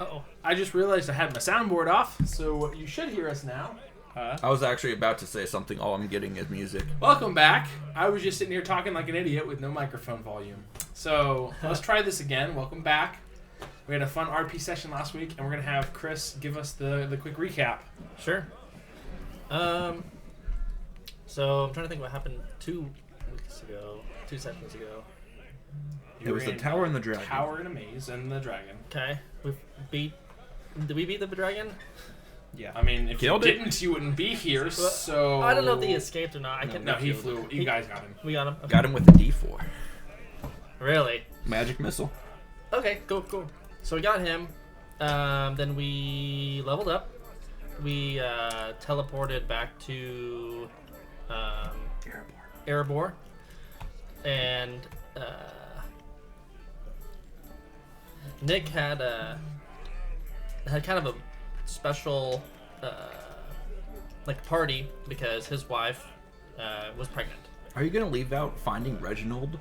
Uh-oh. I just realized I had my soundboard off, so you should hear us now. I was actually about to say something. All I'm getting is music. Welcome back. I was just sitting here talking like an idiot with no microphone volume. So let's try this again. Welcome back. We had a fun RP session last week, and we're going to have Chris give us the quick recap. Sure. So I'm trying to think what happened 2 sessions ago. It was the Tower and the Dragon. Tower and a Maze and the Dragon. Okay. Did we beat the dragon? Yeah. I mean, if Killed you it? didn't, you wouldn't be here, so... I don't know if he escaped or not. No, he flew. You guys got him. We got him. Okay. Got him with a D4. Really? Magic missile. Okay, cool. So we got him. Then we leveled up. We teleported back to Erebor. And Nick had kind of a special party because his wife was pregnant. Are you gonna leave out finding Reginald?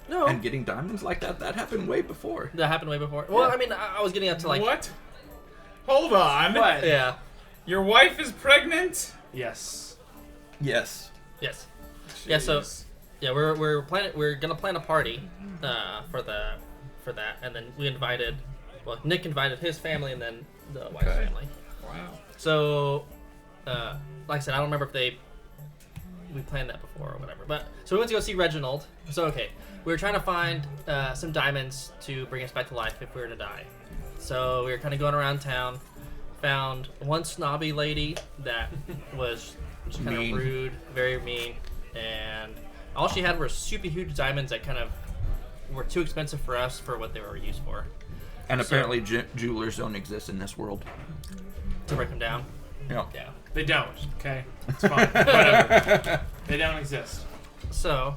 No. And getting diamonds like that? That happened way before. That happened way before. Well, I mean, I was getting up to What? Hold on. What? Yeah. Your wife is pregnant? Yes. Yes. Yes. Jeez. Yeah. So, yeah, we're planning. We're gonna plan a party for that, and then we invited. Well, Nick invited his family, and then the wife's family. Wow. So, like I said, I don't remember if we planned that before or whatever. But so we went to go see Reginald. So okay, we were trying to find some diamonds to bring us back to life if we were to die. So we were kind of going around town, found one snobby lady that was just kind of rude, very mean, and all she had were super huge diamonds that kind of were too expensive for us for what they were used for. And apparently jewelers don't exist in this world. To break them down. Yeah. Yeah. They don't, okay? It's fine. Whatever. They don't exist. So,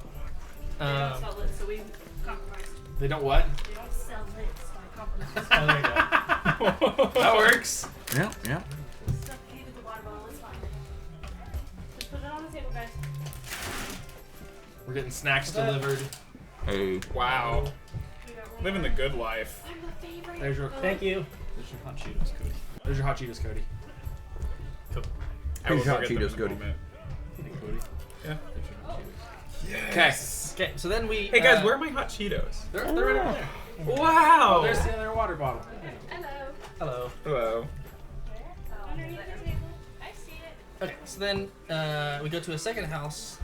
They don't sell lit, so we compromised. They don't what? They don't sell lit, so I compromised. oh, there you go. That works. Yeah. Suffocated the water bottle, it's fine. Just put it on the table, guys. We're getting snacks delivered. Hey. Wow. We got one Living the more. good life. I'm the favorite. There's your- Thank you. There's your hot Cheetos, Cody. There's your hot Cheetos, Cody. Cool. I will Here's hot forget them Cheetos, in a Cody. moment. Cody. Yeah. Okay. Okay, so then we. Hey guys, where are my hot Cheetos? They're right over there. Wow. There's the other water bottle. Hello. Hello. Hello. Underneath the table. I see it. Okay, so then we go to a second house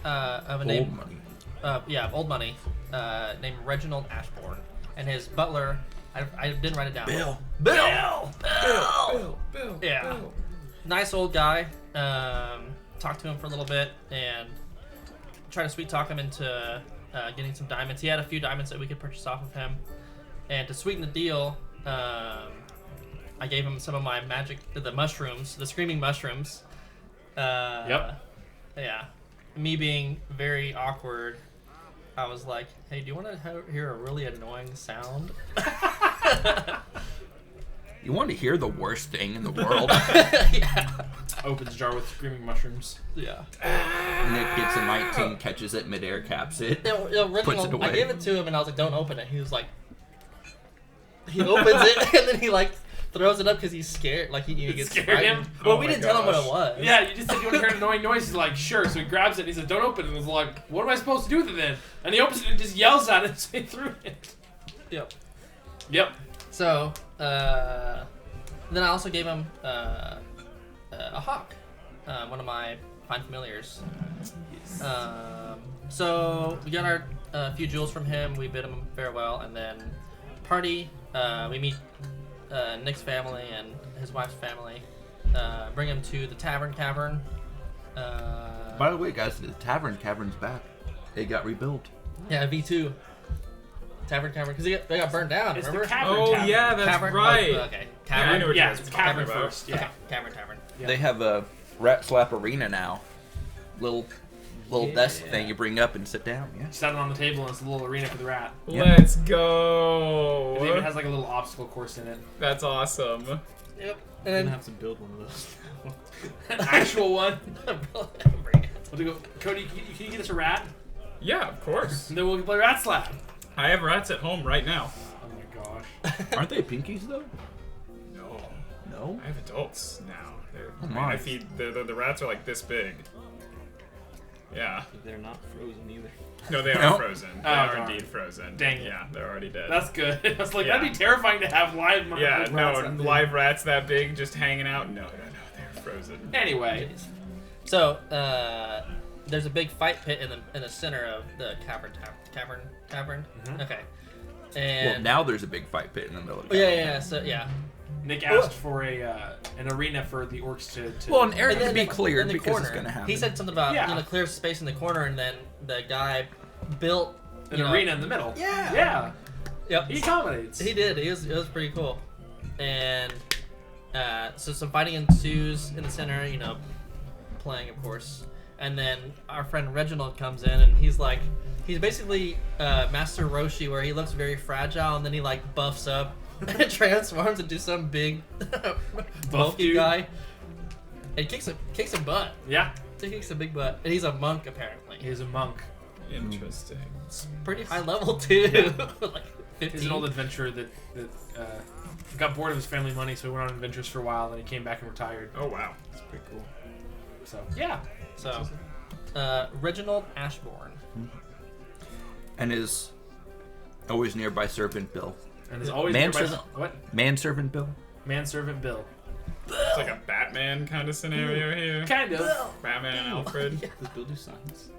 of a Old name. money. Old money. Named Reginald Ashbourne, and his butler. I didn't write it down. Bill. Bill. Yeah. Bill. Nice old guy. Talked to him for a little bit and tried to sweet talk him into getting some diamonds. He had a few diamonds that we could purchase off of him, and to sweeten the deal, I gave him some of my the mushrooms, the screaming mushrooms. Yep. Yeah. Me being very awkward, I was like, "Hey, do you want to hear a really annoying sound?" You want to hear the worst thing in the world? Yeah. Opens jar with screaming mushrooms. Yeah. Nick gets a 19, catches it midair, caps it. Reginald, Puts it away. I gave it to him and I was like, "Don't open it." He was like, he opens it and then he like throws it up because he's scared. Like he gets scared frightened. him? Well, Oh we my didn't tell him what gosh. it was. Yeah, you just said you want to hear an annoying noise. He's like, sure. So he grabs it and he said, don't open it. And I was like, what am I supposed to do with it then? And he opens it and just yells at it, so he threw it. Yep. Yep. So, then I also gave him a hawk, one of my fine familiars. So we got our few jewels from him. We bid him farewell, and then party. We meet Nick's family and his wife's family. Bring him to the cavern. By the way, guys, the cavern's back. It got rebuilt. Yeah, V2. Tavern, because they got burned down. It's remember? the cavern. Oh tavern. yeah, that's Cavern? right. Oh, okay. Yeah, I Cavern. know what Yeah, you're it's talking cavern about. first. Yeah. Okay. Tavern. Yeah. They have a rat slap arena now. Little desk thing you bring up and sit down. Yeah. Set it on the table and it's a little arena for the rat. Let's It even go. has like a little obstacle course in it. That's awesome. Yep. I'm And gonna then have to build one of those. An actual one. bring it. We'll go, Cody, can you get us a rat? Yeah, of course. And then we'll play rat slap. I have rats at home right now. Oh my gosh. Aren't they pinkies though? No. I have adults now. Oh my. I feed the rats are like this big. Yeah. They're not frozen either. No, they are No. frozen. They Oh, are darn. indeed frozen. Dang it. Yeah, they're already dead. That's good. I was like, Yeah. that'd be terrifying to have live yeah, rats no, that big. live rats that big just hanging out. No, they're frozen. Anyway, So, there's a big fight pit in the center of the cavern. Mhm. Okay. Well, And now there's a big fight pit in the middle of the yeah. So yeah. Nick asked for an arena for the orcs to. Well, an area And then to be in cleared the because corner, it's gonna happen. he said something about Yeah. clear space in the corner, and then the guy built an arena in the middle. Yeah. Yeah. Yep. He accommodates. He did. It was pretty cool. And so some fighting ensues in the center, playing, of course. And then our friend Reginald comes in, and he's basically Master Roshi, where he looks very fragile, and then he buffs up and transforms into some big bulky dude. guy. And kicks a butt. Yeah. He kicks a big butt. And he's a monk, apparently. He is a monk. Interesting. Pretty high level, too. Yeah. 15. He's an old adventurer that got bored of his family money, so he went on adventures for a while, and he came back and retired. Oh wow. It's pretty cool. So yeah. So, Reginald Ashbourne. And is always nearby Serpent Bill. And there's always Manservant. what? Manservant Bill. Manservant Bill. It's like a Batman kind of scenario here. Kind of. Batman and Alfred. Does Bill do science?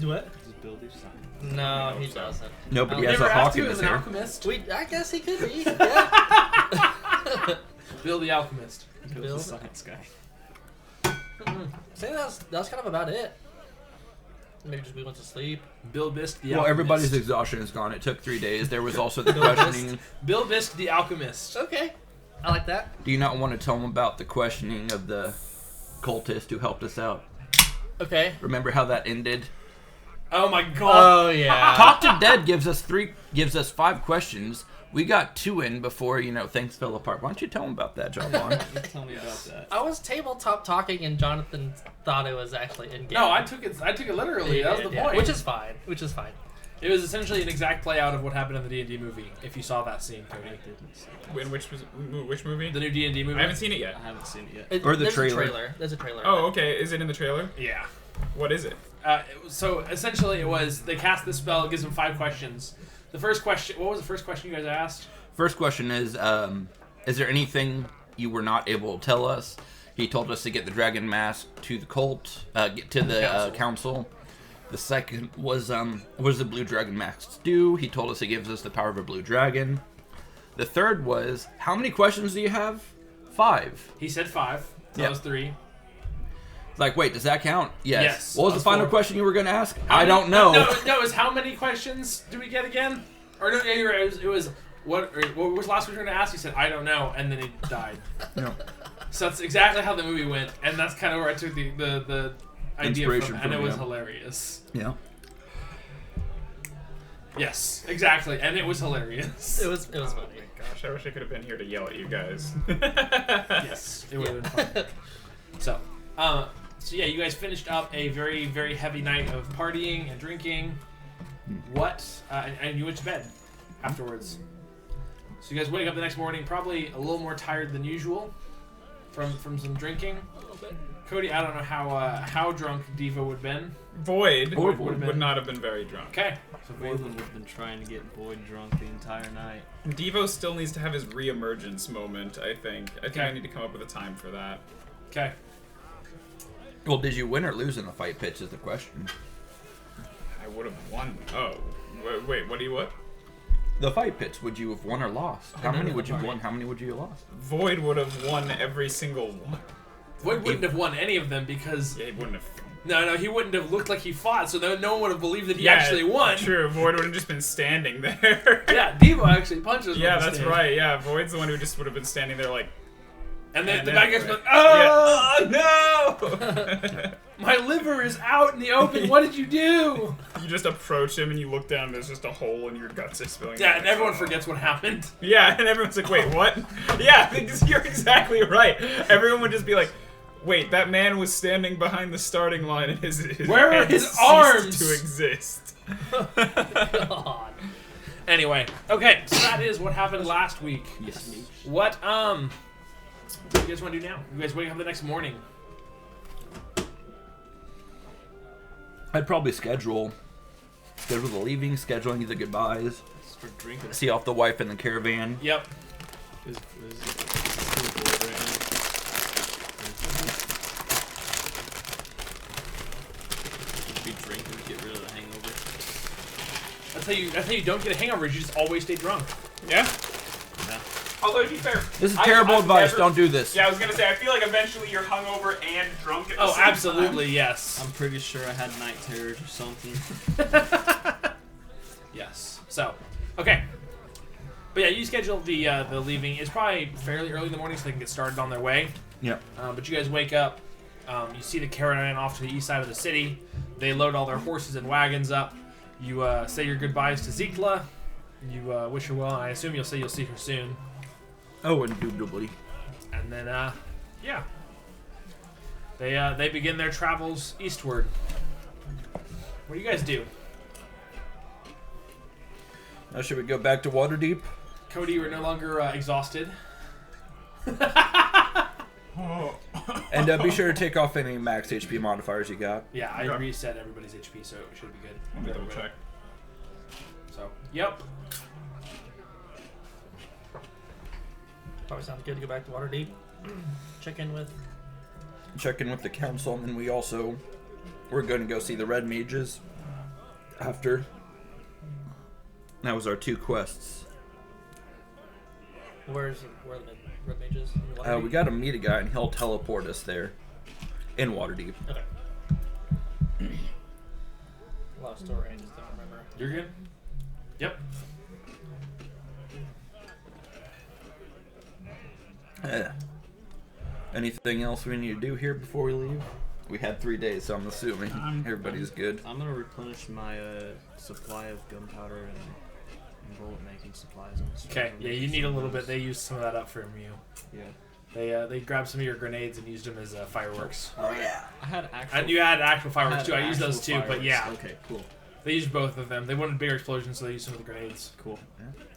What? Does Bill do science? No, hope he so. doesn't. No, but he Never has a asked hawk you in as his an hair. alchemist. I guess he could be. Yeah. Bill the alchemist. Bill? Bill's a science guy. So that was kind of about it. Maybe just we went to sleep. Bill Bist the Well, alchemist. everybody's exhaustion is gone. It took 3 days. There was also the Bill questioning. Bill Bist the alchemist. Okay, I like that. Do you not want to tell them about the questioning of the cultist who helped us out? Okay. Remember how that ended? Oh my god. Oh yeah. Talk to Dead gives us 5 questions. We got 2 in before things fell apart. Why don't you tell them about that, John Vaughn? Tell me about that. I was tabletop talking, and Jonathan thought it was actually in game. No, I took it literally. That was the point. Which is fine. It was essentially an exact play out of what happened in the D&D movie. If you saw that scene, Cody. In which movie? The new D&D movie. I haven't seen it yet. I haven't seen it yet. Or the there's trailer. A trailer. There's a trailer. Oh, okay. Is it in the trailer? Yeah. What is it? So essentially, it was they cast this spell. It gives them 5 questions. The first question. What was the first question you guys asked? First question is there anything you were not able to tell us? He told us to get the dragon mask to the cult, get to the council. The second was what does the blue dragon mask do? He told us it gives us the power of a blue dragon. The third was, how many questions do you have? 5. He said 5. That Yep. was 3. Like, wait, does that count? Yes. Yes, What was that's the final 4. question you were going to ask? How I many- don't know. No, it was how many questions do we get again? Or no, yeah, you're right. It was what was the last one you were going to ask? He said, I don't know, and then he died. No. So that's exactly how the movie went, and that's kind of where I took the idea Inspiration from, and it from, was yeah. hilarious. Yeah. Yes, exactly, and it was hilarious. It was Oh funny. my gosh, I wish I could have been here to yell at you guys. Yes, it would have been fun. So yeah, you guys finished up a very, very heavy night of partying and drinking. And you went to bed afterwards. So you guys wake up the next morning, probably a little more tired than usual from some drinking. A little bit. Cody, I don't know how drunk Diva would have been. Void Void would not have been very drunk. Okay. So Void would have been trying to get Void drunk the entire night. Devo still needs to have his re-emergence moment, I think. I think Okay. I need to come up with a time for that. Okay. Well, did you win or lose in the fight pitch is the question. I would have won. Oh. Wait, what do you what? The fight pits, would you have won or lost? How none many of would them you have are. won? How many would you have lost? Void would have won every single one. Void wouldn't have won any of them because Yeah, he wouldn't have. no, he wouldn't have looked like he fought, so no one would have believed that he actually won. True, Void would have just been standing there. Yeah, Devo actually punches. Yeah, with the that's stick. right. Yeah, Void's the one who just would have been standing there like, And then And the then- bad guy's like, "Oh, no! my liver is out in the open. What did you do?" You just approach him and you look down and there's just a hole and your guts are spilling. Yeah, out. and everyone forgets what happened. Yeah, and everyone's like, wait, what? Yeah, you're exactly right. Everyone would just be like, wait, that man was standing behind the starting line and his Where are hands his ceased arms? to exist. God. Anyway, okay, so that is what happened last week. Yes. What What do you guys want to do now? You guys wake up the next morning. I'd probably schedule the leaving, scheduling the goodbyes, It's for drinking. see off the wife in the caravan. Yep. Is too cold right now. Just be drinking to get rid of the hangover. That's how you don't get a hangover. You just always stay drunk. Yeah. Yeah. Although to be fair, This is terrible advice. never- Don't do this. Yeah, I was gonna say I feel like eventually you're hungover and drunk at the Oh, same time. absolutely, yes. I'm pretty sure I had night terrors or something. Yes. So, okay. But yeah, you schedule the leaving. It's probably fairly early in the morning, so they can get started on their way. Yeah. But you guys wake up. You see the caravan off to the east side of the city. They load all their horses and wagons up. You say your goodbyes to Zikla. You wish her well. I assume you'll say you'll see her soon. Oh, indubitably. And then, yeah. They begin their travels eastward. What do you guys do? Now, should we go back to Waterdeep? Cody, you are no longer exhausted. And be sure to take off any max HP modifiers you got. Yeah, I Okay. reset everybody's HP, so it should be good. Let me double check. So, yep. Probably sounds good to go back to Waterdeep. Check in with. Check in with the council, and then we're going to go see the Red Mages after. That was our 2 quests. Where are the red mages? In We Waterdeep? got to meet a guy, and he'll teleport us there in Waterdeep. Okay. A lot of story, I just don't remember. You're good? Yep. Anything else we need to do here before we leave? We had 3 days, so I'm assuming everybody's good. I'm gonna replenish my supply of gunpowder and bullet making supplies. Okay, yeah, you need a little bit. They used some of that up from you. Yeah. They grabbed some of your grenades and used them as fireworks. Oh yeah. I had actual. And you had actual fireworks too. I used those actual too, but fireworks. yeah, Okay, cool. they used both of them. They wanted bigger explosions, so they used some of the grenades. Cool.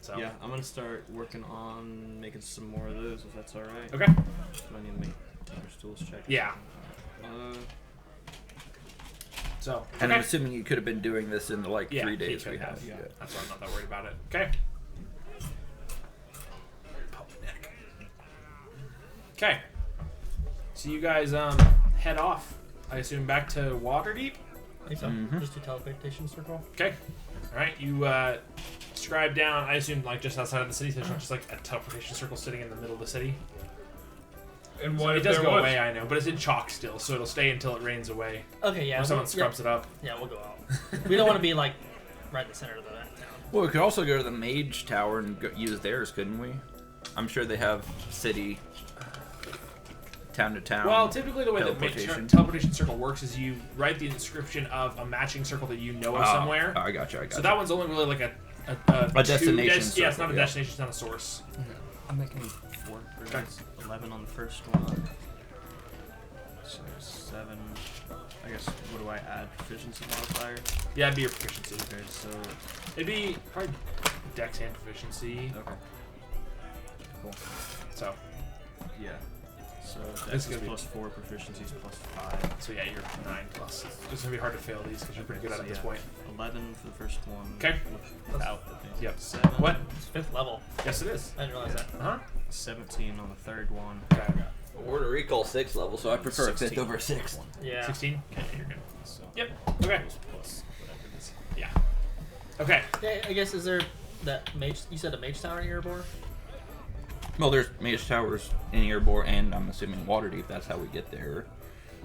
So Yeah, I'm gonna start working on making some more of those if that's alright. okay, Do I need to make Tinker's tools check? yeah. So And okay. I'm assuming you could have been doing this in the Yeah, 3 he days could we have, have. yeah. That's why I'm not that worried about it. Okay. Okay. So you guys head off. I assume back to Waterdeep. I think so. Mhm. Just do teleportation circle. Okay. All right. You scribe down. I assume like just outside of the city. So there's not just like a teleportation circle sitting in the middle of the city. And what It if does there go was? away, I know, but it's in chalk still, so it'll stay until it rains away. Okay, yeah. Or someone yeah, scrubs it up. Yeah, we'll go out. We don't want to be like right in the center of the town. Well, we could also go to the Mage Tower and use theirs, couldn't we? I'm sure they have city, town to town. Well, typically the way the teleportation circle works is you write the inscription of a matching circle that you know of somewhere. I got you. So that one's only really like a destination yeah, it's circle, not a yeah. destination, it's not a source. I'm making 4 grenades. 11 on the first one. So 7. I guess, what do I add? Proficiency modifier? Yeah, it'd be your proficiency. Okay, so. It'd be probably dex and proficiency. Okay. Cool. So, Yeah. So It's dex is gonna be- plus 4, proficiency is plus 5. so yeah, you're 9 plus. It's gonna be hard to fail these because you're pretty good at it at this Yeah. point. 11 for the first one. 'Kay. Without the thing. Yep. 7. What? It's 5th level. Yes, it is. I didn't realize that. Uh huh. 17 on the third one. Okay. We're to recall 6th level, so I prefer 16. 5th over 6th. Yeah. 16. Okay, you're good. So Yep. Okay. plus whatever it is. Yeah. Okay. Yeah, I guess is there that mage? You said a mage tower in Erebor? Well, there's Mage Towers in Erebor, and I'm assuming Waterdeep. That's how we get there.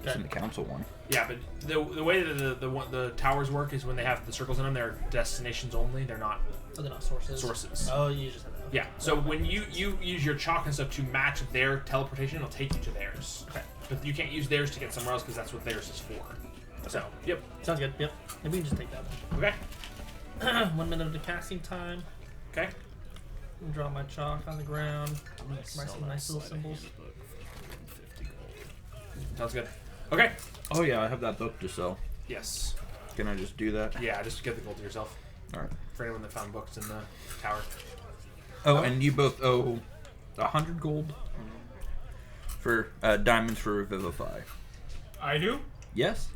It's in the council one. Yeah, but the way that the towers work is when they have the circles in them, they're destinations only. They're not Oh, they're not sources. sources. Oh, you just said that. Yeah. So when you use your chalk and stuff to match their teleportation, it'll take you to theirs. Okay. But you can't use theirs to get somewhere else because that's what theirs is for. So. Yep. Sounds good. Yep. Maybe we can just take that. Okay. 1 minute of casting time. Okay. Draw my chalk on the ground. I'm gonna Write sell some that nice little sleight of hand symbols. book for 50 gold. Sounds good. Okay. Oh yeah, I have that book to sell. Yes. Can I just do that? Yeah. Just get the gold to yourself. All right. For anyone that found books in the tower. Oh, and you both owe 100 gold. for diamonds for Revivify. I do? Yes.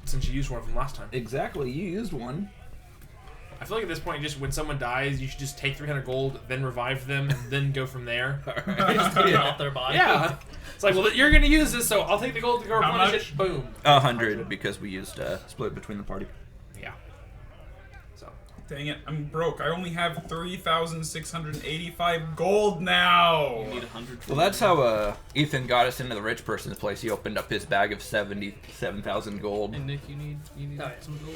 Since you used one from last time. Exactly. You used one. I feel like at this point, just when someone dies, you should just take 300 gold, then revive them, and then go from there. Just take it off their body. Yeah. It's like, well, you're going to use this, so I'll take the gold to go How replenish much? it. Boom. 100 because we used split between the party. Yeah. So. Dang it, I'm broke. I only have 3,685 gold now. You need 100. Well, that's how Ethan got us into the rich person's place. He opened up his bag of 77,000 gold. And Nick, you need Oh, yeah. some gold.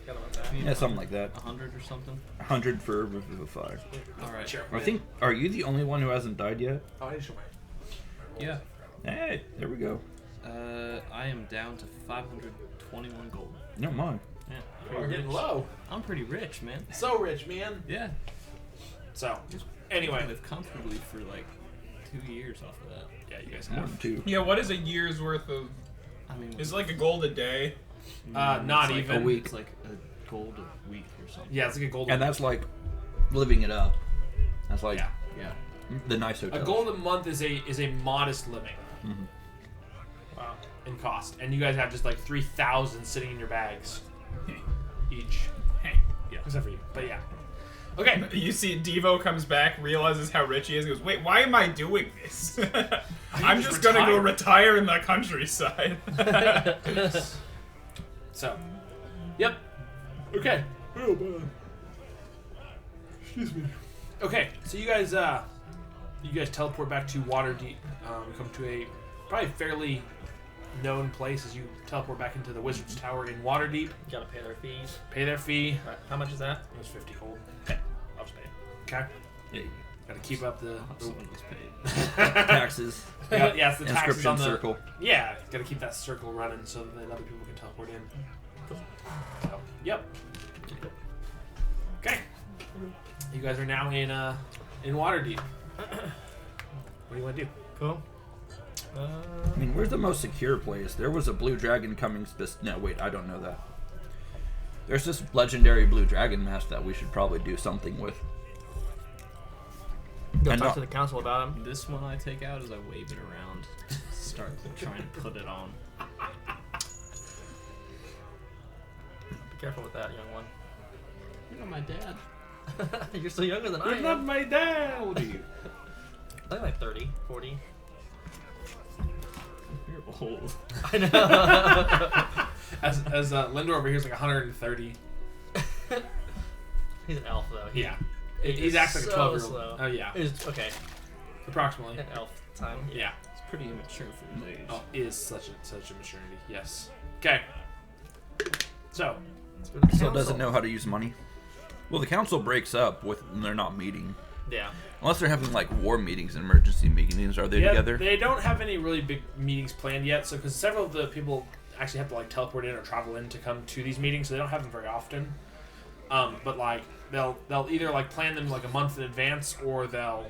Forgot about that. Yeah, something like that. 100 or something. 100 for Revivify. All right. Sure. I think. Are you the only one who hasn't died yet? Oh, I need to show my. Yeah. Hey, there we go. I am down to 521 gold. No, mine. Yeah. We're getting low. I'm pretty rich, man. So rich, man. Yeah. So, I anyway. lived comfortably for like 2 years off of that. Yeah, you guys More have. than 2. Yeah, what is a year's worth of... I mean, Is it like a gold a day? Not it's like even. A week. It's like a gold a week or something. Yeah, it's like a gold. And that's like living it up. That's like Yeah. the nice hotel. A gold a month is a modest living. Mhm. Wow. In cost, and you guys have just like 3,000 sitting in your bags each. Yeah, except for you. But yeah. Okay. You see, Devo comes back, realizes how rich he is, goes, wait, why am I doing this? I'm just gonna go retire in the countryside. So. Yep. Okay. Oh man. Excuse me. Okay, so you guys teleport back to Waterdeep. Come to a probably fairly known place as you teleport back into the Wizard's Tower in Waterdeep. You gotta pay their fees. Pay their fee. Right. How much is that? It was 50 gold. I'll just pay it. Okay. Yeah. Gotta keep up the. Someone was paid. Taxes. Yeah, it's the taxes Inscription on the circle. Yeah, gotta keep that circle running so that other people can teleport in. So, yep. Okay. You guys are now in Waterdeep. What do you want to do? Cool. I mean, where's the most secure place? There was a blue dragon coming. No, wait, I don't know that. There's this legendary blue dragon mask that we should probably do something with. Go And talk not- to the council about him. This one I take out as I wave it around. Start trying to put it on. Be careful with that, young one. You're not my dad. You're still younger than I You're am. not my dad. How old are you? I think like 30, 40. You're old. I know. As Lindor over here is like 130. He's an elf though. Yeah. He He's is actually like a so 12-year-old. slow. Oh yeah. Is okay. Approximately. An elf time. Yeah. It's pretty immature for his age. Oh, is such a maturity. Yes. Okay. So. Let's go to the Still council. doesn't know how to use money. Well, the council breaks up when they're not meeting. Yeah. Unless they're having like war meetings and emergency meetings. Are they together? They don't have any really big meetings planned yet. So because several of the people actually have to like teleport in or travel in to come to these meetings, so they don't have them very often. But like they'll either like plan them like a month in advance, or they'll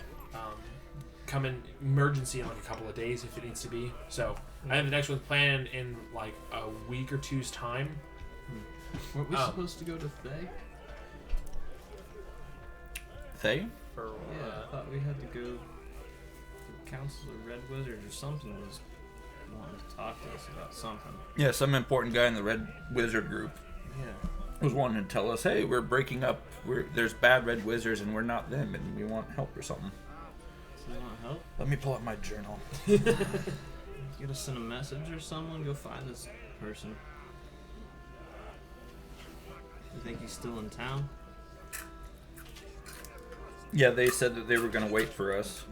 come in emergency in like a couple of days if it needs to be. So I think the next one's planned in like a week or two's time. Weren't we supposed to go to Thay? Thay? For Yeah, I thought we had to go to the Council of Red Wizards or something was wanting to talk to us about something. Yeah, some important guy in the Red Wizard group Yeah. was wanting to tell us, hey, we're breaking up. There's bad Red Wizards and we're not them, and we want help or something. So you want help? Let me pull up my journal. You gotta send a message or someone? Go find this person. You think he's still in town? Yeah, they said that they were going to wait for us.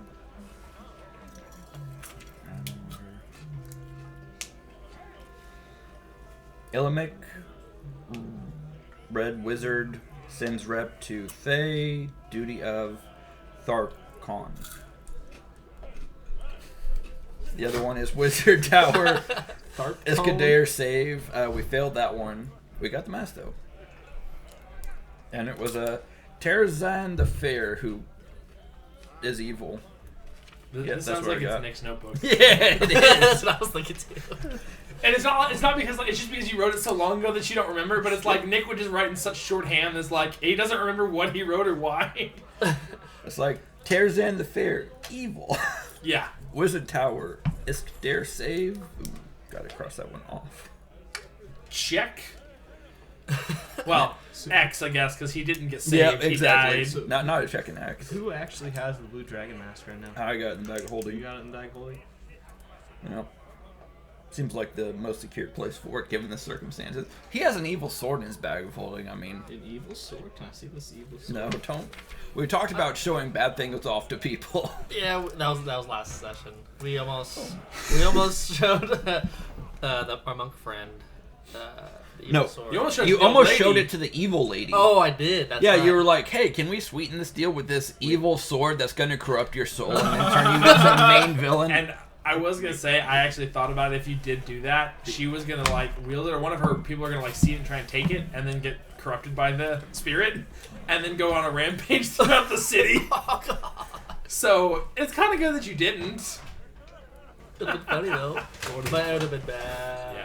Ilimic, Red Wizard, sends rep to Thay, duty of Tharkon. The other one is Wizard Tower, Iskadir save. We failed that one. We got the mask though. And it was a Tarzan the Fair who is evil. This Yeah, that's sounds what like I it's got. Nick's notebook. Yeah, it is. That's what I was thinking too. And it's not because like, it's just because you wrote it so long ago that you don't remember, but it's like Nick would just write in such shorthand that's like he doesn't remember what he wrote or why. It's like Tarzan the Fair, evil. Yeah. Wizard Tower. Is dare save? Ooh, gotta cross that one off. Check. Well, X, I guess, because he didn't get saved. Yeah, exactly. He died. Not a check and X. Who actually has the blue dragon mask right now? I got it in bag of holding. You got it in bag holding? You seems like the most secure place for it, given the circumstances. He has an evil sword in his bag of holding. I mean, An evil sword? Can I see this evil sword? no, don't. We talked about showing bad things off to people. Yeah, that was last session. We almost showed our monk friend. The evil No, sword. You almost showed, You the old almost lady. showed it to the evil lady. Oh, I did. That's Yeah, right. you were like, hey, can we sweeten this deal with this evil sword that's going to corrupt your soul and then turn you into the main villain? And I was gonna say, I actually thought about it. If you did do that, she was gonna like wield it, or one of her people are gonna like see it and try and take it, and then get corrupted by the spirit, and then go on a rampage throughout the city. Oh, God. So it's kind of good that you didn't. It would have been funny though, but it would have been bad.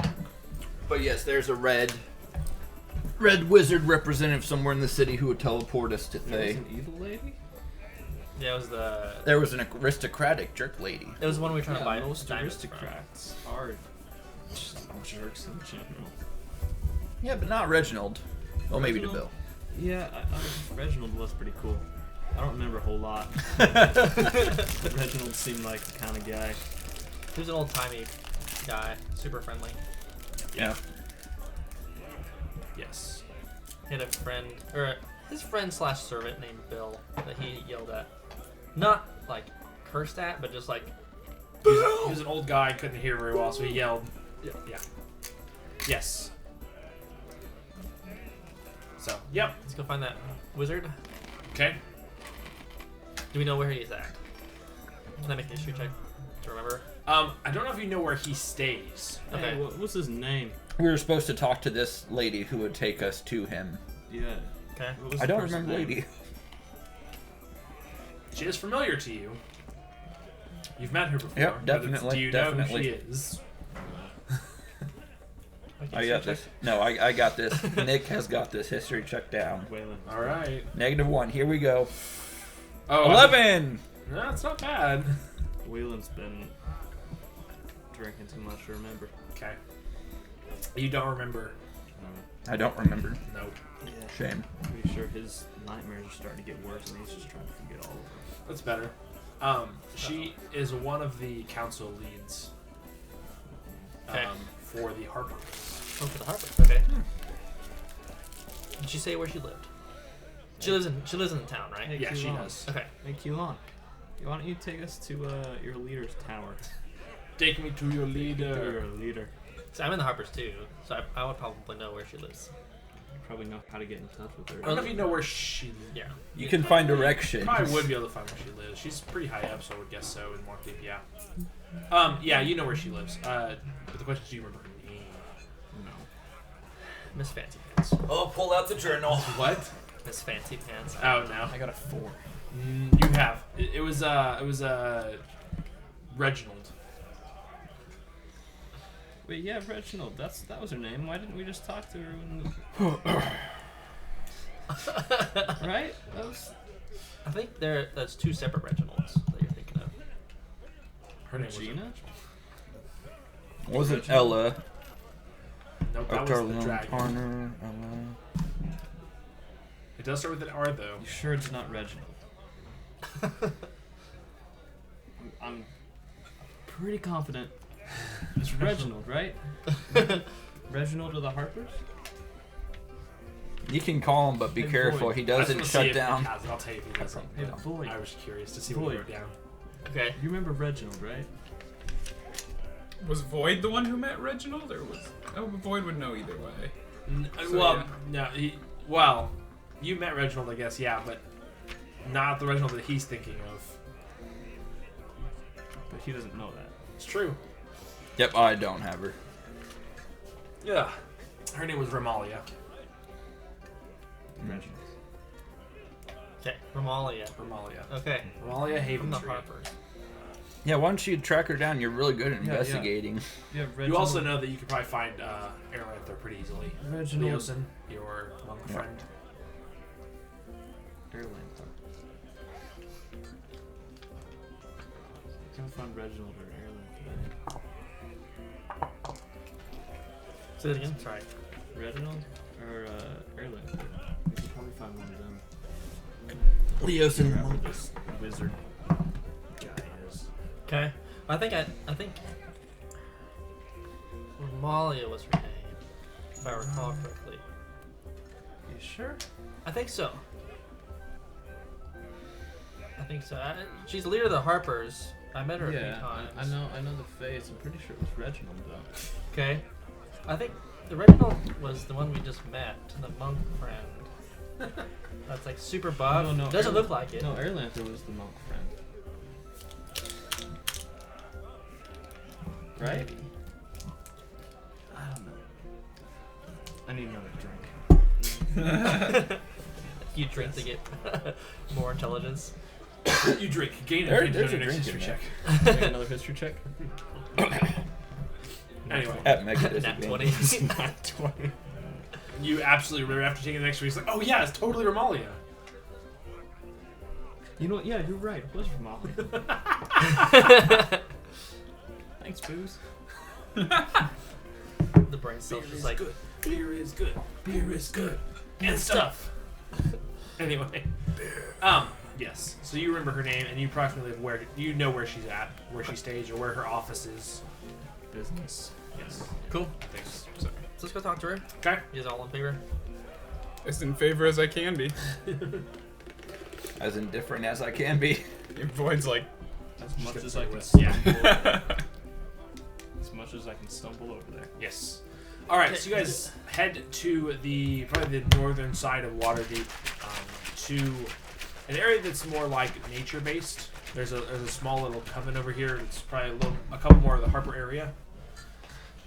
Yeah. But yes, there's a red wizard representative somewhere in the city who would teleport us to There's Thay. an evil lady? Yeah, it was the. There was an aristocratic jerk lady. It was the one we were trying to buy. Most diamonds from. aristocrats are just jerks in general. Yeah, but not Reginald. Well, maybe to Bill. Yeah, Reginald was pretty cool. I don't remember a whole lot. Reginald seemed like the kind of guy. He was an old timey guy, super friendly. Yeah. Yes. He had a friend, or his friend / servant named Bill that he yelled at. Not like cursed at, but just like. He was an old guy, couldn't hear very well, so he yelled. Yeah. Yes. So, yep. Let's go find that wizard. Okay. Do we know where he is at? Can I make a history check to remember? I don't know if you know where he stays. Okay. Hey, what's his name? We were supposed to talk to this lady who would take us to him. Yeah. Okay. What was I the don't person's remember name? lady. She is familiar to you. You've met her before. Yep, but definitely, do you know who definitely. she is? I got this. No, I got this. Nick has got this history check down. Waylon. All right. -1. Here we go. Oh, 11. No, it's not bad. Waylon's been drinking too much to remember. Okay. You don't remember? I don't remember. Nope. Yeah. Shame. Pretty sure his nightmares are starting to get worse and he's just trying to forget all of them. That's better. She is one of the council leads. Okay. For the Harpers. Oh, for the Harper. Okay. Did she say where she lived? She lives in the town, right? Hey, Yeah, she Keelan. does. Okay. Hey, Keelan. Why don't you take us to your leader's tower? Take me to your You're leader. a leader. So I'm in the Harpers too, so I would probably know where she lives. You probably know how to get in touch with her. I don't know if you know where she lives. Yeah. You can find directions. Probably would be able to find where she lives. She's pretty high up, so I would guess so in Waterdeep, yeah. Yeah, you know where she lives. But the question is, do you remember her name? No. Miss Fancy Pants. Oh, pull out the journal. What? Miss Fancy Pants. Oh, no. I got a 4. You have. It was Reginald. Wait, yeah, Reginald. That was her name. Why didn't we just talk to her? Right? That was. I think that's two separate Reginalds that you're thinking of. Her name Regina? Wasn't Ella? Nope, that was the dragon. Partner, Ella. It does start with an R, though. You sure it's not Reginald? I'm pretty confident. It's Reginald, right? Reginald of the Harpers? You can call him, but be Hey, careful. Boyd. he I just doesn't wanna see shut if he down. has it. I'll tell you if he doesn't. Hey, but Boyd. I was curious to see what he Boyd. wrote down. Okay. You remember Reginald, right? Was Void the one who met Reginald, or was? Oh, Void would know either way. So, Well, yeah. no, you met Reginald, I guess, yeah, but not the Reginald that he's thinking of. But he doesn't know that. It's true. Yep, I don't have her. Yeah. Her name was Romalia. Reginald. Okay. Romalia. Romalia. Okay. Romalia From the Haventree. Harpers. Yeah, why don't you track her down? You're really good at Yeah, yeah. investigating. Yeah, Reginald. You also know that you could probably find Airlight there pretty easily. Reginald. Leosin, your monk Yeah. friend. Airland. find Reginald or Erlen today. Say that again. Sorry. Reginald or Erlen? We could probably find one of them. Leos and Whoever this wizard guy is. Okay. I think Romalia was her name, if I recall correctly. You sure? I think so. She's the leader of the Harpers. I met her a few times. I know the face. I'm pretty sure it was Reginald though. Okay. I think the Reginald was the one we just met, the monk friend. That's like super buff. No, Doesn't look like it. No, Erlander was the monk friend. Right? Maybe. I don't know. I need another drink. You drink to get more intelligence. You drink. Gain There's advantage a on your drink history in check. Make another history check. Anyway, At mega Nat disadvantage. 20. Not 20. you absolutely remember after taking the next read, it's like, oh yeah, it's totally Romalia. You know what? Yeah, you're right. It was Molly. Thanks, Booze. The brain cells just like good. Beer is good. Beer is good. And stuff. Anyway. Yes. So you remember her name, and you approximately know where she's at, where she stays, or where her office is. Business. Yes. cool. Thanks. So let's go talk to her. Okay. You guys all in favor? As in favor as I can be. As indifferent as I can be. Void's like, As much gonna as say I can list. stumble. As much as I can stumble over there. Yes. All right. So you guys head to probably the northern side of Waterdeep, to an area that's more like nature-based. There's a small little coven over here. It's probably a couple more of the Harper area.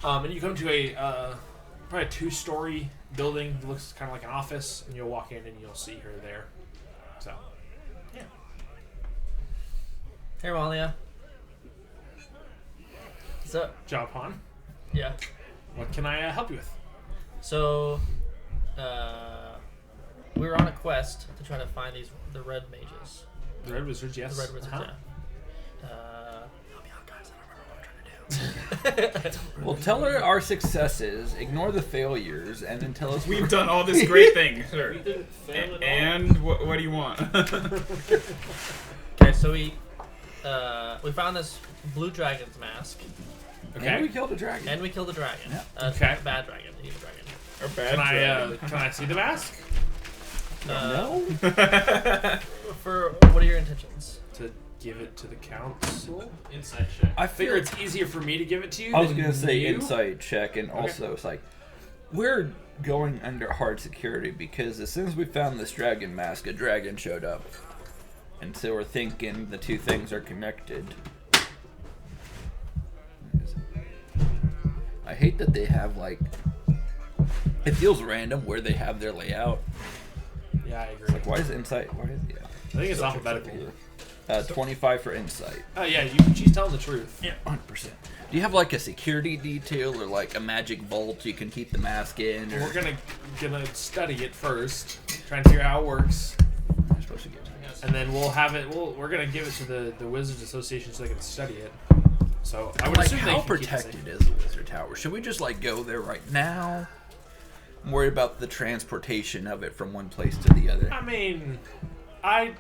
And you come to probably a 2-story building that looks kind of like an office, and you'll walk in and you'll see her there. So, yeah. Hey, Romalia. What's up? Japan, Yeah. what can I help you with? So, we were on a quest to try to find the red mages. The Red Wizards, yes. The red wizards, Uh-huh. yeah. Help me out, guys. I don't remember what I'm trying to do. Well, tell her our successes, ignore the failures, and then tell us we've done all this great thing, sir. We didn't fail at all. And what do you want? Okay, so we found this blue dragon's mask, Okay. And we killed a dragon. and we killed a dragon. Yeah. Okay. A bad dragon. Evil dragon. Or bad Can I see the mask? No? For what are your intentions? To give it to the council? Insight check. I figure it's easier for me to give it to you. I was than gonna say you. insight check, and also it's like we're going under hard security because as soon as we found this dragon mask, a dragon showed up, and so we're thinking the two things are connected. I hate that they have like it feels random where they have their layout. Yeah, I agree. Like, why is insight? Why is yeah? I think it's alphabetical. 25 for insight. Oh yeah, she's telling the truth. Yeah, 100%. Do you have like a security detail or like a magic vault you can keep the mask in? Or... We're gonna study it first, try and figure out how it works, I'm supposed to get to this. and then we'll have it. We're gonna give it to the Wizards Association so they can study it. So I would Like, assume they how can keep it safe. protected is the Wizard Tower? Should we just like go there right now? I'm worried about the transportation of it from one place to the other. I mean, I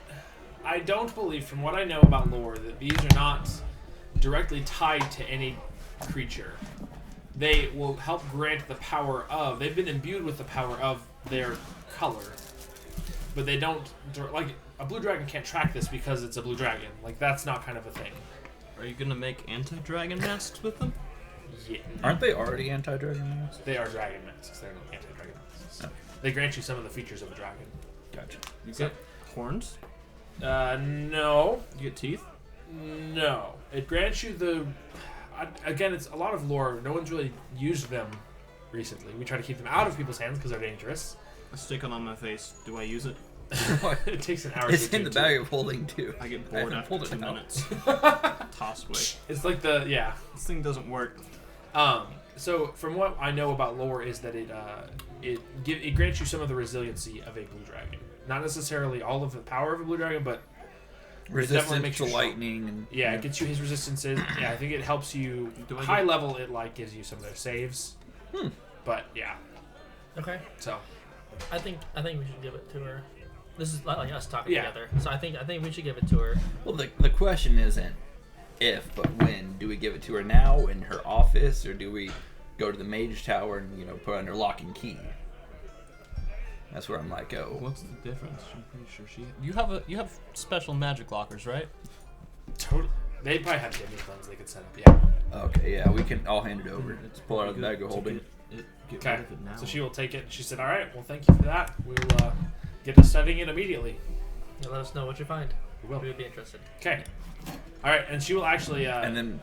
don't believe, from what I know about lore, that these are not directly tied to any creature. They will help grant the power of. They've been imbued with the power of their color, but they don't like a blue dragon can't track this because it's a blue dragon. Like that's not kind of a thing. Are you gonna make anti-dragon masks with them? Yeah, Aren't they already anti-dragon masks? they are dragon masks. They're not anti-dragon masks. Okay. They grant you some of the features of a dragon. Gotcha. You So- get horns? No. You get teeth? No. It grants you the... Again, it's a lot of lore. No one's really used them recently. We try to keep them out of people's hands because they're dangerous. I stick it on my face. Do I use it? It takes an hour It's to in the bag of holding too. I get I bored haven't after pulled it 2 out. minutes. Toss away. It's like the... Yeah. This thing doesn't work. So from what I know about lore is that it grants you some of the resiliency of a blue dragon. Not necessarily all of the power of a blue dragon, but Resistance makes to you strong. lightning. And, Yeah, it gets you his resistances. Yeah, I think it helps you. Do I High get- level, it like gives you some of their saves. But yeah, Okay. so I think we should give it to her. This is like us talking Yeah. together. So I think we should give it to her. Well, the question isn't if, but when. Do we give it to her now in her office, or do we go to the mage tower and put it under lock and key? That's where I'm like, oh, What's the difference? I'm pretty sure you have special magic lockers, right? totally. They probably have demi cleanse they could set up. Yeah. okay, yeah, we can. I'll hand it over. Let's pull it out of the bag of To holding. Get Okay. rid of it now. So she will take it. She said, "All right. Well, thank you for that. We'll get to studying it immediately." Yeah, let us know what you find. We will. We would be interested. Okay. All right, and she will actually. And then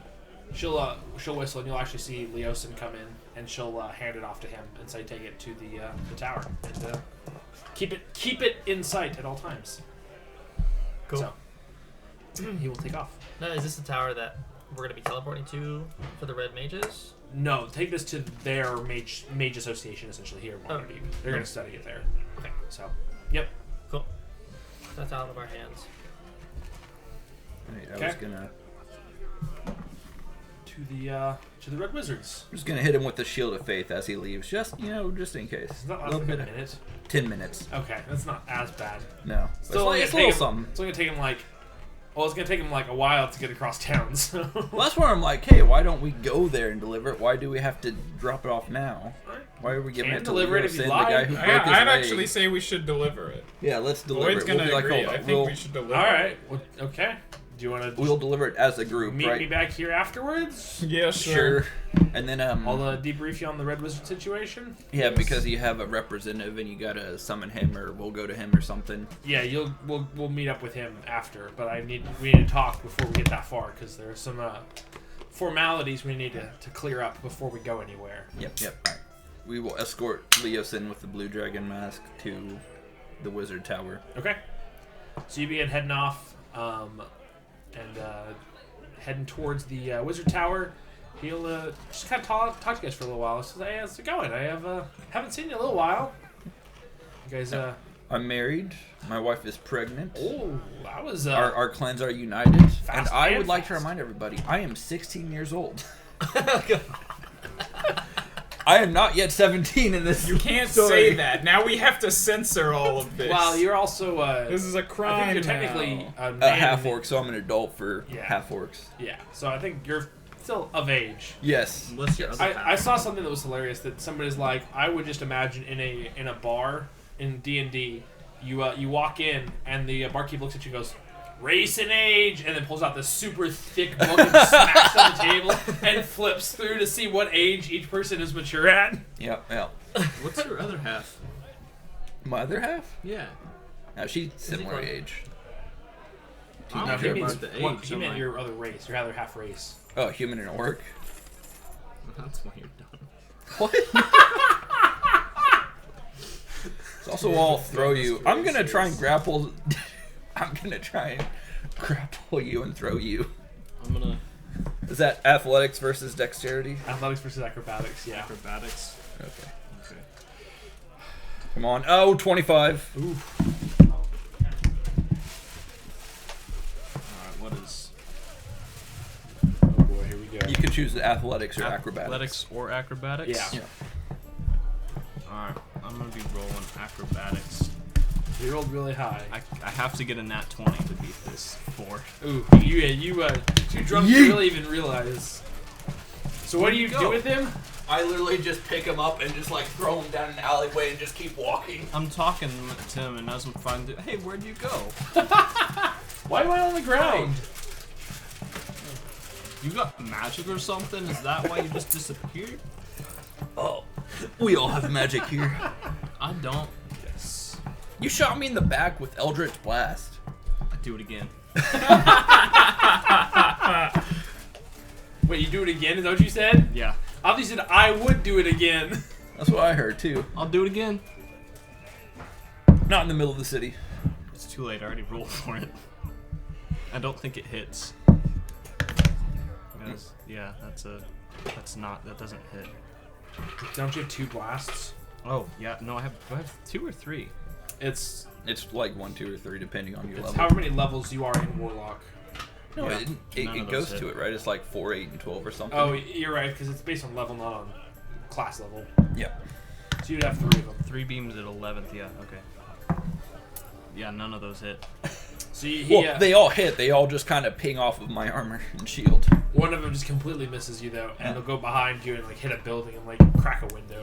She'll whistle, and you'll actually see Leosin come in, and she'll hand it off to him and say, "Take it to the tower and keep it in sight at all times." Cool. So he will take off. Now, is this the tower that we're gonna be teleporting to for the red mages? No, take this to their mage association essentially here. In Waterdeep. They're going to study it there. Okay. So, yep. Cool. That's out of our hands. wait, I Okay. was gonna. To the Red Wizards. I'm just gonna hit him with the shield of faith as he leaves, just just in case. Does that A last little like a bit. minute? 10 minutes. Okay, that's not as bad. No, Still it's, only it's a gonna little take him- something. It's only gonna take him like. Well, it's gonna take him like a while to get across town. So. Well, that's where I'm like, hey, why don't we go there and deliver it? Why do we have to drop it off now? Why are we giving Can it to deliver it if Leosin, you the like. guy who broke his I'd leg? actually say we should deliver it. Yeah, let's deliver Lloyd's it. gonna We'll be like, agree. hold I on. think we should deliver All it. right. Well, okay. Do you want to We'll deliver it as a group, meet right? me back here afterwards? Yeah, Sure. And then I'll debrief you on the Red Wizard situation. yeah, because you have a representative and you gotta summon him, or we'll go to him or something. Yeah, we'll meet up with him after, but we need to talk before we get that far because there are some formalities we need to clear up before we go anywhere. Yep. All right. We will escort Leosin with the blue dragon mask to the wizard tower. Okay. So you begin heading off and heading towards the wizard tower. He'll just kind of talk to you guys for a little while. He says, "Hey, how's it going? I haven't seen you in a little while. You guys, I'm married. My wife is pregnant. oh, that was Our clans are united. And Fast I and would like to fast. remind everybody, I am 16 years old. I am not yet 17 in this. You can't story. say that. Now we have to censor all of this. Well, you're also This is a I crime. think you're technically now. a a man half orc, so I'm an adult for Yeah. half orcs. Yeah, so I think you're still of age. Yes. Unless you're other I saw something that was hilarious that somebody's like, I would just imagine in a bar in D&D, you walk in and the barkeep looks at you and goes, "Race and age," and then pulls out this super thick book and smacks on the table and flips through to see what age each person is mature at. Yep. What's your other half? My other half? Yeah. No, she's similar called? age. I don't No, care he about means the what- age. he I'm meant like, your other race, your other half race. Oh, human and orc. That's why you're done. What? It's also I'll throw you. I'm gonna try and grapple. I'm gonna try and grapple you and throw you. I'm gonna Is that athletics versus dexterity? Athletics versus acrobatics, yeah. acrobatics. Okay. Okay. Come on. Oh, 25. Oof. Alright, what is Oh boy, here we go. You can choose the athletics or acrobatics. athletics or acrobatics? Yeah. Alright, I'm gonna be rolling acrobatics. You rolled really high. I have to get a nat 20 to beat this 4. Ooh, you too drunk to Yeet. really even realize. So what do you do with him? I literally just pick him up and just like throw him down an alleyway and just keep walking. I'm talking to him and as I'm finding, hey, where'd you go? Why am I on the ground? You got magic or something? Is that why you just disappeared? Oh, we all have magic here. I don't. Yes. You shot me in the back with Eldritch Blast. I do it again. Wait, you do it again? Is that what you said? Yeah. Obviously, said I would do it again. That's what I heard too. I'll do it again. Not in the middle of the city. It's too late. I already rolled for it. I don't think it hits. Because, yeah, that doesn't hit. Don't you have 2 blasts? Oh, yeah, no, do I have 2 or 3? It's It's like 1, 2, or 3, depending on your It's level. however many levels you are in Warlock. No, Yeah, it none of goes those to hit. it, right? It's like 4, 8, and 12 or something. Oh, you're right, because it's based on level, not on class level. yeah. So you'd have 3 of them. 3 beams at 11th. Yeah. Okay. Yeah, none of those hit. So he, Well, they all hit. They all just kind of ping off of my armor and shield. one of them just completely misses you though, and they'll go behind you and like hit a building and like crack a window.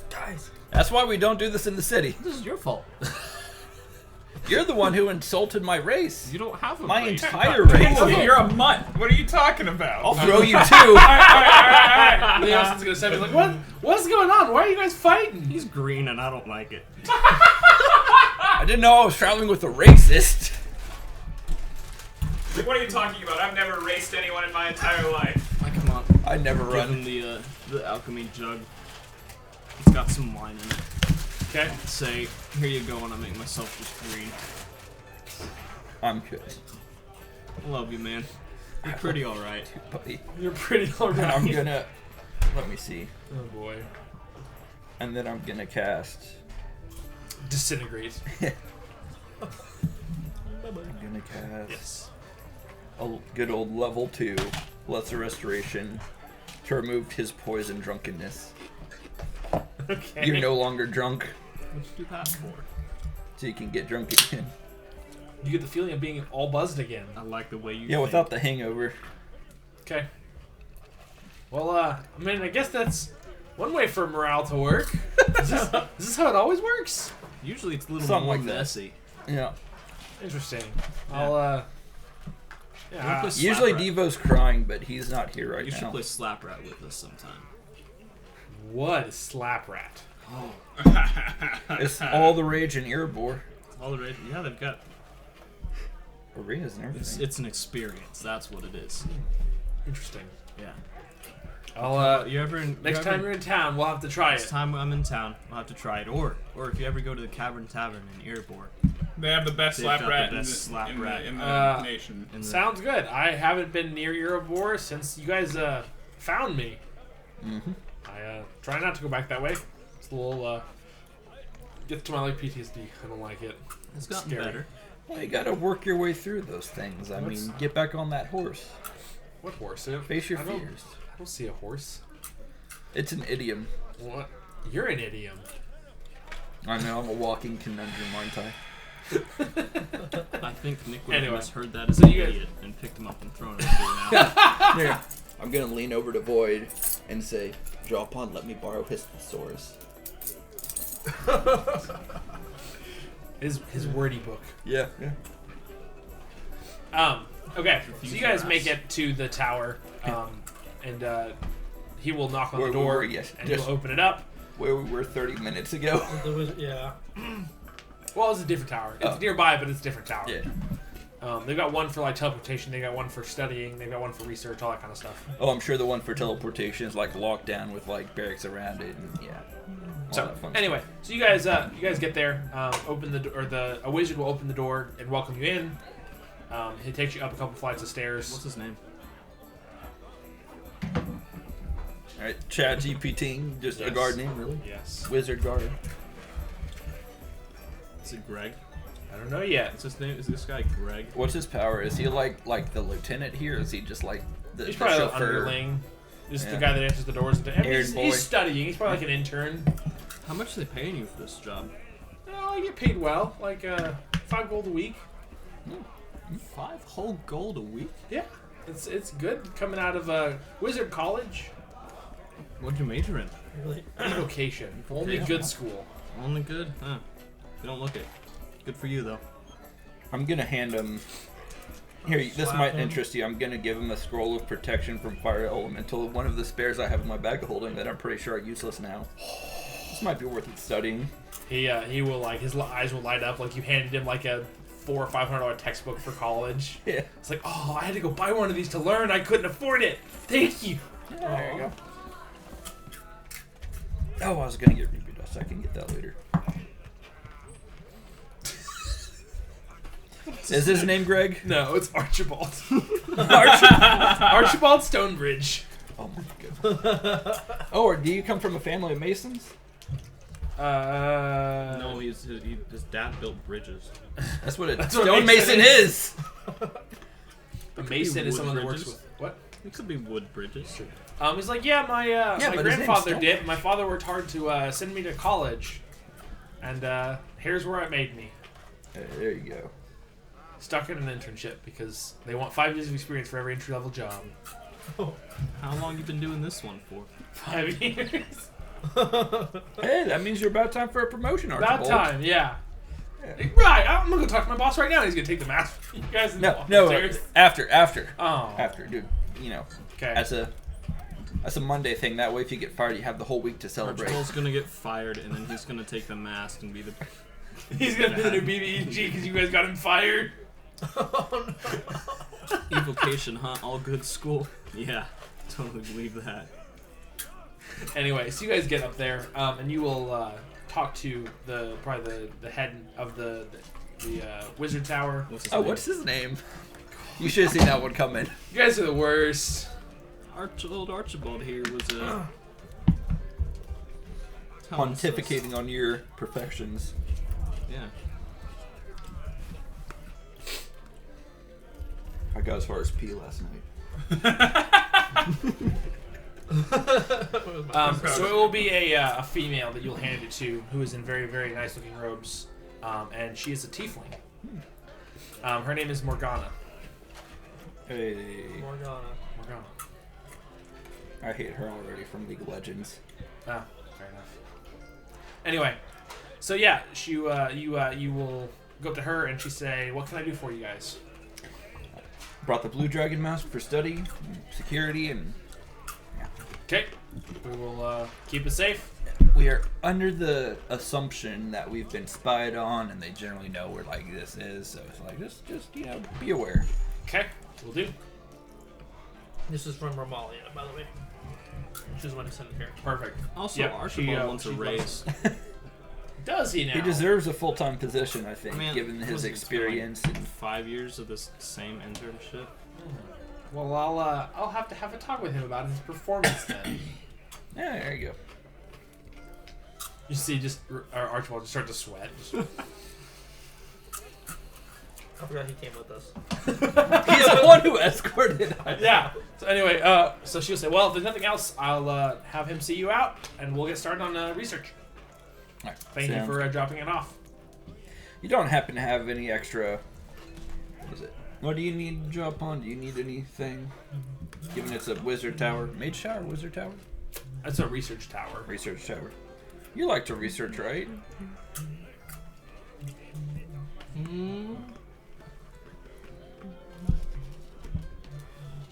Guys, That's why we don't do this in the city. this is your fault. You're the one who insulted my race. You don't have a My race. entire race. Okay, you're a mutt. What are you talking about? I'll throw you too. Alright. Leoson's gonna say, like, what's going on? Why are you guys fighting? He's green and I don't like it. I didn't know I was traveling with a racist. What are you talking about? I've never raced anyone in my entire life. Like, come on. I never Give run. him the alchemy jug. It's got some wine in it. Okay. Say, here you go, and I make myself just green. I'm good. I love you, man. You're pretty alright. Buddy. You're pretty And I'm alright. gonna... Let me see. Oh boy. And then I'm gonna cast... Disintegrate. I'm gonna cast... Yes. A good old level 2 Lesser Restoration to remove his poison drunkenness. Okay. You're no longer drunk, What'd you do that for? so you can get drunk again. You get the feeling of being all buzzed again. I like the way you Yeah, think. without the hangover. Okay. Well, I mean, I guess that's one way for morale to work. Is this how it always works? Usually it's a little Something more like that. messy. Yeah. Interesting. Yeah. I'll, You yeah. wanna play Usually Slap Rat? Devo's crying, but he's not here right You should now. play Slap Rat with us sometime. What is Slap Rat? Oh. It's all the rage in Erebor. All the rage. Yeah, they've got. Arenas and everything. It's an experience. That's what it is. Interesting. Yeah. I'll, You ever? next time you're in town, we'll have to try Next it. time I'm in town, I'll have to try it. Or if you ever go to the Cavern Tavern in Erebor. They have the best They've slap got the rat best slap rat. in the Uh, nation. in the- Sounds good. I haven't been near Erebor since you guys found me. Mm-hmm. I try not to go back that way. It's a little gets to my like PTSD. I don't like it. It's gotten scary. better. Well, you gotta work your way through those things. I What's- mean, get back on that horse. What horse? Face your I don't- fears. I don't see a horse. It's an idiom. What? You're an idiom. I know, I'm a walking conundrum, aren't I? I think Nick would Anyway. have misheard that as So an you guys- idiot and picked him up and thrown him into now. There. I'm gonna lean over to Void and say, Draw upon, let me borrow his thesaurus. His wordy book. Yeah, yeah. Okay. So Refuse you guys your make ass. it to the tower, and he will knock on Where the we door, were, yes, and just- he'll open it up. Where we were 30 minutes ago. Yeah. Well, it's a different tower. It's Oh. nearby, but it's a different tower. Yeah. They've got one for like teleportation. They got one for studying. They've got one for research, all that kind of stuff. Oh, I'm sure the one for teleportation is like locked down with like barracks around it, and yeah. all So that fun anyway, so you guys get there. Open the or a wizard will open the door and welcome you in. He takes you up a couple flights of stairs. What's his name? stuff. All right, Chat GPT, just a Yes. guard name, really. Yes. Wizard guard. Is it Greg? I don't know yet. What's his name? Is this guy Greg? What's his power? Is he like the lieutenant here? Or is he just like the, He's the probably an chauffeur? underling. Just the Yeah. guy that answers the doors. And Errand boy. he's studying. He's probably like an intern. How much are they paying you for this job? Oh, I get paid well, like 5 gold a week. 5 whole gold a week? Yeah, it's good coming out of Wizard College. What'd you major in? Really? Vocation, only Okay. good school. Only good? Huh. You don't look it. Good for you, though. I'm gonna hand him. Here, this Slap might him. interest you. I'm gonna give him a scroll of protection from fire elemental. One of the spares I have in my bag of holding that I'm pretty sure are useless now. This might be worth it studying. He will like his eyes will light up like you handed him like a $400 or $500 textbook for college. Yeah. It's like, oh, I had to go buy one of these to learn. I couldn't afford it. Thank you. There you go. Oh, I was gonna get Ruby Dust. I can get that later. Is his name Greg? No, it's Archibald. Archibald. Archibald Stonebridge. Oh my god. Oh, or do you come from a family of Masons? No, his dad built bridges. That's what a That's what stonemason is. A mason is wood someone that works bridges. with what? It could be wood bridges. He's like, yeah, my but his grandfather name's did. My father worked hard to send me to college, and here's where it made me. There you go. Stuck in an internship because they want 5 years of experience for every entry-level job. How long you been doing this one for? 5 years. Hey, that means you're about time for a promotion, Archibald. About time, yeah. Yeah. Right, I'm gonna go talk to my boss right now. He's gonna take the mask. You guys in the No, upstairs. after. Oh. After, dude. You know, Okay. that's a Monday thing. That way, if you get fired, you have the whole week to celebrate. Archibald's gonna get fired, and then he's gonna take the mask and be the. He's gonna be the new BB&G because you guys got him fired. Evocation, huh? All good school. Yeah, totally believe that. Anyway, so you guys get up there, and you will talk to probably the head of the wizard tower. What's his name? What's his name? You should have seen that one coming. You guys are the worst. Old Archibald here was telling us this. Pontificating on your perfections. Yeah. I got as far as P last night. So it will be a female that you'll hand it to, who is in very, very nice looking robes, and she is a tiefling. Her name is Morgana. Hey. Morgana. I hate her already from League of Legends. Ah, fair enough. Anyway, so yeah, you will go up to her and she say, "What can I do for you guys?" Brought the blue dragon mask for study, and security, and Okay, we will keep it safe. we are under the assumption that we've been spied on, and they generally know where like this is. So it's like just be aware. Okay, we'll do. This is from Romalia, by the way. She's the one who sent it here. Perfect. Also, Yep, Archibald wants a she raise. Does he now? He deserves a full-time position, I think, Man, given his was it experience. like 5 years of this same internship. Well, I'll have to have a talk with him about his performance then. Yeah, there you go. You see, Archibald just start to sweat. I forgot he came with us. He's the one who escorted us. Yeah. So anyway, so she'll say, "Well, if there's nothing else, I'll have him see you out, and we'll get started on research." All right, Thank you sounds for good. dropping it off. You don't happen to have any extra... What is it? What do you need to drop on? Do you need anything? Given it's a wizard tower. Mage tower? Wizard tower? That's a research tower. Research tower. You like to research, right?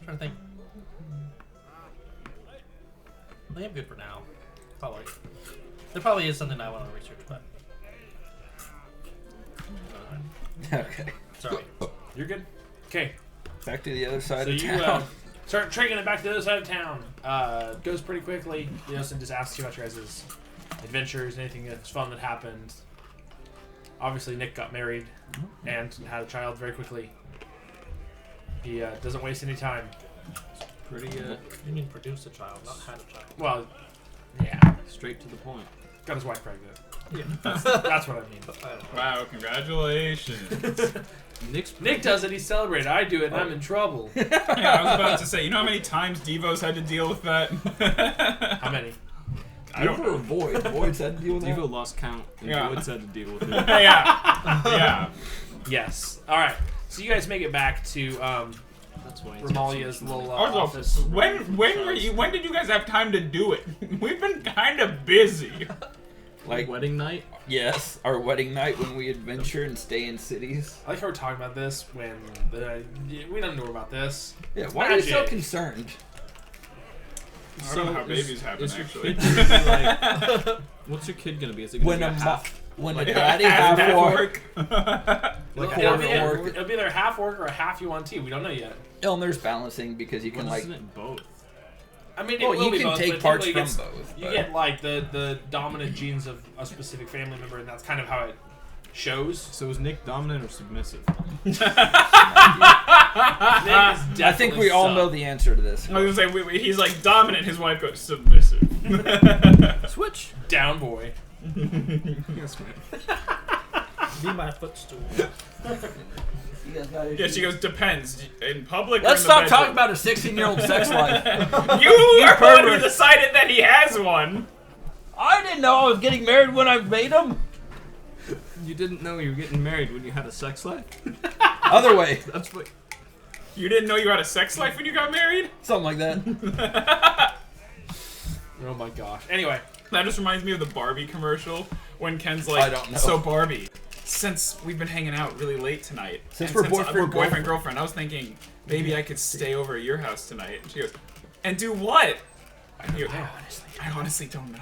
Trying to think. I think I'm good for now. Probably. There probably is something I want to research, but. Okay. Sorry. You're good. Okay. Back to the other side So of you town. start trekking it back to the other side of town. Goes pretty quickly. Yosin just asks you about your guys' adventures, anything that's fun that happened. Obviously, Nick got married and had a child very quickly. He doesn't waste any time. Pretty You mean produce a child, not had a child. Well, yeah, straight to the point. got his wife pregnant. Yeah. That's what I mean. Wow, congratulations. Nick does it, he's celebrated. I do it, and I'm in trouble. Yeah, I was about to say, you know how many times Devo's had to deal with that? How many? I don't Devo or Void? Void's had to deal with that? Devo lost count, and Yeah. Void's had to deal with it. Yeah. Yes. All right. So you guys make it back to That's why. Ramalia's little Also, office. when did you guys have time to do it? We've been kind of busy. Like, Wedding night. yes, our wedding night when we adventure and stay in cities. I like how we're talking about this when we don't know about this. Yeah, why are you so Magic. concerned? I don't know how babies happen, is your actually. kid gonna be like, what's your kid gonna be? Is it gonna When be a a half? when a Yeah, daddy half half orc, Like It'll it'll be either half orc or a half UNT. We don't know yet. and there's balancing because you can Well, like. isn't it both? I mean, Well, it will you be can both, take but parts typically from it gets- both. You but- get like the dominant genes of a specific family member, and that's kind of how it shows. So is Nick dominant or submissive? Nick is I think we all sub. know the answer to this. I was gonna say, he's like dominant, his wife goes submissive. Switch. Down boy. Yes, man. Be my footstool. Yeah, she goes, depends. In public Let's or stop in the talking bedroom? about a 16-year-old sex life. You are the one who pervert. decided that he has one. I didn't know I was getting married when I made him. You didn't know you were getting married when you had a sex life? Other way. That's what. You didn't know you had a sex life when you got married? Something like that. Oh my gosh. Anyway, That just reminds me of the Barbie commercial when Ken's I like, don't know. so Barbie, since we've been hanging out really late tonight, Since and we're boyfriend, I was thinking maybe I could stay over at your house tonight. And she goes, and do what? And you go, I honestly don't know.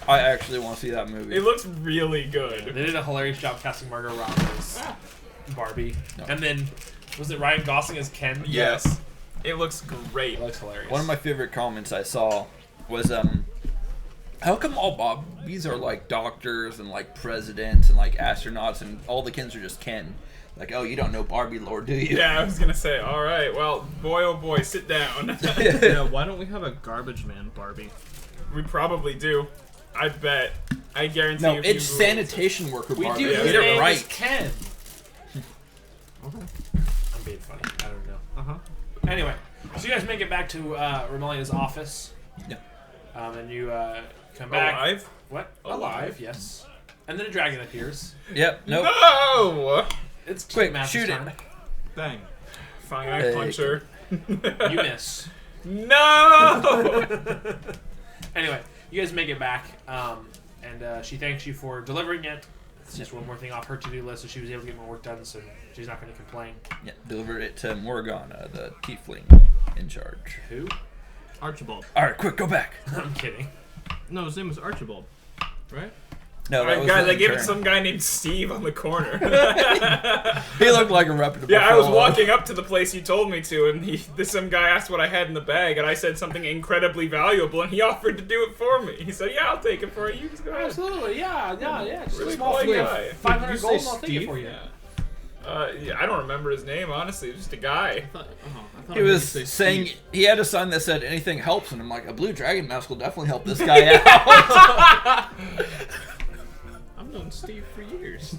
I actually want to see that movie. It looks really good. they did a hilarious job casting Margot Robbie as Barbie. No. And then, was it Ryan Gosling as Ken? Yes. It looks great. It looks hilarious. One of my favorite comments I saw was, how come all Bobbies are like doctors and like presidents and like astronauts and all the Kens are just Ken? Like, oh, you don't know Barbie lore, do you? Yeah, I was gonna say, alright, well, boy oh boy, sit down. Yeah, why don't we have a garbage man Barbie? We probably do. I bet. I guarantee No, if you it's Google- sanitation worker We Barbie. do. Yeah, His Get name it is right. Ken. Okay. I'm being funny. I don't know. Uh-huh. Anyway, so you guys make it back to Romelia's office. Yeah. And you come back. Alive? What? Alive? Yes. And then a dragon appears. Yep. Nope. No! It's Quick, Matt's shoot it. turn. Bang. Fine, I Hey. punch her. You miss. No! Anyway, you guys make it back, and she thanks you for delivering it. It's just one more thing off her to-do list, so she was able to get more work done, so she's not going to complain. Yeah, deliver it to Morgana, the tiefling in charge. Who? Archibald. All right, quick, go back. I'm kidding. No, his name was Archibald. Right? No, that Alright, was guys, the I gave it to intern. some guy named Steve on the corner. He looked like a reputable. Yeah, I was fellow. walking up to the place you told me to, and some guy asked what I had in the bag, and I said something incredibly valuable, and he offered to do it for me. He said, "Yeah, I'll take it for you. You just go ahead." Absolutely, yeah. Just Really a small polite fee guy. of 500 Did you gold, say and I'll take it Steve? for you. Yeah, I don't remember his name, honestly. It was just a guy. I thought He I heard you was say saying Steve. he had a sign that said anything helps, and I'm like, a blue dragon mask will definitely help this guy out. I've known Steve for years.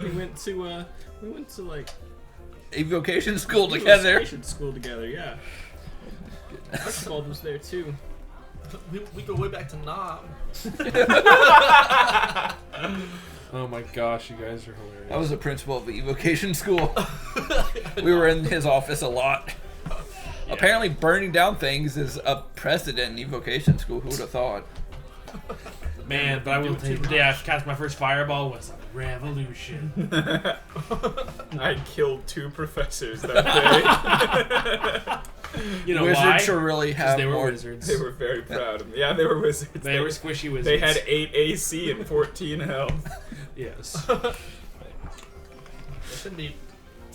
we went to like Evocation school together. Station school together, yeah. Archibald was there too. We go way back to Nam. Oh my gosh, you guys are hilarious. I was the principal of the evocation school. We were in his office a lot. Apparently, burning down things is a precedent in evocation school. Who would have thought? Man, but I will tell you, the day I cast my first fireball was a revolution. I killed 2 professors that day. You know Wizards why? should really 'Cause have they were more. wizards. They were very proud of me. Yeah, they were wizards. They were squishy wizards. They had 8 AC and 14 health. Yes. They shouldn't be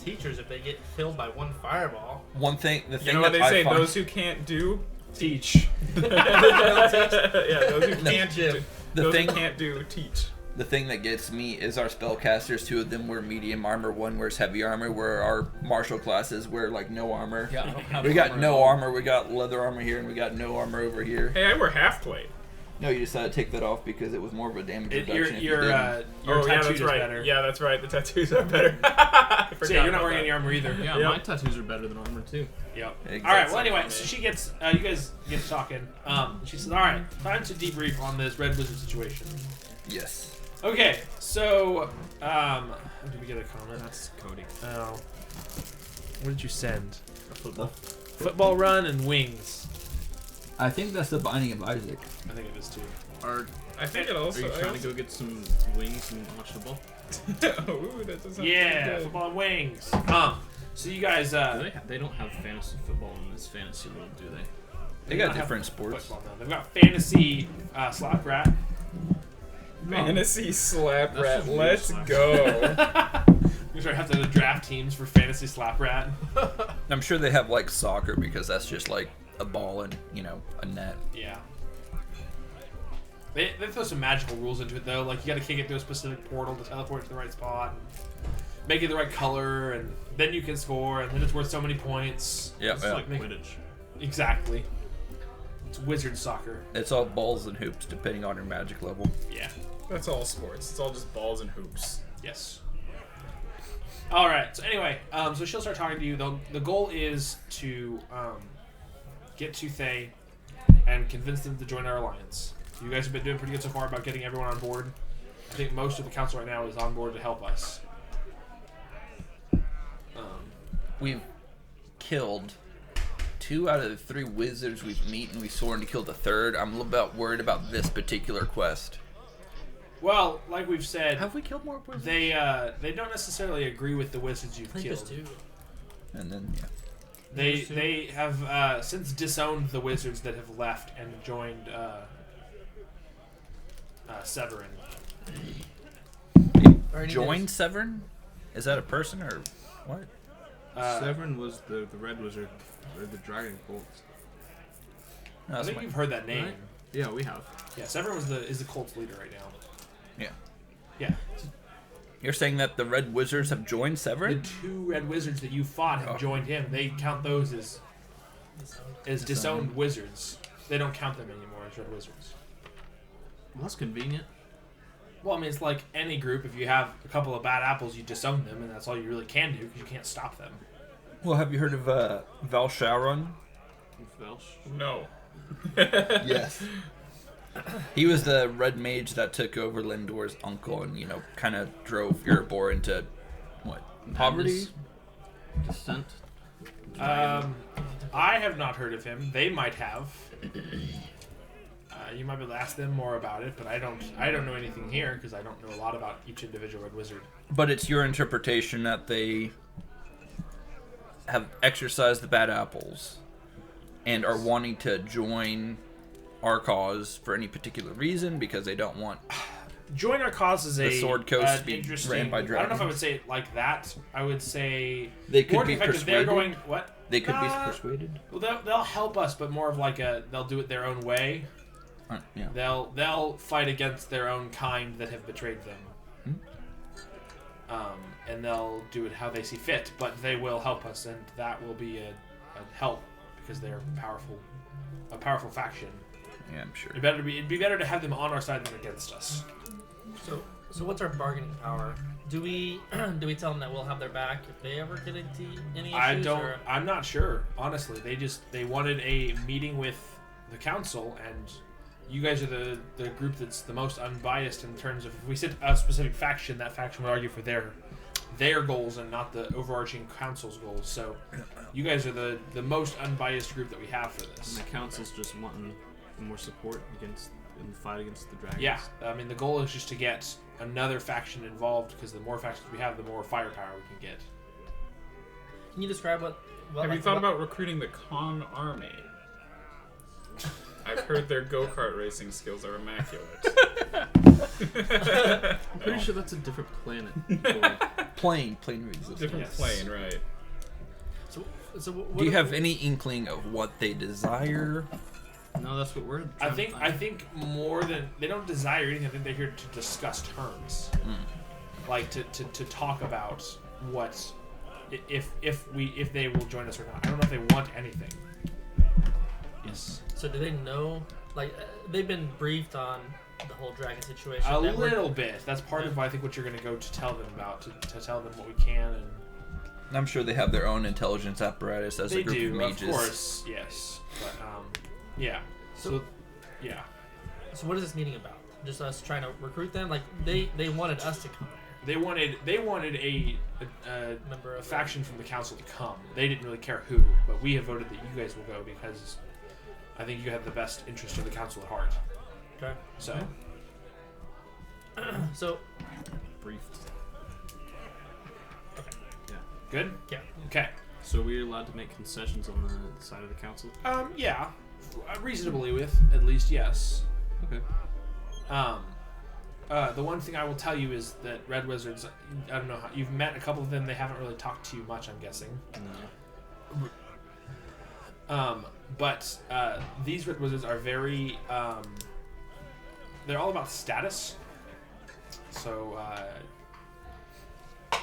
teachers if they get killed by one fireball. One thing, the You thing know what that they I say? find, Those who can't do, Teach. yeah, those who No. can't do, The those thing- who can't do, teach. the thing that gets me is our spellcasters. 2 of them wear medium armor, 1 wears heavy armor. Where our martial classes wear like no armor. Yeah, I don't have We got armor at no all. armor. We got leather armor here, and we got no armor over here. Hey, I wear half plate. No, you decided to take that off because it was more of a damage reduction. if you Your didn't. your Oh, yeah, tattoo that's is right. better. Yeah, that's right. The tattoos are better. I So forgot yeah, you're not about wearing that. any armor either. Yeah, Yep. my tattoos are better than armor too. Yep. Exactly. All right. Well, anyway, so she gets. You guys get to talking. She says, "All right, time to debrief on this Red Wizard situation." Yes. Okay. So, did we get a comment? That's Cody. Oh. What did you send? A football. Football run and wings. I think that's the Binding of Isaac. I think it is too. I think it Are also. you I trying to go get some wings and watch football? Ooh, that doesn't sound Yeah, good. football and wings. So you guys. They don't have fantasy football in this fantasy world, do they? They don't got have different sports. football now. They've got fantasy slap rat. Fantasy slap That's rat. just real Let's slap go. You're gonna have to draft teams for fantasy slap rat. I'm sure they have like soccer because that's just like a ball and a net. Yeah. They throw some magical rules into it though, like you got to kick it through a specific portal to teleport to the right spot, and make it the right color, and then you can score, and then it's worth so many points. Yeah, It's yeah. like Quidditch. Exactly. It's wizard soccer. It's all balls and hoops, depending on your magic level. Yeah. That's all sports. It's all just balls and hoops. Yes. All right. So anyway, so she'll start talking to you. The goal is to get to Thay and convince them to join our alliance. You guys have been doing pretty good so far about getting everyone on board. I think most of the council right now is on board to help us. We've killed 2 out of the 3 wizards we've met, and we sworn to kill the 3rd. I'm a little bit worried about this particular quest. Well, like we've said, Have we killed more wizards? they don't necessarily agree with the wizards you've I think killed. there's 2. And then, yeah. They have since disowned the wizards that have left and joined Severin. Join Severn? Is that a person or what? Severin was the red wizard, or the dragon cult. No, I that's think my- you've heard that name. Right? Yeah, we have. Yeah, Severin is the cult's leader right now. Yeah. Yeah. You're saying that the red wizards have joined The Severn? 2 red wizards that you fought have Oh. joined him. They count those as disowned wizards. They don't count them anymore as red wizards. Well, that's convenient. Well, I mean, it's like any group. If you have a couple of bad apples, you disown them, and that's all you really can do because you can't stop them. Well, have you heard of Valsharon? Velsh. No. Yes. He was the red mage that took over Lindor's uncle and, kind of drove Erebor into, what, poverty? Descent. I have not heard of him. They might have. You might be able to ask them more about it, but I don't know anything here because I don't know a lot about each individual red wizard. But it's your interpretation that they have exercised the bad apples and are wanting to join our cause for any particular reason because they don't want... Join our cause is The Sword Coast to be interesting. ran by I don't know if I dragons. would say it like that. I would say They could more be effective. They're persuaded? going what? They could be Nah. persuaded? Well, they'll help us, but more of like they'll do it their own way. Yeah. They'll fight against their own kind that have betrayed them. And they'll do it how they see fit, but they will help us, and that will be a help because they're a powerful faction. Yeah, I'm sure. It'd be better to have them on our side than against us. So what's our bargaining power? Do we tell them that we'll have their back if they ever get into any issues? I'm not sure, honestly. They wanted a meeting with the council, and you guys are the group that's the most unbiased in terms of if we set a specific faction, that faction would argue for their goals and not the overarching council's goals. So you guys are the most unbiased group that we have for And this. the council's just wanting more support in the fight against the dragons. Yeah, I mean the goal is just to get another faction involved because the more factions we have, the more firepower we can get. Can you describe what Have you thought about recruiting the Kong army? I've heard their go-kart racing skills are immaculate. I'm pretty sure that's a different planet. Plane resistance. Different Yes. plane, right? So what Do you have any inkling of what they desire? No, that's what we're. I trying to think find. more than they don't desire anything. I think they're here to discuss terms, like to talk about what if they will join us or not. I don't know if they want anything. Yes, So do they know? Like they've been briefed on the whole dragon situation. a that we're- little bit. That's part of I think what you're going to go to tell them about to tell them what we can and I'm sure they have their own intelligence apparatus as they a group do of mages. of course yes, but yeah. So yeah. So what is this meeting about? Just us trying to recruit them? Like they wanted us to come there. They wanted a Member a of faction from the council to come. They didn't really care who, but we have voted that you guys will go because I think you have the best interest of the council at heart. Okay. So So briefed. good. yeah. Okay. So we're allowed to make concessions on the side of the council. Yeah, reasonably with at least yes. Okay. The one thing I will tell you is that Red Wizards. I don't know how you've met a couple of them. They haven't really talked to you much. I'm guessing. No. But these Red Wizards are very. They're all about status. So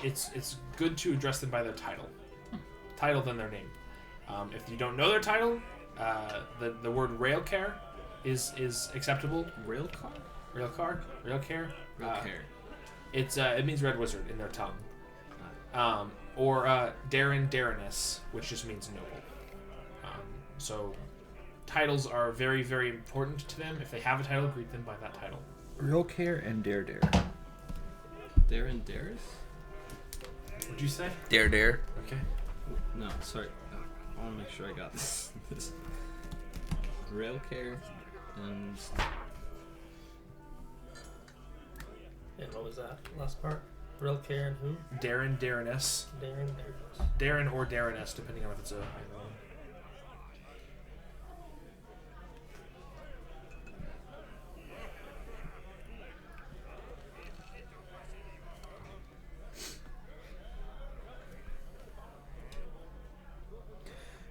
it's good to address them by their title, then their name. If you don't know their title, the word railcare is acceptable. Rail car? Railcar, railcare. Rail care. It means red wizard in their tongue. Or Darreness, which just means noble. So titles are very, very important to them. If they have a title, greet them by that title. Real care and dare. Darren Dares? What'd you say? Dare. Okay. No, sorry. I want to make sure I got this. Rail care and And what was that last part? Real care and who? Darreness. Darren. Darren or Darreness, depending on if it's a.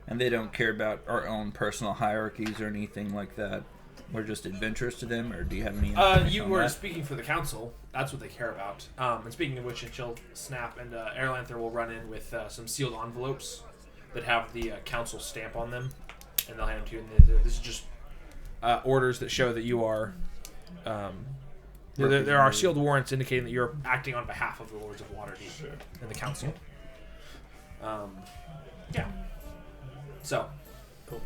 And they don't care about our own personal hierarchies or anything like that. We're just adventurous to them, or do you have any information You on were that? speaking for the council. That's what they care about. And speaking of which, she'll snap, and Airlanther will run in with some sealed envelopes that have the council stamp on them, and they'll hand them to you. And this is just orders that show that you are. There are sealed warrants indicating that you're acting on behalf of the Lords of Waterdeep and the council. Yeah. So. Cool.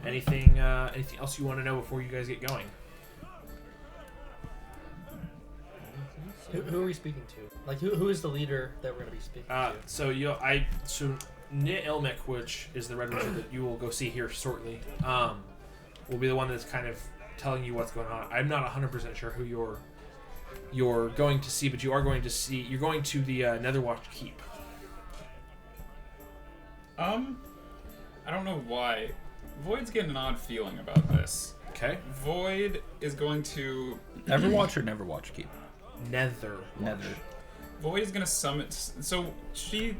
Anything else you want to know before you guys get going? Who are we speaking to? Like, who is the leader that we're going to be speaking to? So Nit Ilmic, which is the red wizard that you will go see here shortly, will be the one that's kind of telling you what's going on. I'm not 100% sure who you're going to see, but you're going to the Netherwatch Keep. I don't know why. Void's getting an odd feeling about this. Okay. Void is going to... Neverwatch or Neverwatch Keep? Nether. Void is gonna summon... So,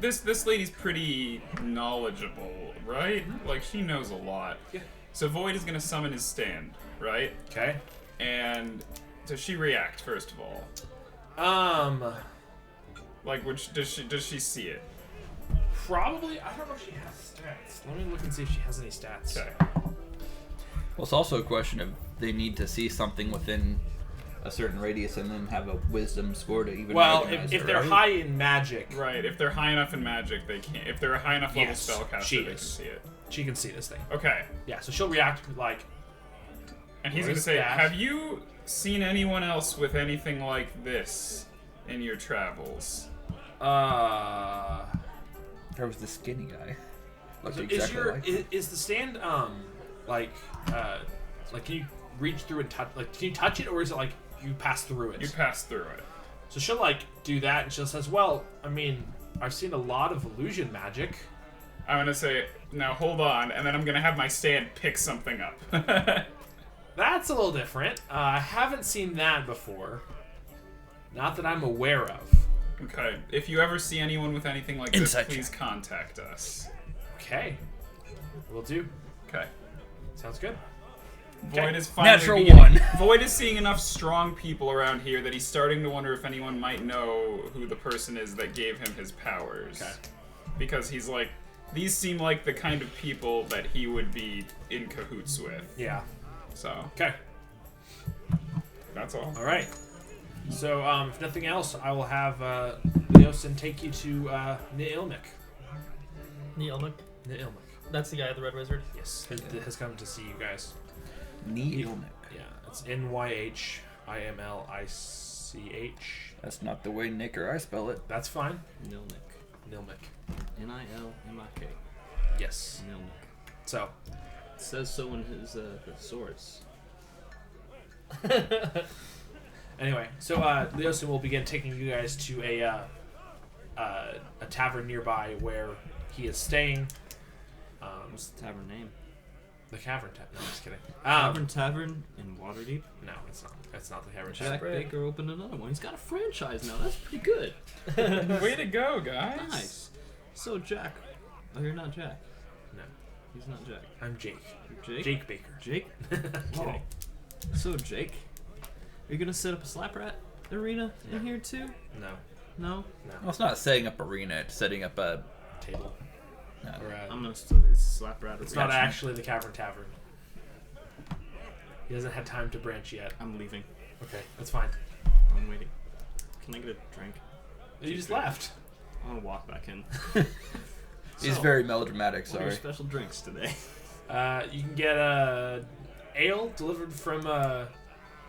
this lady's pretty knowledgeable, right? Like, she knows a lot. Yeah. So Void is gonna summon his stand, right? Okay. And does she react, first of all? Like, does she see it? Probably. I don't know if she has stats. Let me look and see if she has any stats. Okay. Well, it's also a question of they need to see something within a certain radius and then have a wisdom score to even recognize if it, they're right? high in magic, Right, if they're high enough in magic, they can't. If they're a high enough level Yes, spellcaster, she they can is. see it. she can see this thing. Okay. Yeah, so she'll react like. And he's What gonna is say, that? have you seen anyone else with anything like this in your travels? There was the skinny guy. Looked So exactly like him. is the stand like can you reach through and touch, like, can you touch it, or is it like you pass through it? You pass through it. So she'll like do that, and she'll says, well, I mean, I've seen a lot of illusion magic. I'm gonna say, now hold on, and then I'm gonna have my stand pick something up. That's a little different. I haven't seen that before. Not that I'm aware of. Okay, if you ever see anyone with anything like this, Insight please check. contact us. Okay. Will do. Okay. Sounds good. Void is finally Natural beginning- one. Void is seeing enough strong people around here that he's starting to wonder if anyone might know who the person is that gave him his powers. Okay. Because he's like, these seem like the kind of people that he would be in cahoots with. Yeah. So, Okay. that's all. All right. So, if nothing else, I will have Leosin take you to Neilmic. Neilmic. Neilmic. That's the guy, the red wizard. Yes, has come to see you guys. Neilmic. Yeah, it's NYHIMLICH. That's not the way Nick or I spell it. That's fine. Nilnik. Neilmic. Nilmik. Yes. Nilnik. So, It says so in his source. anyway, so Leosin will begin taking you guys to a tavern nearby where he is staying. What's the tavern name? The Cavern Tavern. No, I'm just kidding. Tavern in Waterdeep. No, it's not. That's not the Cavern Jack Tavern. Baker opened another one. He's got a franchise now. That's pretty good. Way to go, guys. Nice. So Jack. Oh, you're not Jack. No, He's not Jack. I'm Jake. You're Jake. Jake Baker. Jake. Kidding. So Jake, are you gonna set up a slap rat arena in here too? No, No. Well, it's not setting up arena, it's setting up a table. Or, I'm gonna slap her out of it's not reaction. actually the Cavern Tavern. He hasn't had time to branch yet. I'm leaving. Okay, that's fine. I'm waiting. Can I get a drink? You just left. I want to walk back in. He's So, very melodramatic. What are your Sorry. special drinks today? You can get ale delivered from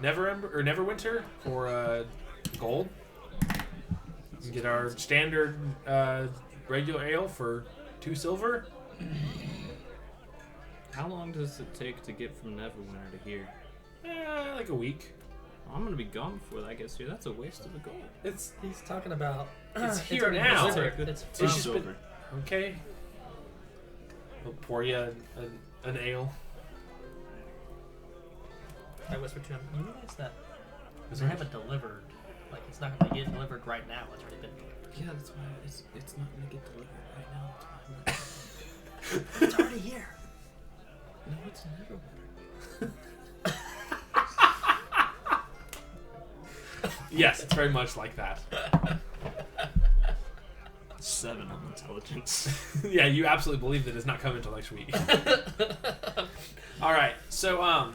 Neverwinter for gold. You can get our standard regular ale for 2 silver. How long does it take to get from Neverwinter to here? Like a week. I'm gonna be gone before that gets here. That's a waste of the gold. It's He's talking about. It's here already now. delivered. It's It's from, just been- silver. okay. We'll pour you an ale. I whispered to him. You realize that they have it delivered. Like it's not going to get delivered right now. It's already been delivered. Yeah, that's why it's not gonna get delivered right now. It's already here. No, it's Neverwinter. Yes, it's very much like that. 7 on intelligence. Yeah, you absolutely believe that it's not coming until next week. All right, so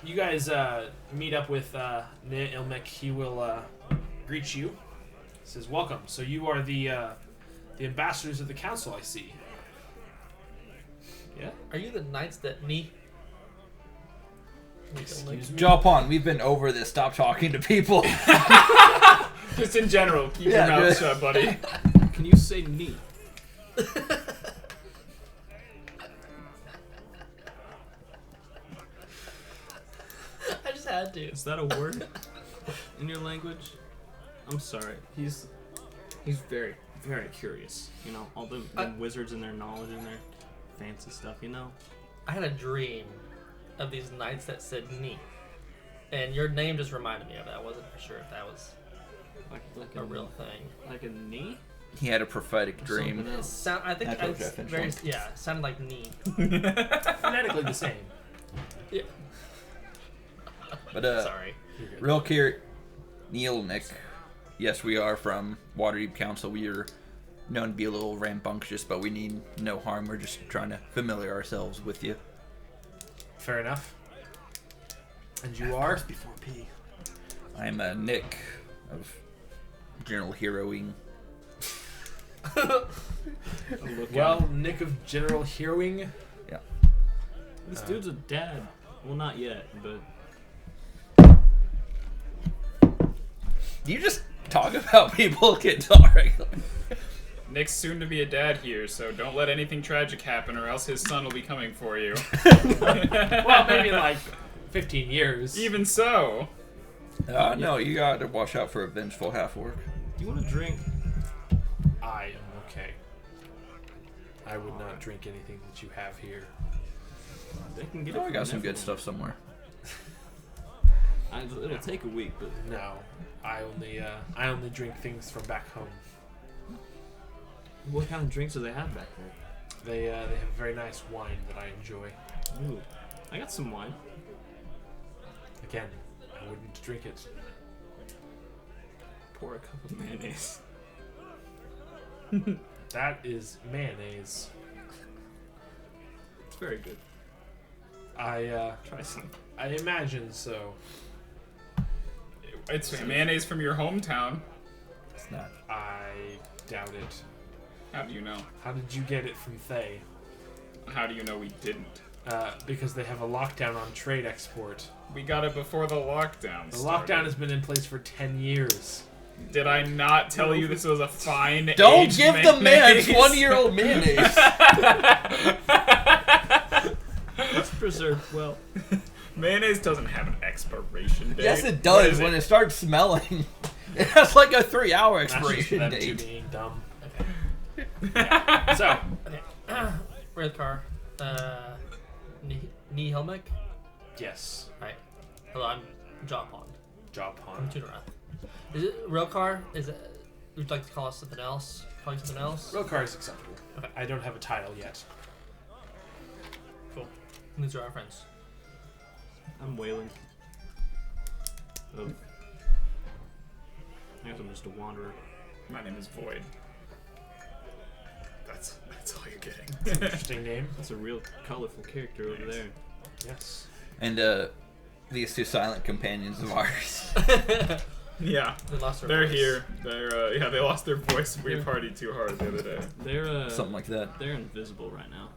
you guys meet up with Ilmek. He will greet you. He says, "Welcome. So you are the ambassadors of the council, I see." Yeah. Are you the knights that knee? Excuse me. Jopon, we've been over this. Stop talking to people. Just in general, keep Yeah, your mouth good. shut, buddy. Can you say neat? I just had to. Is that a word in your language? I'm sorry. He's very, very curious. You know, all the wizards and their knowledge and their fancy stuff, you know? I had a dream of these knights that said knee. And your name just reminded me of it. I wasn't sure if that was Like a real thing. Like a knee? He had a prophetic dream. Something else. I think That's what it's I finished very on. yeah, it sounded like knee. Phonetically the same. Yeah. But Sorry. real curious, Neil, Nick. Yes, we are from Waterdeep Council. We are known to be a little rambunctious, but we need no harm. We're just trying to familiar ourselves with you. Fair enough. And you are? Before P. I'm Nick of General Heroing. Well, Nick of General Heroing. Yeah. This dude's a dad. Well, not yet, but Do you just talk about people get alright? Nick's soon to be a dad here, so don't let anything tragic happen, or else his son will be coming for you. Well, maybe like 15 years. Even so. No, you gotta watch out for a vengeful half-orc. do you want to drink? I am okay. I would not drink anything that you have here. They can get it. Oh, I from got some good Neverwinter. stuff somewhere. It'll take a week, but No, I only drink things from back home. what kind of drinks do they have back there? They have very nice wine that I enjoy. Ooh, I got some wine. Again, I wouldn't drink it. Pour a cup of mayonnaise. That is mayonnaise. It's very good. I Try some. I imagine so. It's mayonnaise from your hometown. It's not. I doubt it. How do you know? How did you get it from Thay? How do you know we didn't? Because they have a lockdown on trade export. We got it before the lockdown The started. lockdown has been in place for 10 years. Did I not tell you this was a fine Don't aged give the man mayonnaise? 20-year-old mayonnaise. It's preserved well. Mayonnaise doesn't have an expiration date. Yes, it What does. is When it starts smelling, it has like a 3-hour That's just expiration them two date. being dumb. Okay. So, Okay. Red car. Knee Helmick? yes. Alright. Hello, I'm Jopon. Job I'm on. Tunarath. Is it real car? Is it? Would you like to call us something else? Call you something else? Real car is acceptable. Okay. I don't have a title yet. Cool. These are our friends. I'm Wayland. Oh. I guess I'm just a wanderer. My name is Void. That's all you're getting. Interesting name. That's a real colorful character over there. Yes. And these two silent companions of ours. Yeah. They lost their They're voice. here. They're they lost their voice. We partied too hard the other day. They're Something like that. They're invisible right now.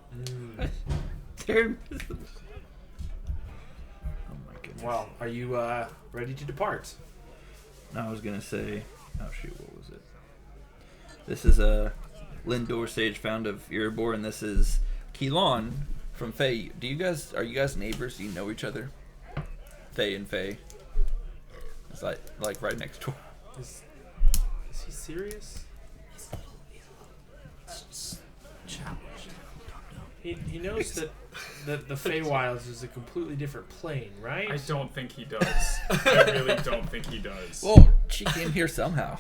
They're invisible. Oh my goodness. Well, are you ready to depart? No, I was gonna say, oh shoot, what was it? This is Lindor Sage found of Erebor, and this is Keelan from Thay. Are you guys neighbors? Do you know each other? Thay and Faye. It's like right next door. Is he serious? Challenge. He knows that the Feywilds is a completely different plane, right? I don't think he does. I really don't think he does. Well, she came here somehow.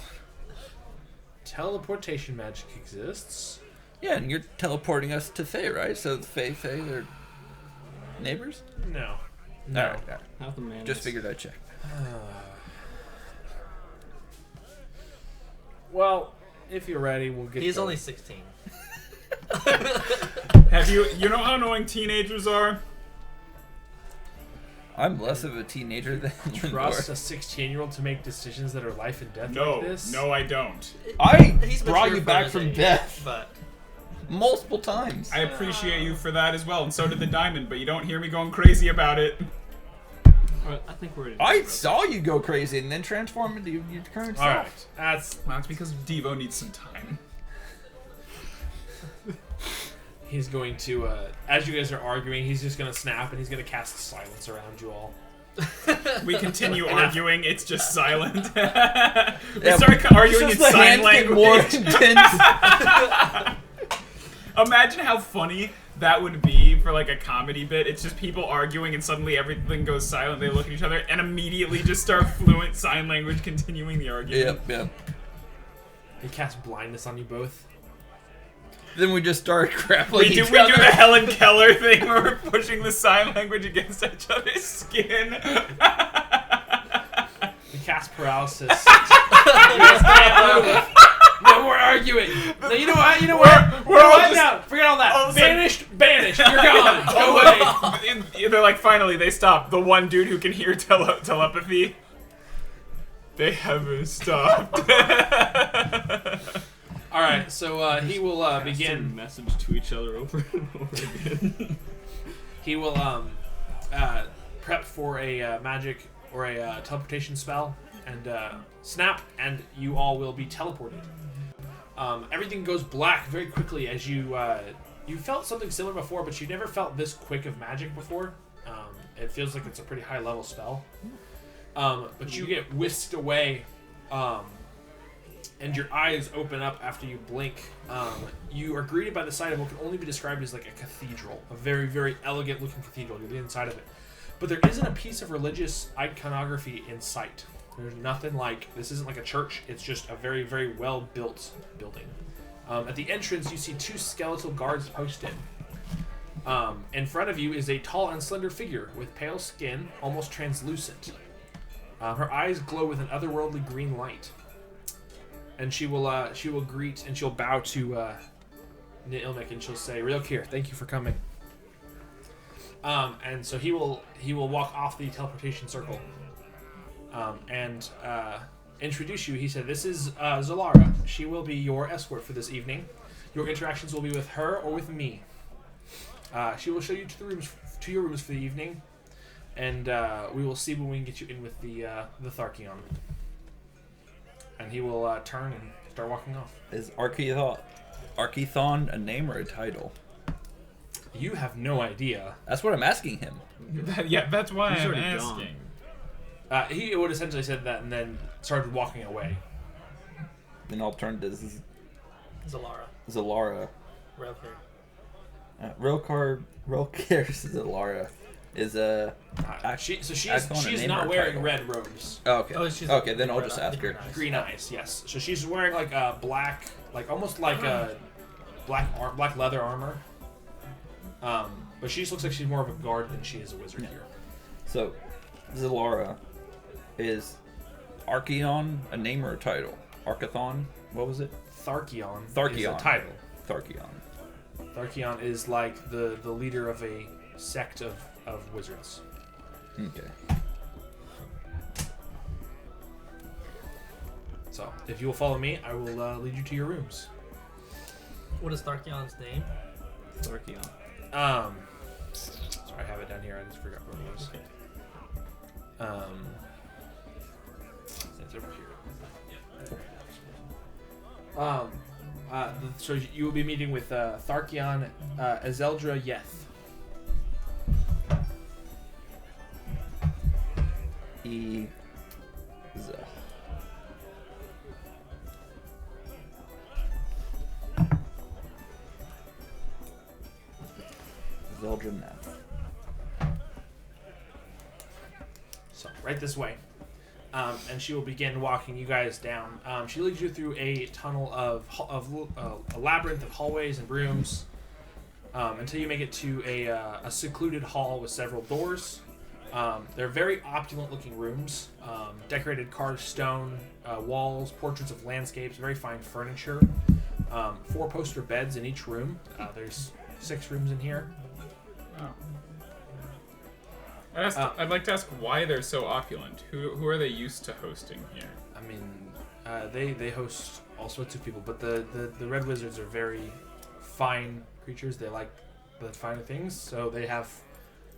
Teleportation magic exists. Yeah, and you're teleporting us to Thay, right? So Thay, they're neighbors? No. All right. How the man Just figured I'd check. Well, if you're ready, we'll get. He's going. only 16. Have you know how annoying teenagers are? I'm less of a teenager than Trust Lindor. a 16-year-old to make decisions that are life and death No, like this? no, I don't. I He's brought mature you for back his from age, death but multiple times. I appreciate you for that as well, and so did the diamond, but you don't hear me going crazy about it. Alright, I think we're ready. to I go. saw you go crazy and then transform into your current All self. right. That's Well, that's because Devo needs some time. he's going to. As you guys are arguing, he's just going to snap and he's going to cast silence around you all. We continue arguing, it's just silent. we Yeah, start arguing in just the sign hands get more language. intense. Imagine how funny that would be for like a comedy bit. It's just people arguing and suddenly everything goes silent. They look at each other and immediately just start fluent sign language, continuing the argument. Yep. He casts blindness on you both. Then we just start grappling We do each the other. Helen Keller thing where we're pushing the sign language against each other's skin. He casts paralysis. You guys can't move. No more arguing. No, you know what? We're all just- No, forget all that. all of a sudden- Banished. You're gone. Go away. And they're like, finally, they stop. The one dude who can hear telepathy. They haven't stopped. All right, so he will Send begin. message to each other over and over again. He will prep for a magic or a teleportation spell and snap, and you all will be teleported. Everything goes black very quickly as you felt something similar before, but you never felt this quick of magic before. It feels like it's a pretty high level spell. But you get whisked away, and your eyes open up after you blink. You are greeted by the sight of what can only be described as like a cathedral, a very, very elegant looking cathedral. You're the inside of it. But there isn't a piece of religious iconography in sight. There's nothing like, this isn't like a church, it's just a very, very well built building. At the entrance, you see two skeletal guards posted. In front of you is a tall and slender figure with pale skin, almost translucent. Her eyes glow with an otherworldly green light. And she will greet and she'll bow to Nilmek and she'll say, "Real Kier, thank you for coming." And so he will walk off the teleportation circle and introduce you. He said, "This is Zalara. She will be your escort for this evening. Your interactions will be with her or with me. She will show you to your rooms for the evening, and we will see when we can get you in with the Tharkion." And he will turn and start walking off. Is Archithon a name or a title? You have no idea. That's what I'm asking him. Yeah, that's why He's I'm already asking. He would essentially said that and then started walking away. Then I'll turn to Zalara. Zalara. Relcare. Relcare's Zalara is a. She's Icon, a name not or a wearing title? red robes. Oh, okay. Oh, she's Okay, then I'll just ask her. Green eyes, yes. So she's wearing like a black, like almost like a black leather armor. But she just looks like she's more of a guard than she is a wizard here. So, Zalara is Archeon a name or a title? Archathon? What was it? Tharkion is a Tharkion. title. Tharkion? Tharkion is like the leader of a sect of wizards. Okay. So, if you will follow me, I will lead you to your rooms. What is Tharkion's name? Tharkion. Sorry, I have it down here. I just forgot where it was. It's over here. So you will be meeting with Tharkion Azeldra Yeth. Zeldra Neth. So right this way. And she will begin walking you guys down. She leads you through a tunnel of a labyrinth of hallways and rooms until you make it to a secluded hall with several doors. They're very opulent-looking rooms, decorated carved stone walls, portraits of landscapes, very fine furniture. 4 poster beds in each room. There's 6 rooms in here. Oh. I'd like to ask why they're so opulent. Who are they used to hosting here? I mean, they host all sorts of people, but the Red Wizards are very fine creatures. They like the finer things, so they have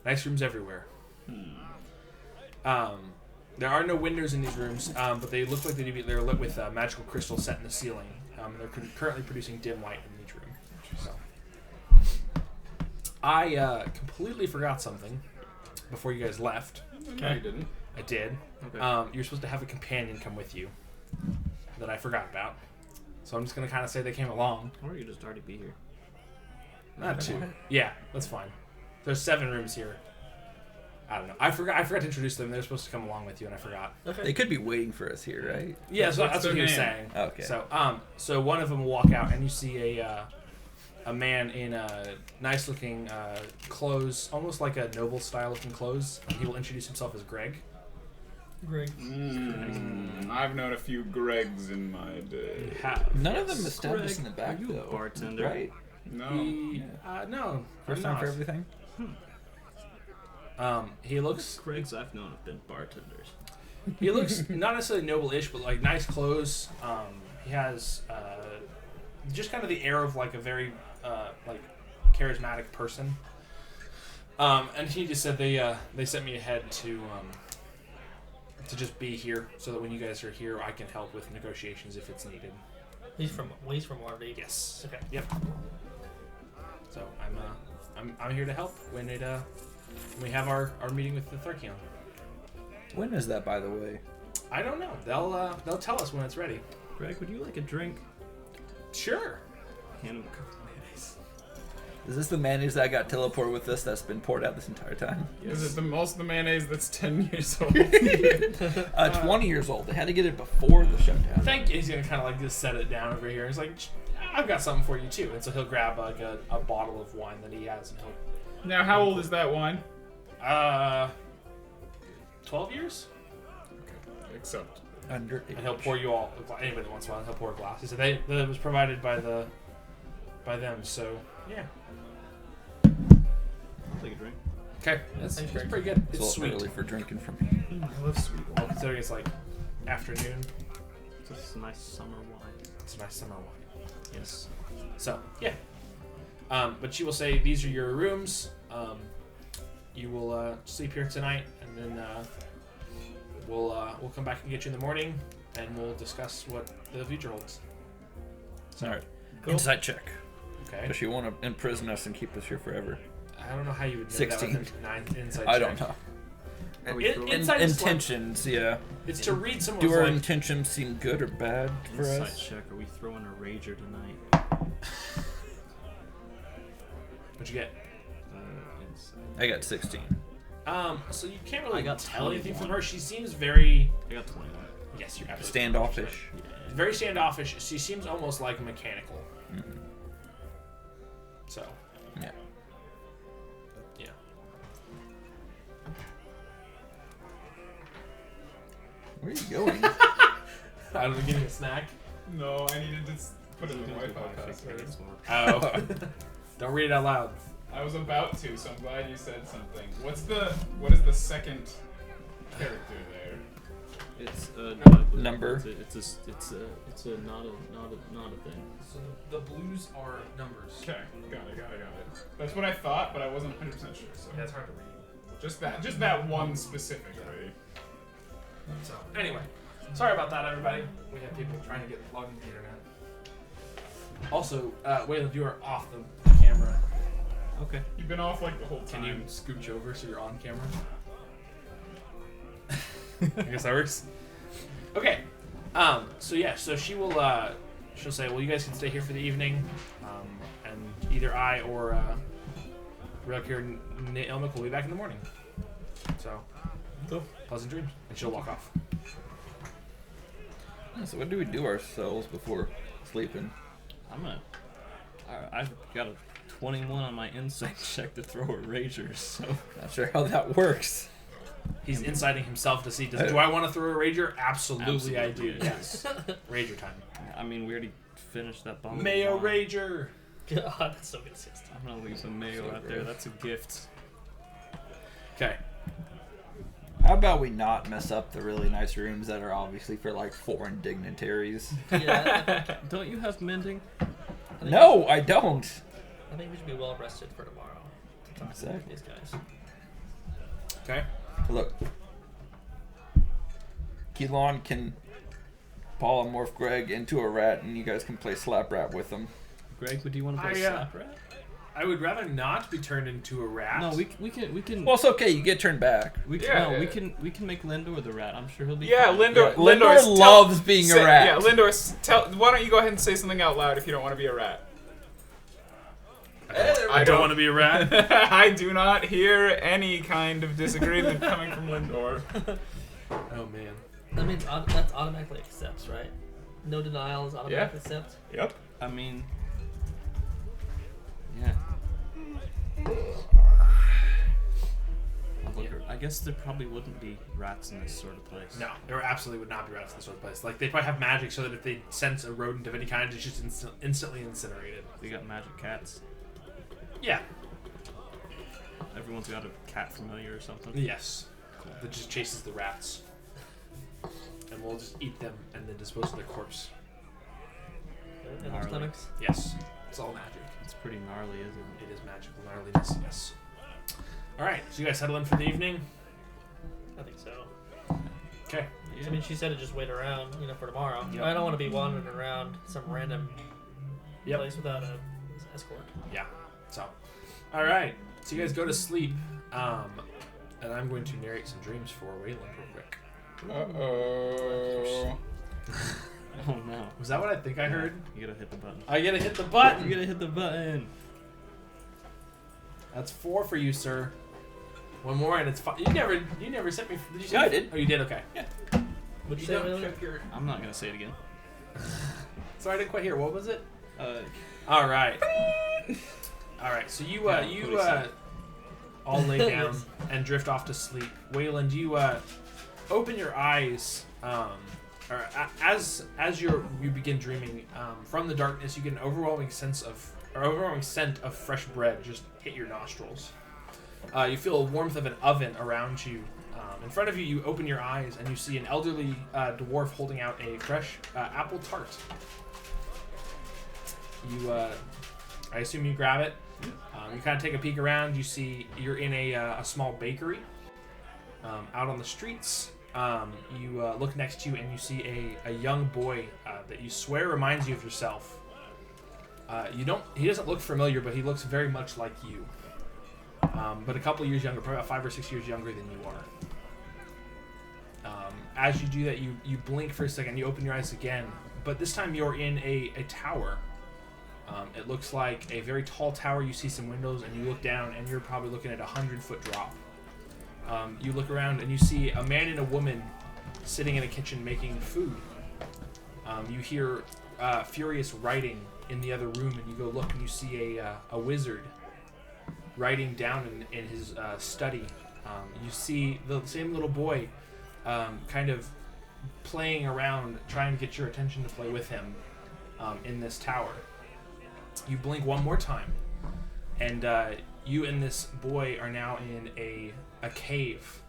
nice rooms everywhere. There are no windows in these rooms, but they look like they're lit with magical crystals set in the ceiling. They're currently producing dim light in each room. So, I completely forgot something before you guys left. No, you didn't. I did. Okay. You're supposed to have a companion come with you that I forgot about. So I'm just going to kind of say they came along. Or you just already be here. Not 2. Yeah, that's fine. There's 7 rooms here. I don't know. I forgot to introduce them. They're supposed to come along with you, and I forgot. Okay. They could be waiting for us here, right? Yeah, so that's their what he was name? saying. Okay. So one of them will walk out, and you see a man in nice looking clothes, almost like a noble style looking clothes. He will introduce himself as Greg. Greg. I've known a few Gregs in my day. None of them established in the back, Are you a though. bartender? Right? No. No. First I'm time for not. everything? He looks Gregs I've known have been bartenders. He looks not necessarily noble-ish, but like nice clothes. He has just kind of the air of like a very like charismatic person. And he just said they sent me ahead to just be here so that when you guys are here, I can help with negotiations if it's needed. He's from Waterdeep. Yes. Okay. Yep. So I'm here to help when we have our meeting with the Tharkion. When is that, by the way? I don't know. They'll tell us when it's ready. Greg, would you like a drink? Sure. Hand him a cup of mayonnaise. Is this the mayonnaise that got teleported with us that's been poured out this entire time? Is it the mayonnaise that's 10 years old? 20 years old. They had to get it before the shutdown. Thank you. He's gonna kind of like just set it down over here. He's like, I've got something for you too. And so he'll grab like a bottle of wine that he has, and Now, how old is that wine? 12 years. Except. Under And he'll pour you all. Anybody that wants one, he'll pour a glass. He said that was provided by them. So yeah. I'll take a drink. Okay, that's Thanks, pretty Greg. good. It's a It's little sweet. early for drinking from me. I love sweet. Well, considering it's like afternoon, It's just a nice summer wine. it's a nice summer wine. Yes. So yeah. But she will say these are your rooms. You will sleep here tonight, and then we'll come back and get you in the morning, and we'll discuss what the future holds. All right. Cool. Insight check. Okay. Does she want to imprison us and keep us here forever? I don't know how you would know 16. that with a 9 insight I check. don't know. Are we throwing Insight is like- Intentions, yeah. It's to read someone's Do our like, intentions seem good or bad for insight us? check? Are we throwing a rager tonight? What'd you get? Insight. I got 16. So you can't really I got tell anything from 21. her. She seems very. I got 21. Yes, you're absolutely Standoffish. very standoffish. She seems almost like mechanical. Mhm. So Yeah. yeah. Where are you going? I don't know, give me a snack. No, I needed to Put it in the Sometimes we Wi-Fi both think password. it's more- Oh. Don't read it out loud. I was about to, so I'm glad you said something. What is the second character there? It's Number. It's a not a thing. So the blues are numbers. Okay, got it. That's what I thought, but I wasn't 100% sure. So Yeah, it's hard to read. just that one specifically. So anyway, sorry about that, everybody. We had people trying to get logged into the internet. Also, Waylon, you are off the camera. Okay. You've been off like the whole Can time. you scooch over so you're on camera? I guess that works. Okay. So she will. She'll say, "Well, you guys can stay here for the evening, and either I or Relkir and Elmic will be back in the morning." So, pleasant dreams, and she'll walk off. So what do we do ourselves before sleeping? I've got a 21 on my insight check to throw a rager, so Not sure how that works. He's inciting himself to see. Do I want to throw a rager? Absolutely, I do. Absolutely. Yes. Rager time. I mean we already finished that bomb. Mayo Rager. God, that's so good. Siesta. I'm gonna leave some mayo So out there. gross. That's a gift. Okay. How about we not mess up the really nice rooms that are obviously for like foreign dignitaries? Yeah, Don't you have mending? No, I don't. I think we should be well rested for tomorrow. To talk to Exactly. these guys. Okay. Look, Keelan can polymorph Greg into a rat, and you guys can play slap rat with him. Greg, would you want to play slap rat? I would rather not be turned into a rat. No, we can. Well, it's okay. You get turned back. we can, Yeah, no, yeah. we can make Lindor the rat. I'm sure he'll be. Yeah, fine. Lindor. Lindor loves being a rat. Yeah, Lindor. Why don't you go ahead and say something out loud if you don't want to be a rat? I don't want to be a rat. I do not hear any kind of disagreement coming from Lindor. Oh man. That means that's automatically accepts, right? No denials, automatically accept. Yep. I mean, yeah. I guess there probably wouldn't be rats in this sort of place. No, there absolutely would not be rats in this sort of place. Like they probably have magic so that if they sense a rodent of any kind, it's just instantly incinerated. We got magic cats. Yeah. Everyone's got a cat familiar or something. Yes. Cool. That just chases the rats, and we'll just eat them and then dispose of their corpse. In their Gnarly. stomachs. Yes. It's all magic. It's pretty gnarly, isn't it? It is magical gnarliness. Yes. All right. So you guys settle in for the evening. I think so. Okay. I mean, she said to just wait around, for tomorrow. Yep. I don't want to be wandering around some random Yep. place without a escort. Yeah. So, all right. So you guys go to sleep, and I'm going to narrate some dreams for Waylon real quick. Uh-oh. Oh no. Was that what I think I heard? You gotta hit the button. I gotta hit the button. You gotta hit the button. That's 4 for you, sir. One more, and it's 5. You never sent me. Did you? Yeah, I did. Oh, you did. Okay. Would you say, don't Waylon? check your. I'm not gonna say it again. Sorry, I didn't quite hear. What was it? Uh, All right. All right. So you all lay down and drift off to sleep. Waylon, you open your eyes, as you begin dreaming. From the darkness, you get an overwhelming scent of fresh bread just hit your nostrils. You feel a warmth of an oven around you. In front of you, you open your eyes and you see an elderly dwarf holding out a fresh apple tart. I assume you grab it. You kind of take a peek around. You see you're in a small bakery out on the streets. You look next to you and you see a young boy that you swear reminds you of yourself. He doesn't look familiar, but he looks very much like you. But a couple years younger, probably about 5 or 6 years younger than you are. As you do that, you blink for a second, you open your eyes again, but this time you're in a tower. It looks like a very tall tower. You see some windows, and you look down, and you're probably looking at a 100-foot drop. You look around, and you see a man and a woman sitting in a kitchen making food. You hear furious writing in the other room, and you go look, and you see a wizard writing down in his study. You see the same little boy kind of playing around, trying to get your attention to play with him. in this tower. You blink one more time, and you and this boy are now in a cave.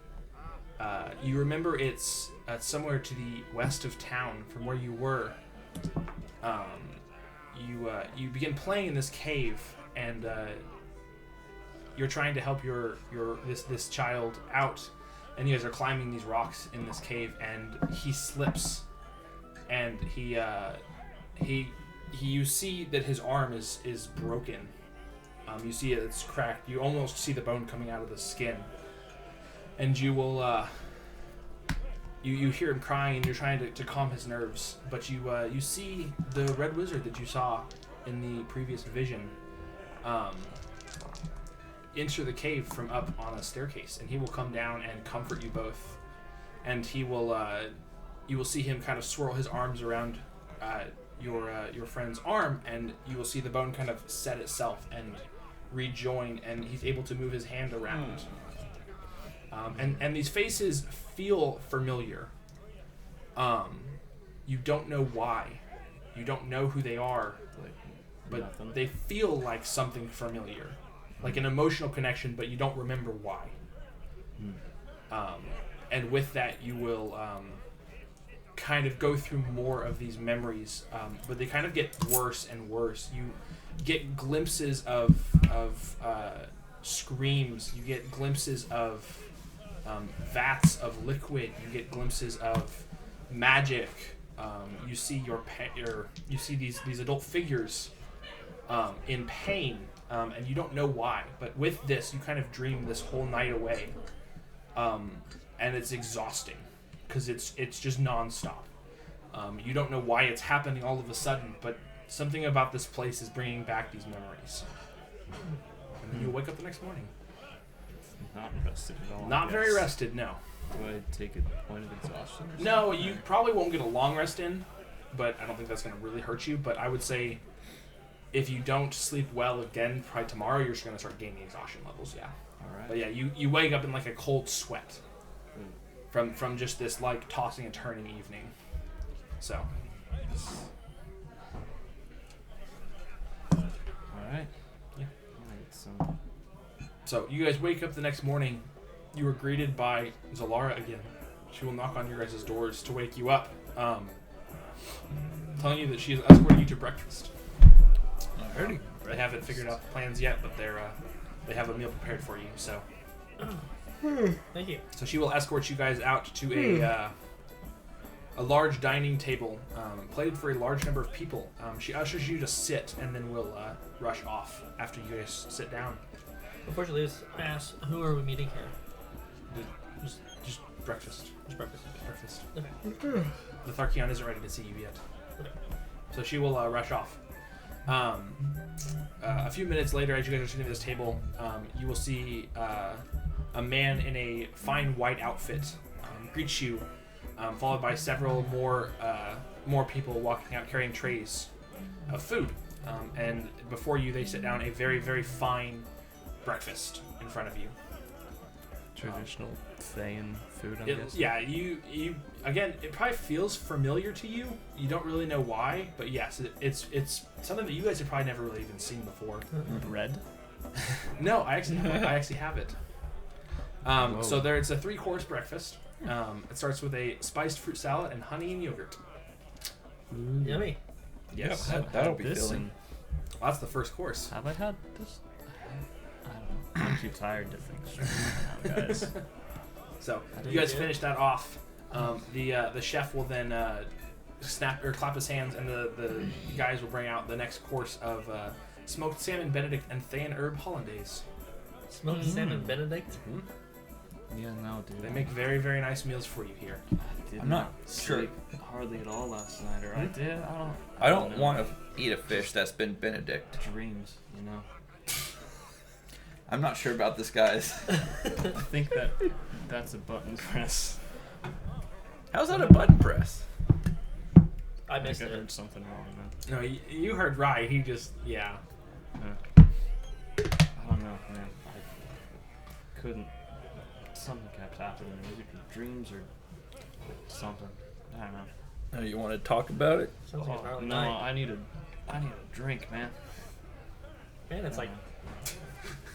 You remember it's somewhere to the west of town from where you were. You begin playing in this cave, and you're trying to help this child out, and you guys are climbing these rocks in this cave, and he slips, and you see that his arm is broken. You see it's cracked. You almost see the bone coming out of the skin, and you will you hear him crying, and you're trying to calm his nerves, but you see the red wizard that you saw in the previous vision enter the cave from up on a staircase, and he will come down and comfort you both, and he will you will see him kind of swirl his arms around your friend's arm, and you will see the bone kind of set itself and rejoin, and he's able to move his hand around. And these faces feel familiar. You don't know why. You don't know who they are, but Nothing. they feel like something familiar, like an emotional connection, but you don't remember why. And with that, you will kind of go through more of these memories, but they kind of get worse and worse. You get glimpses of screams. You get glimpses of vats of liquid. You get glimpses of magic. You see you see these adult figures in pain, and you don't know why. But with this, you kind of dream this whole night away, and it's exhausting because it's just nonstop. You don't know why it's happening all of a sudden, but something about this place is bringing back these memories. And then you'll wake up the next morning. Not rested at all. Not very rested, no. Do I take a point of exhaustion? Or No, something? you probably won't get a long rest in, but I don't think that's going to really hurt you. But I would say if you don't sleep well again, probably tomorrow, you're just going to start gaining exhaustion levels, yeah. All right. But yeah, you wake up in like a cold sweat from just this like tossing and turning evening. So. All right. Yeah. All right. So you guys wake up the next morning. You are greeted by Zalara again. She will knock on your guys' doors to wake you up, telling you that she is escorting you to breakfast. Alrighty. They haven't figured out the plans yet, but they have a meal prepared for you. So Thank you. So she will escort you guys out to a large dining table, plated for a large number of people. She ushers you to sit, and then will rush off after you guys sit down. Before she leaves, I ask, who are we meeting here? Just breakfast. Just breakfast. Breakfast. Okay. The Tharkion isn't ready to see you yet. Okay. So she will rush off. A few minutes later, as you guys are sitting at this table, you will see a man in a fine white outfit greet you, followed by several more people walking out carrying trays of food. And before you, they sit down a very, very fine breakfast in front of you. Traditional Thayan food, I guess. Yeah, you again. It probably feels familiar to you. You don't really know why, but yes, it's something that you guys have probably never really even seen before. Bread? No, I actually have it. So it's a 3-course breakfast. It starts with a spiced fruit salad and honey and yogurt. Yummy. Yes. Yeah, that'll be this filling. Well, that's the first course. Have I had this? I don't know. I'm too tired to think straight now, guys. So Did you guys you? finish that off. The chef will then snap or clap his hands, and the guys will bring out the next course of smoked salmon Benedict and Thayan herb hollandaise. Smoked salmon Benedict. Yeah, no, dude. They make very, very nice meals for you here. I did I'm not sure. sleep hardly at all last night, or I did. I don't know. want to eat a fish that's been Benedict. Dreams, you know. I'm not sure about this, guys. I think that's a button press. How's that a button press? I I missed think I it. heard something wrong, man. No, you heard right. He just I don't know, man. I couldn't. Something kept happening. Maybe dreams or something. I don't know. You want to talk about it? Sounds like a gnarly No, night. I need a drink, man. Man, it's like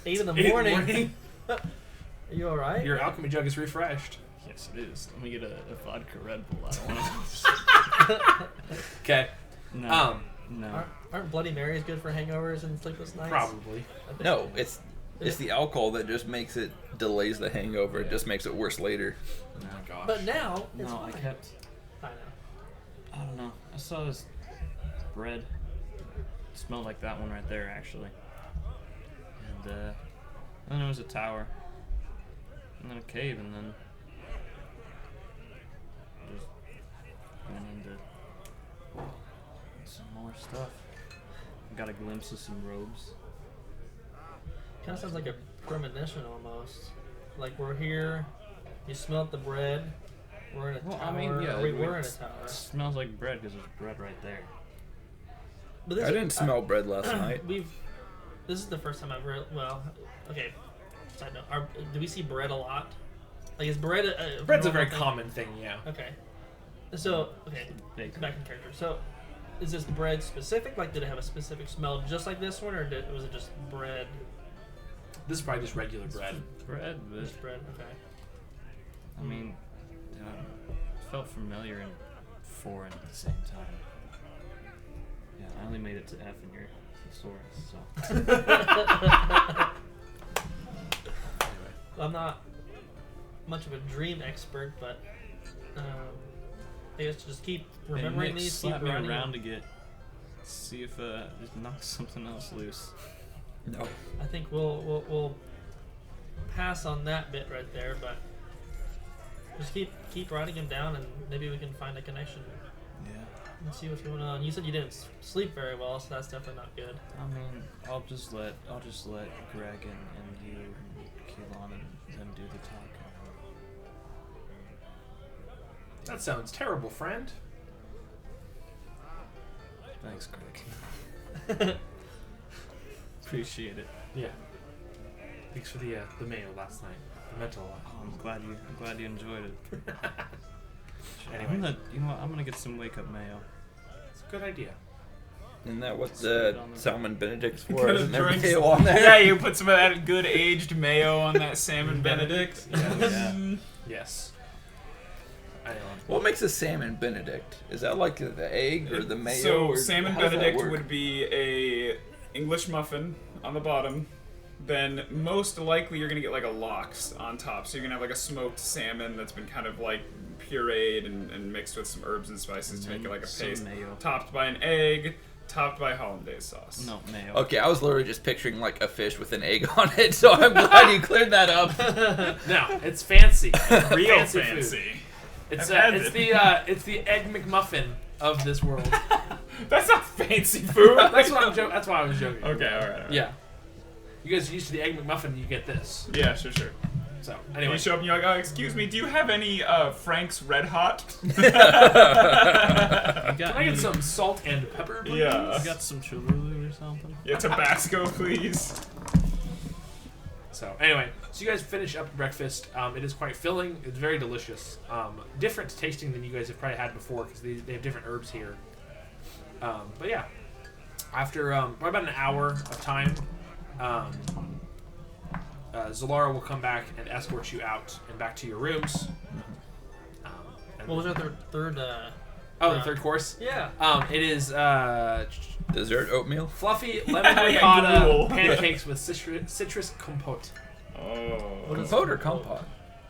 8 in the 8 in the morning. morning. Are you alright? Your alchemy jug is refreshed. Yes, it is. Let me get a vodka Red Bull. I don't want Okay. to. No. Aren't Bloody Marys good for hangovers and sleepless nights? Probably. I think No, so. it's the alcohol that just makes it delays the hangover. It just makes it worse later. Oh my gosh. But now, it's No, fine. I kept. I know. I don't know. I saw this bread. It smelled like that one right there, actually. And then there was a tower, and then a cave, and then just went into some more stuff. Got a glimpse of some robes. Kind of sounds like a premonition almost. Like we're here, you smelled the bread, we're in a Well, tower. I mean, yeah, we were in a tower. It smells like bread because there's bread right there. But this I didn't smell bread last night. This is the first time I've really. Well, okay. Side note: do we see bread a lot? Like, is bread Bread's a normal very thing? common thing, yeah. Okay. So back in character. So, is this bread specific? Like, did it have a specific smell just like this one, or was it just bread? This is probably just regular bread. Bread, but Just bread. Okay. I mean, it felt familiar and foreign at the same time. Yeah, I only made it to F in your thesaurus, so. I'm not much of a dream expert, but I guess just keep remembering Nick, these. slap Keep me writing around them. to get, see if just knock something else loose. No. I think we'll pass on that bit right there, but just keep writing them down, and maybe we can find a connection Yeah. and see what's going on. You said you didn't sleep very well, so that's definitely not good. I mean, I'll just let Greg and you and Keelan and them do the talking. That sounds terrible, friend. Thanks, Greg. Appreciate it. Yeah. Thanks for the mayo last night. The mental. I'm glad you enjoyed it. Anyway, I'm gonna get some wake up mayo. it's a good idea. Isn't that what Spit the it on the- salmon Benedict's for? Gonna Isn't there drink mayo some- on there? Yeah, you put some of that good aged mayo on that salmon Benedict. Yeah. Yes. I know. What makes a salmon Benedict? Is that like the egg or the mayo? So or salmon how does that Benedict work? would be a English muffin on the bottom. Then most likely you're gonna get like a lox on top. So you're gonna have like a smoked salmon that's been kind of like pureed and mixed with some herbs and spices to make it like a Some paste. mayo. Topped by an egg, topped by hollandaise sauce. No mayo. Okay, I was literally just picturing like a fish with an egg on it, so I'm glad you cleared that up. Now it's fancy. Real fancy. fancy. Food. It's I've had it's the egg McMuffin of this world. That's not fancy food. That's what I'm joking. That's why I was joking. Okay, alright. Yeah. You guys are used to the egg McMuffin. You get this. Yeah, sure. So And anyway, you show up and you're like, excuse me, do you have any Frank's Red Hot? Can can I get some salt and pepper, please? Yeah. You got some Cholulu or something? Yeah, Tabasco, please. So anyway, so you guys finish up breakfast. It is quite filling. It's very delicious. Different tasting than you guys have probably had before because they have different herbs here. But yeah, after probably about an hour of time, Zalara will come back and escort you out and back to your rooms. And What was our third? the third course. Yeah. It is Dessert oatmeal? fluffy lemon Yeah, ricotta gruel. pancakes with citrus compote. Oh. Compote or compote?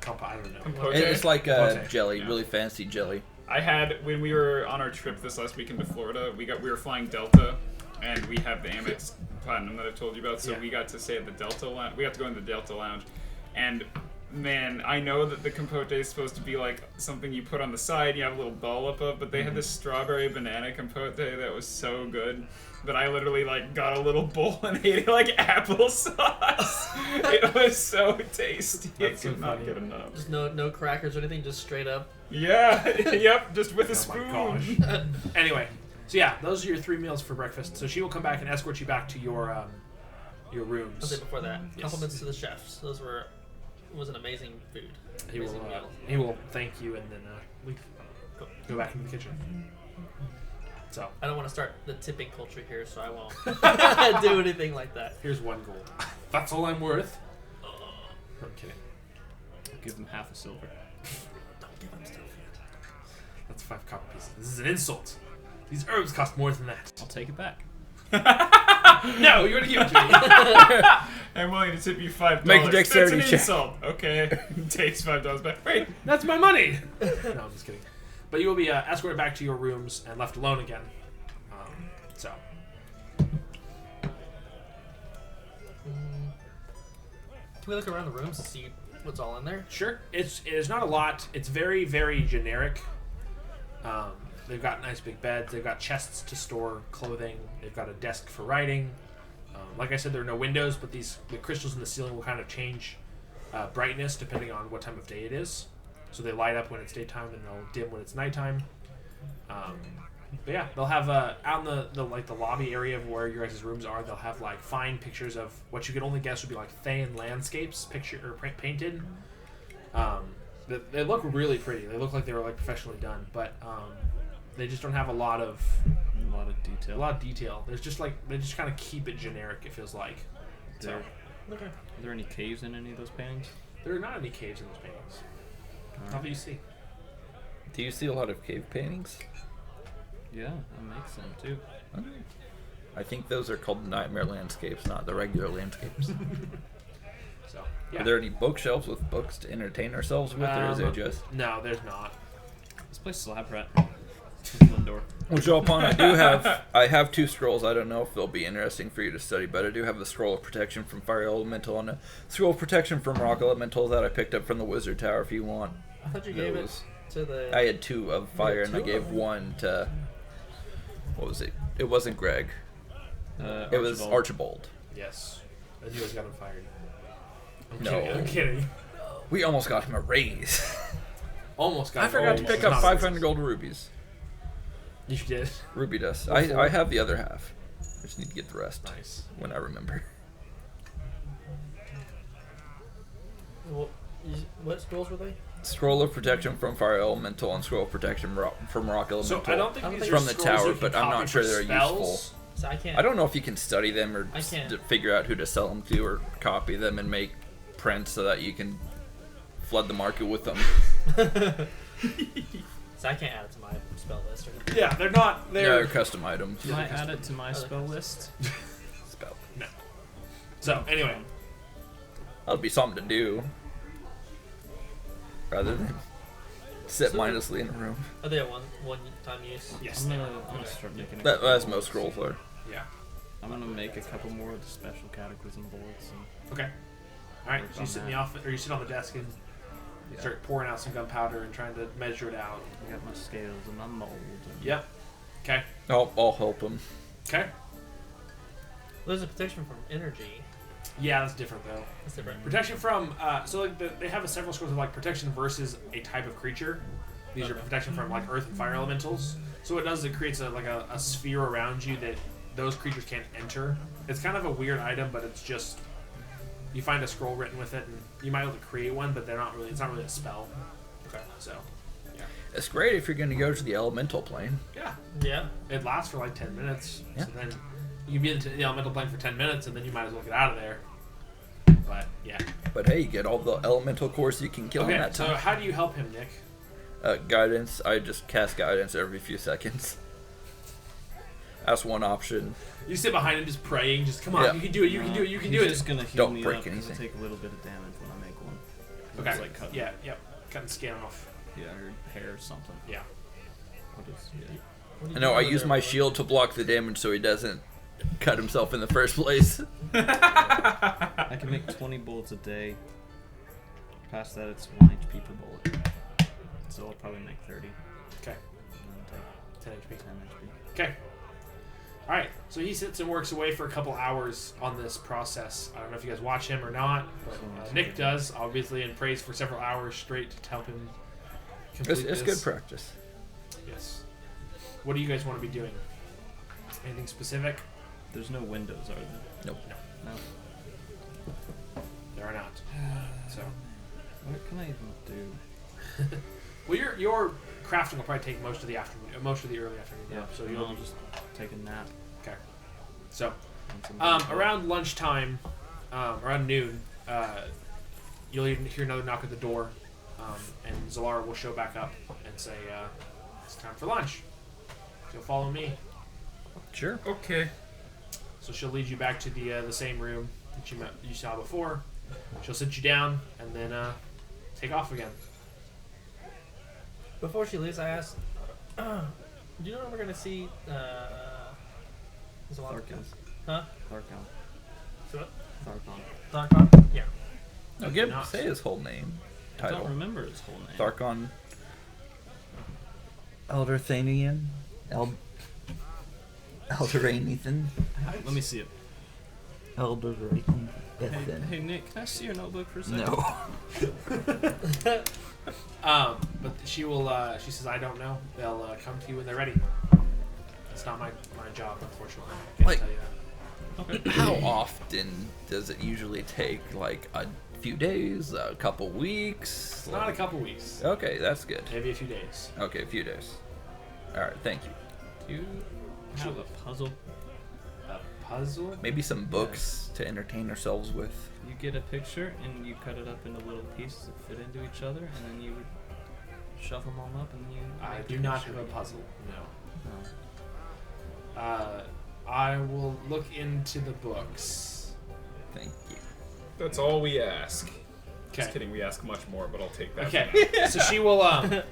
Compote, I don't know. Compote? It's like a Compote. jelly, Yeah. really fancy jelly. I had, when we were on our trip this last weekend to Florida, we were flying Delta, and we have the Amex Platinum that I've told you about, so Yeah. we got to stay at the Delta Lounge. We got to go in the Delta Lounge, and man, I know that the compote is supposed to be like something you put on the side, you have a little dollop of, but they had this strawberry banana compote that was so good that I literally like got a little bowl and ate it like applesauce. It was so tasty. That's I could so not funny. get enough. Just no crackers or anything. Just straight up. Yeah, yep, just with a Oh my spoon. gosh. Anyway, so yeah, those are your 3 meals for breakfast. So she will come back and escort you back to your I'll rooms. say before that. Yes. Compliments to the chefs. Was an amazing food. He will Amazing meal. he will thank you and then leave. go back into the kitchen. So I don't want to start the tipping culture here, so I won't do anything like that. here's 1 gold. That's all I'm worth. I'm kidding. I'll give them half a silver. Don't give him stuff yet. That's 5 copper pieces. This is an insult. These herbs cost more than that. I'll take it back. No, you're gonna give it to me. I'm willing to tip you $5. Make a dexterity That's an check. insult. Okay. Takes $5 back. Wait. That's my money. No, I'm just kidding. But you will be escorted back to your rooms and left alone again. So. Can we look around the rooms to see what's all in there? Sure. It is not a lot. It's very, very generic. They've got nice big beds. They've got chests to store clothing. They've got a desk for writing. Like I said, there are no windows, but the crystals in the ceiling will kind of change brightness depending on what time of day it is. So they light up when it's daytime and they'll dim when it's nighttime. But yeah, they'll have out in the lobby area of where your guys' rooms are. They'll have like fine pictures of what you could only guess would be like Thayan landscapes painted. They look really pretty. They look like they were like professionally done, but they just don't have a lot of detail. There's just like they just kind of keep it generic. It feels like. So Okay. Are there any caves in any of those paintings? there are not any caves in those paintings. How do you see? Do you see a lot of cave paintings? Yeah, that makes them too. I think those are called nightmare landscapes, not the regular landscapes. So yeah. Are there any bookshelves with books to entertain ourselves with, or is it just? No, there's not. This place is slap rat. One door. Well, Jopon, I have 2 scrolls. I don't know if they'll be interesting for you to study, but I do have the scroll of protection from fire elemental and a scroll of protection from rock elemental that I picked up from the wizard tower. If you want, I thought you gave it those. to the. I had 2 of fire, and I 2 gave of them? 1 to. What was it? It wasn't Greg. It was Archibald. Yes. And you guys got him fired. No. I'm kidding. We almost got him a raise. Almost got I forgot to almost. pick up Not 500 racist. gold rubies. You did. Ruby dust. Go for I it. have the other half. I just need to get the rest Nice. when I remember. What scrolls were they? Scroll of protection from fire elemental and scroll of protection from rock elemental. So I don't think I don't these think are from the scrolls tower, you can but I'm copy not sure for they're spells. useful. So I can't. I don't know if you can study them or I can't. figure out who to sell them to or copy them and make prints so that you can flood the market with them. So I can't add it to my spell list or anything. Yeah, they're not. They're They're custom items. Can I add it to my Other spell custom. list? Spell. no. So anyway, That'll be something to do. Rather than sit So- mindlessly in a room. Are they a one time use? yes. I'm they gonna, are. I'm gonna start making a That, couple that's more. most scrolls are. Yeah. I'm gonna make a couple more of the special cataclysm boards. And Okay. All right. Work So you on sit in the that. office, or you sit on the desk and yeah, start pouring out some gunpowder and trying to measure it out. I got my scales and my mold. And Yep. Okay. I'll help them. Okay. There's a protection from energy. Yeah, that's different though. That's different. Protection from so like they have several scrolls of like protection versus a type of creature. These are Okay. protection from like earth and fire elementals. So what it does is it creates a sphere around you that those creatures can't enter. It's kind of a weird item, but it's just you find a scroll written with it, and you might be able to create one, but they're not really. It's not really a spell. Okay. So It's great if you're going to go to the elemental plane. yeah, Yeah. it lasts for like 10 minutes. Yeah. So then you can be in the elemental plane for 10 minutes, and then you might as well get out of there. But yeah. But hey, you get all the elemental cores you can kill in Okay. that So time. how do you help him, Nick? Guidance. I just cast guidance every few seconds. That's one option. You sit behind him just praying, just come on, Yeah. you can do it, you can do it, you can do He's it. just gonna heal Don't me break up 'cause anything. I take a little bit of damage when I make one. Okay. It's like cutting, Yep. Cutting skin off. yeah, or hair or something. Yeah. What is, yeah. I know. I use my shield to block the damage so he doesn't cut himself in the first place. I can make 20 bullets a day. Past that, it's 1 HP per bullet. So I'll probably make 30. Okay. And then 10 HP. take 10 HP. Okay. All right. So he sits and works away for a couple hours on this process. I don't know if you guys watch him or not, but Nick does, obviously, and prays for several hours straight to help him complete It's this. good practice. Yes. What do you guys want to be doing? Anything specific? There's no windows, are there? Nope. No. There are not. So What can I even do? Well, your crafting will probably take most of the afternoon, most of the early afternoon. Yeah, So and you'll I'll just take a nap. okay. So once I'm done. around lunchtime, around noon, you'll hear another knock at the door, and Zalara will show back up and say, "It's time for lunch. So follow me." Sure. Okay. So she'll lead you back to the same room that you saw before. She'll sit you down and then take off again. Before she leaves, I asked, do you know when we're gonna see Tharkon. Huh? Tharkon. What? Tharkon. Tharkon? Yeah. No, give Not- say his whole name. I don't Title. remember his whole name. Tharkon. Elder Thanian. Elderanethan. Let me see it. Elderanethan. Hey, Nick, can I see your notebook for a second? No. But she will. She says, "I don't know. They'll come to you when they're ready." It's not my job, unfortunately. I can't Like- tell you that. Okay. How often does it usually take? Like a few days, a couple weeks? It's not a couple weeks. Okay, that's good. Maybe a few days. Okay, a few days. All right, thank you. Do you have a puzzle? A puzzle? Maybe some books to entertain ourselves with. You get a picture and you cut it up into little pieces that fit into each other, and then you would shove them all up, and then you. I make do the not picture have a again. puzzle. No. No. I will look into the books. Thank you. That's all we ask. Okay. Just kidding. We ask much more, but I'll take that. Okay. So she will.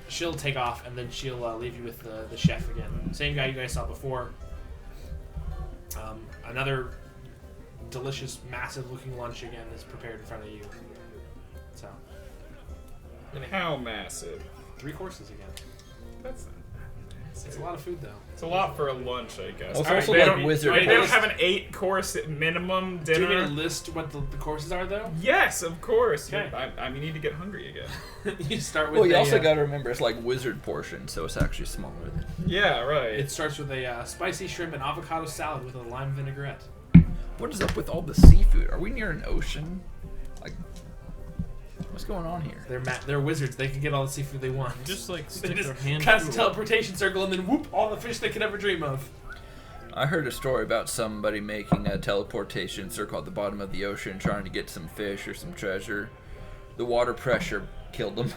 She'll take off, and then she'll leave you with the chef again. Same guy you guys saw before. Another delicious, massive-looking lunch again is prepared in front of you. So How massive? 3 courses again. That's not It's a lot of food, though. It's a lot for a lunch, I guess. Well, it's All also they like don't- wizard They don't course. have an 8-course minimum Do you dinner. want me to list what the courses are, though? Yes, of course. Okay. I need to get hungry again. You start with Well, you a, also got to remember it's like wizard portion, so it's actually smaller than. Yeah, right. It starts with a spicy shrimp and avocado salad with a lime vinaigrette. What is up with all the seafood? Are we near an ocean? Like, what's going on here? They're wizards. They can get all the seafood they want. Just like They stick just their hand cast a through it. teleportation circle and then whoop, all the fish they could ever dream of. I heard a story about somebody making a teleportation circle at the bottom of the ocean trying to get some fish or some treasure. The water pressure killed them.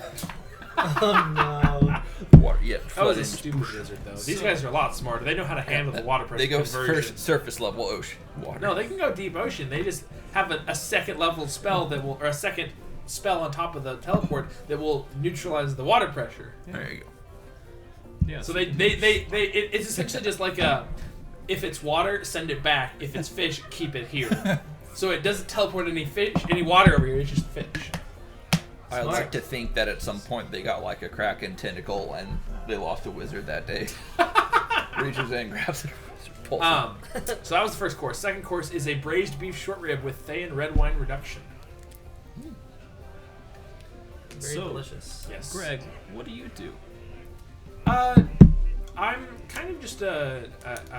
Oh Water, yeah, That was a flooded. stupid wizard, though. These guys are a lot smarter. They know how to handle the water pressure They go conversion. first surface level ocean water. No, they can go deep ocean. They just have a second level spell that will, or a second spell on top of the teleport that will neutralize the water pressure. There you go. Yeah. So it's essentially just like a, if it's water, send it back. If it's fish, keep it here. So it doesn't teleport any water over here. It's just fish. I Smart. like to think that at some point they got like a kraken tentacle and they lost a wizard that day. Reaches in, grabs it, pulls it. So that was the first course. Second course is a braised beef short rib with Thay and red wine reduction. Very So, delicious. Yes. Greg, what do you do? I'm kind of just a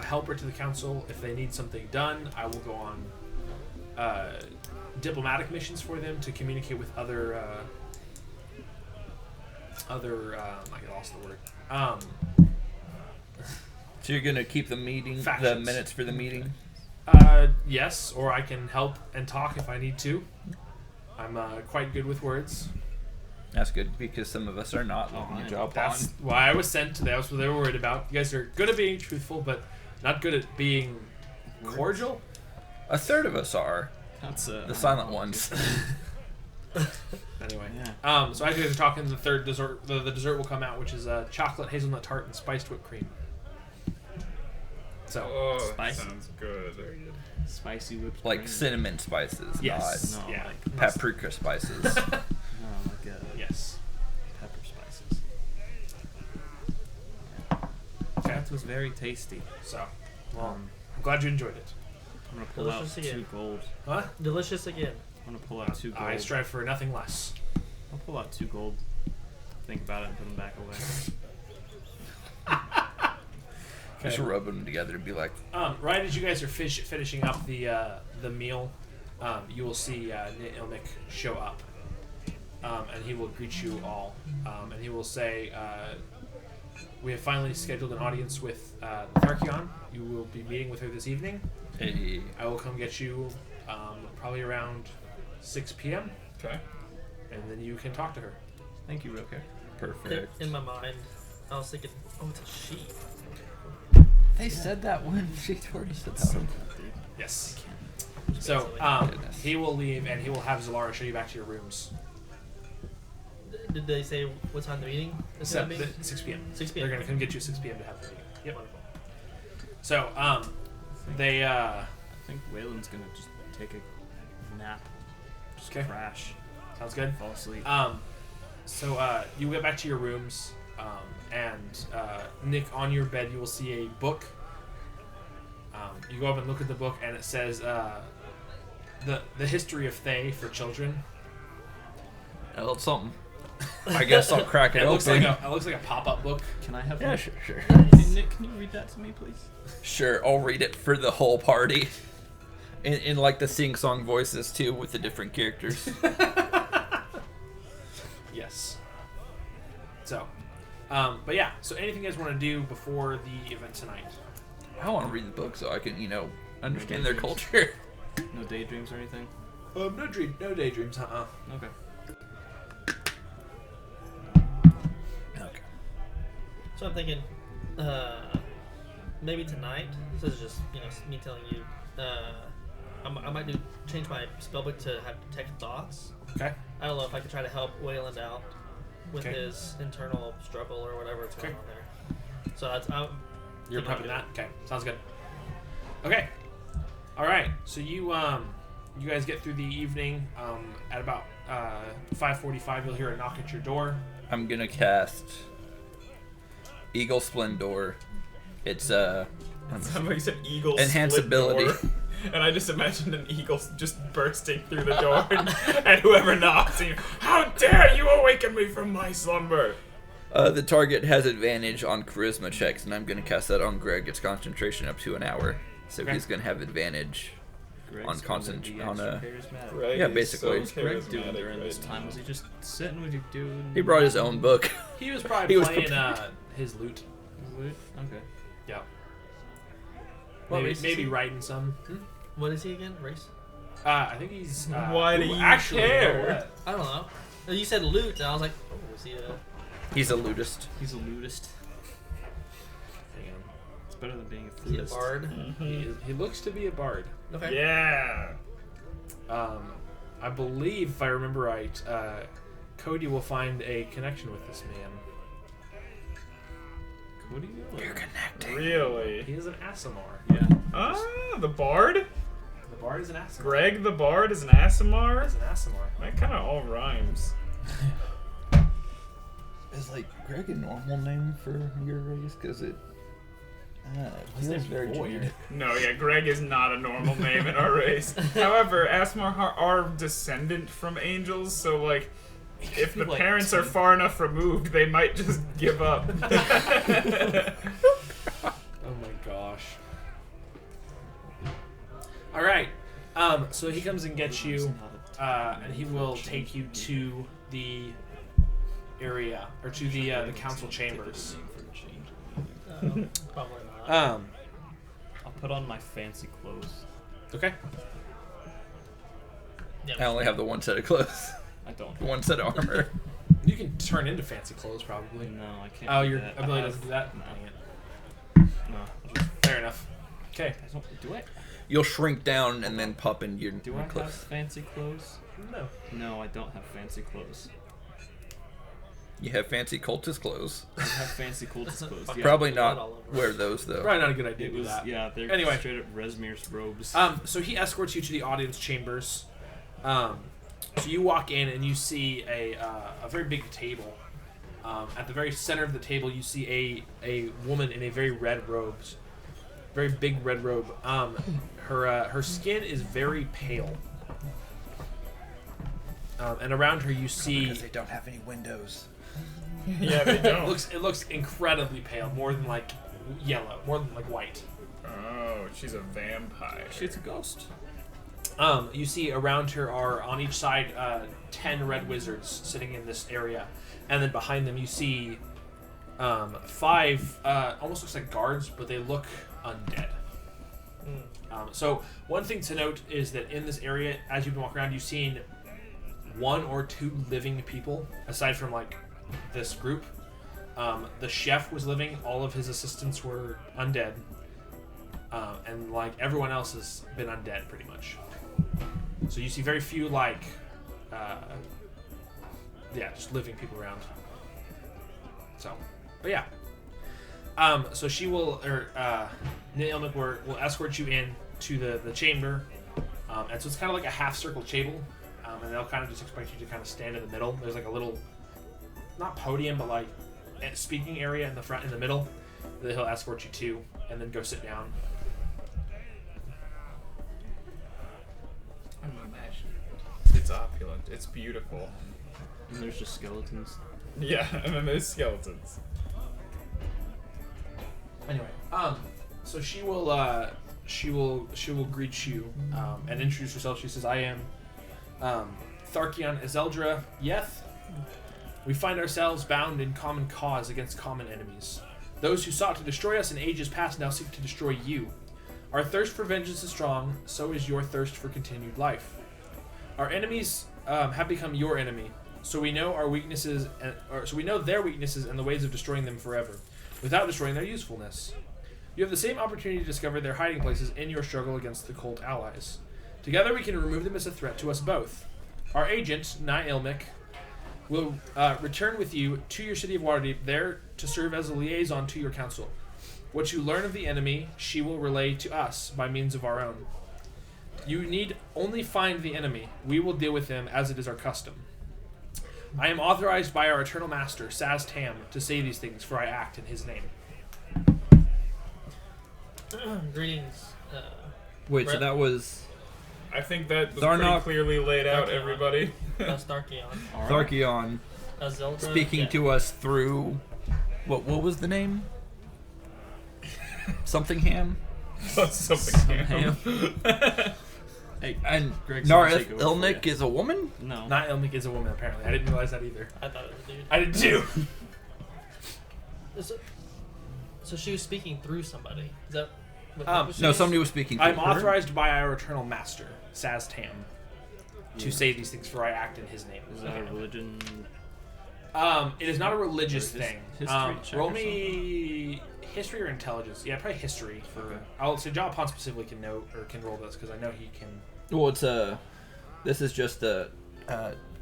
helper to the council. If they need something done, I will go on diplomatic missions for them to communicate with other. I lost the word. So you're gonna keep the meeting, the Factions. minutes for the meeting. Yes, or I can help and talk if I need to. I'm quite good with words. That's good because some of us are not leaving a job That's on. why I was sent today. That's what they were worried about. You guys are good at being truthful, but not good at being cordial. A third of us are That's the silent ones. Anyway, Yeah. so as you guys are talking, the third dessert, the dessert will come out, which is chocolate hazelnut tart and spiced whipped cream. So, Oh, Spicy. sounds good. Very good. Spicy whipped Like cream. cinnamon spices, yes, No, yeah, like- not paprika spices. No, like yes. pepper spices. Okay, That was very tasty. so, well, I'm glad you enjoyed it. I'm gonna pull Delicious out again. 2 gold. Huh? Delicious again. I'm gonna pull out 2 gold. I strive for nothing less. I'll pull out 2 gold. Think about it and put them back away. Just rub them together and be like, Right as you guys are finishing up the meal, you will see Ilmic show up, and he will greet you all. And he will say, we have finally scheduled an audience with Tharkion. You will be meeting with her this evening. Hey. I will come get you probably around 6 p.m. Okay. And then you can talk to her. Thank you, Roker. Perfect. In my mind, I was thinking, oh, it's a she. They said that when she told us about him. Yes. So Goodness. he will leave, and he will have Zalara show you back to your rooms. Did they say what time the meeting is Except going to be? that 6 p.m. 6 p.m. They're going to come get you 6 p.m. to have the meeting. Yep. Wonderful. So they I think Waylon's gonna just take a nap. Just Okay. crash. sounds good. Fall asleep. So you get back to your rooms, and Nick, on your bed, you will see a book. You go up and look at the book, and it says the history of Thay for children. Well, it's something. I guess I'll crack it It looks open. like a pop-up book. Can I have Yeah, one? sure. Nick, can you read that to me, please? Sure, I'll read it for the whole party. In like the sing-song voices, too, with the different characters. Yes. So, but yeah. So anything you guys want to do before the event tonight? I want to read the book so I can, understand their culture. No daydreams or anything? No daydreams. Okay. Okay. So I'm thinking, maybe tonight. This is just me telling you. I might change my spellbook to have detect thoughts. Okay. I don't know if I could try to help Wayland out with Okay. his internal struggle or whatever it's going Okay. on there. So that's You're thinking prepping I'll do that. Okay. Sounds good. Okay. All right. So you guys get through the evening. At about 5:45, you'll hear a knock at your door. I'm gonna cast Eagle Splendor. It's Somebody said eagle Enhance split ability. door, and I just imagined an eagle just bursting through the door, and whoever knocks, and how dare you awaken me from my slumber? the target has advantage on charisma checks, and I'm gonna cast that on Greg. It's concentration up to an hour, so Okay. he's gonna have advantage. Greg's On gonna concent- be on extra a- charismatic. Greg Yeah, is basically. so What's Greg doing charismatic during this right time? now. Was he just sitting? Was he doing? He brought his own book. He was probably He was playing prepared. his lute. Okay. Yeah. What Maybe, race is maybe he? writing some. What is he again? Race? I think he's. Why do you actually, care? you know what? I don't know. You said loot, and I was like, oh, is he a... He's a ludist. He's a ludist. Hang on. It's better than being a Is he a flutist. bard? He looks to be a bard. Okay. Yeah. I believe, if I remember right, Cody will find a connection with this man. Cody? You're connecting. Really? He is an Asimar. Yeah. Ah, the bard? The bard is an Asimar. Greg the bard is an Asimar? is an Asimar. That kind of all rhymes. Is like Greg a normal name for your race? Because it His feels name's very Boyd. generic. No, yeah, Greg is not a normal name in our race. However, Asimar are descendant from angels, so like, if the Like parents are far enough removed, they might just give up. Oh my gosh. All right. So he comes and gets you, and he will take you to the area or to the council chambers. Probably not. I'll put on my fancy clothes. Okay. Yeah, I only have the one set of clothes, I don't. one set of armor. You can turn into fancy clothes probably. No, I can't. Oh, do your that. ability I doesn't do that. No. Dang it. No. I'll just, Fair enough. Okay. I don't, do I? You'll shrink down and then pop in your Do I have clothes. fancy clothes? No. No, I don't have fancy clothes. You have fancy cultist clothes. I have fancy cultist clothes. Yeah. Probably blood not all over. wear those though. Probably not a good idea It to do was that. yeah. They're Anyway. straight up Resmir's robes. So he escorts you to the audience chambers. So you walk in and you see a very big table. At the very center of the table, you see a woman in a very red robe, very big red robe. Her skin is very pale, and around her you see Because they don't have any windows. Yeah, they it don't. looks incredibly pale, more than like yellow, more than like white. Oh, she's a vampire. She's a ghost. You see around her are on each side 10 red wizards sitting in this area, and then behind them you see 5 almost looks like guards, but they look undead. So one thing to note is that in this area, as you've been walking around, you've seen 1 or 2 living people aside from like this group. The chef was living; all of his assistants were undead, and like everyone else has been undead pretty much. So you see very few like, just living people around. So, but yeah. So she will, Nailmic will escort you in to the chamber, and so it's kind of like a half-circle table, and they'll kind of just expect you to kind of stand in the middle. There's like a little, not podium, but like a speaking area in the front, in the middle, that he'll escort you to, and then go sit down. I'm imagining. It's opulent. It's beautiful. And there's just skeletons. Yeah, and then there's skeletons. Anyway, so she will greet you and introduce herself. She says, "I am Tharkion Ezeldra Yeth. We find ourselves bound in common cause against common enemies. Those who sought to destroy us in ages past now seek to destroy you. Our thirst for vengeance is strong, so is your thirst for continued life. Our enemies have become your enemy, so we know our weaknesses, so we know their weaknesses and the ways of destroying them forever, without destroying their usefulness. You have the same opportunity to discover their hiding places in your struggle against the cult allies. Together we can remove them as a threat to us both. Our agent, Nailmic, will return with you to your city of Waterdeep, there to serve as a liaison to your council. What you learn of the enemy, she will relay to us by means of our own. You need only find the enemy. We will deal with him as it is our custom. I am authorized by our eternal master, Saz Tam, to say these things, for I act in his name." Greetings. Wait, so Brett? that was I think that was Tharnok- pretty clearly laid out, Tharkion. everybody. That's Tharkion. Tharkion Zelda. speaking to us through what was the name? Something Ham? Something. Hey, And Greg's gonna take Nareth over for Ilnik you. is a woman? No. Nailmic is a woman, apparently. I didn't realize that either. I thought it was a dude. I did too. So she was speaking through somebody. Is that what Um, was she No, was- somebody was speaking to I'm her. authorized by our eternal master, Saz Tam, to Yeah. say these things, for I act in his name. Is that a religion? It is not a religious Or his- thing. history check Roll or me history or intelligence. Yeah, probably history. For Okay. I'll say Jalapon specifically can know or can roll this because I know he can. Well, this is just a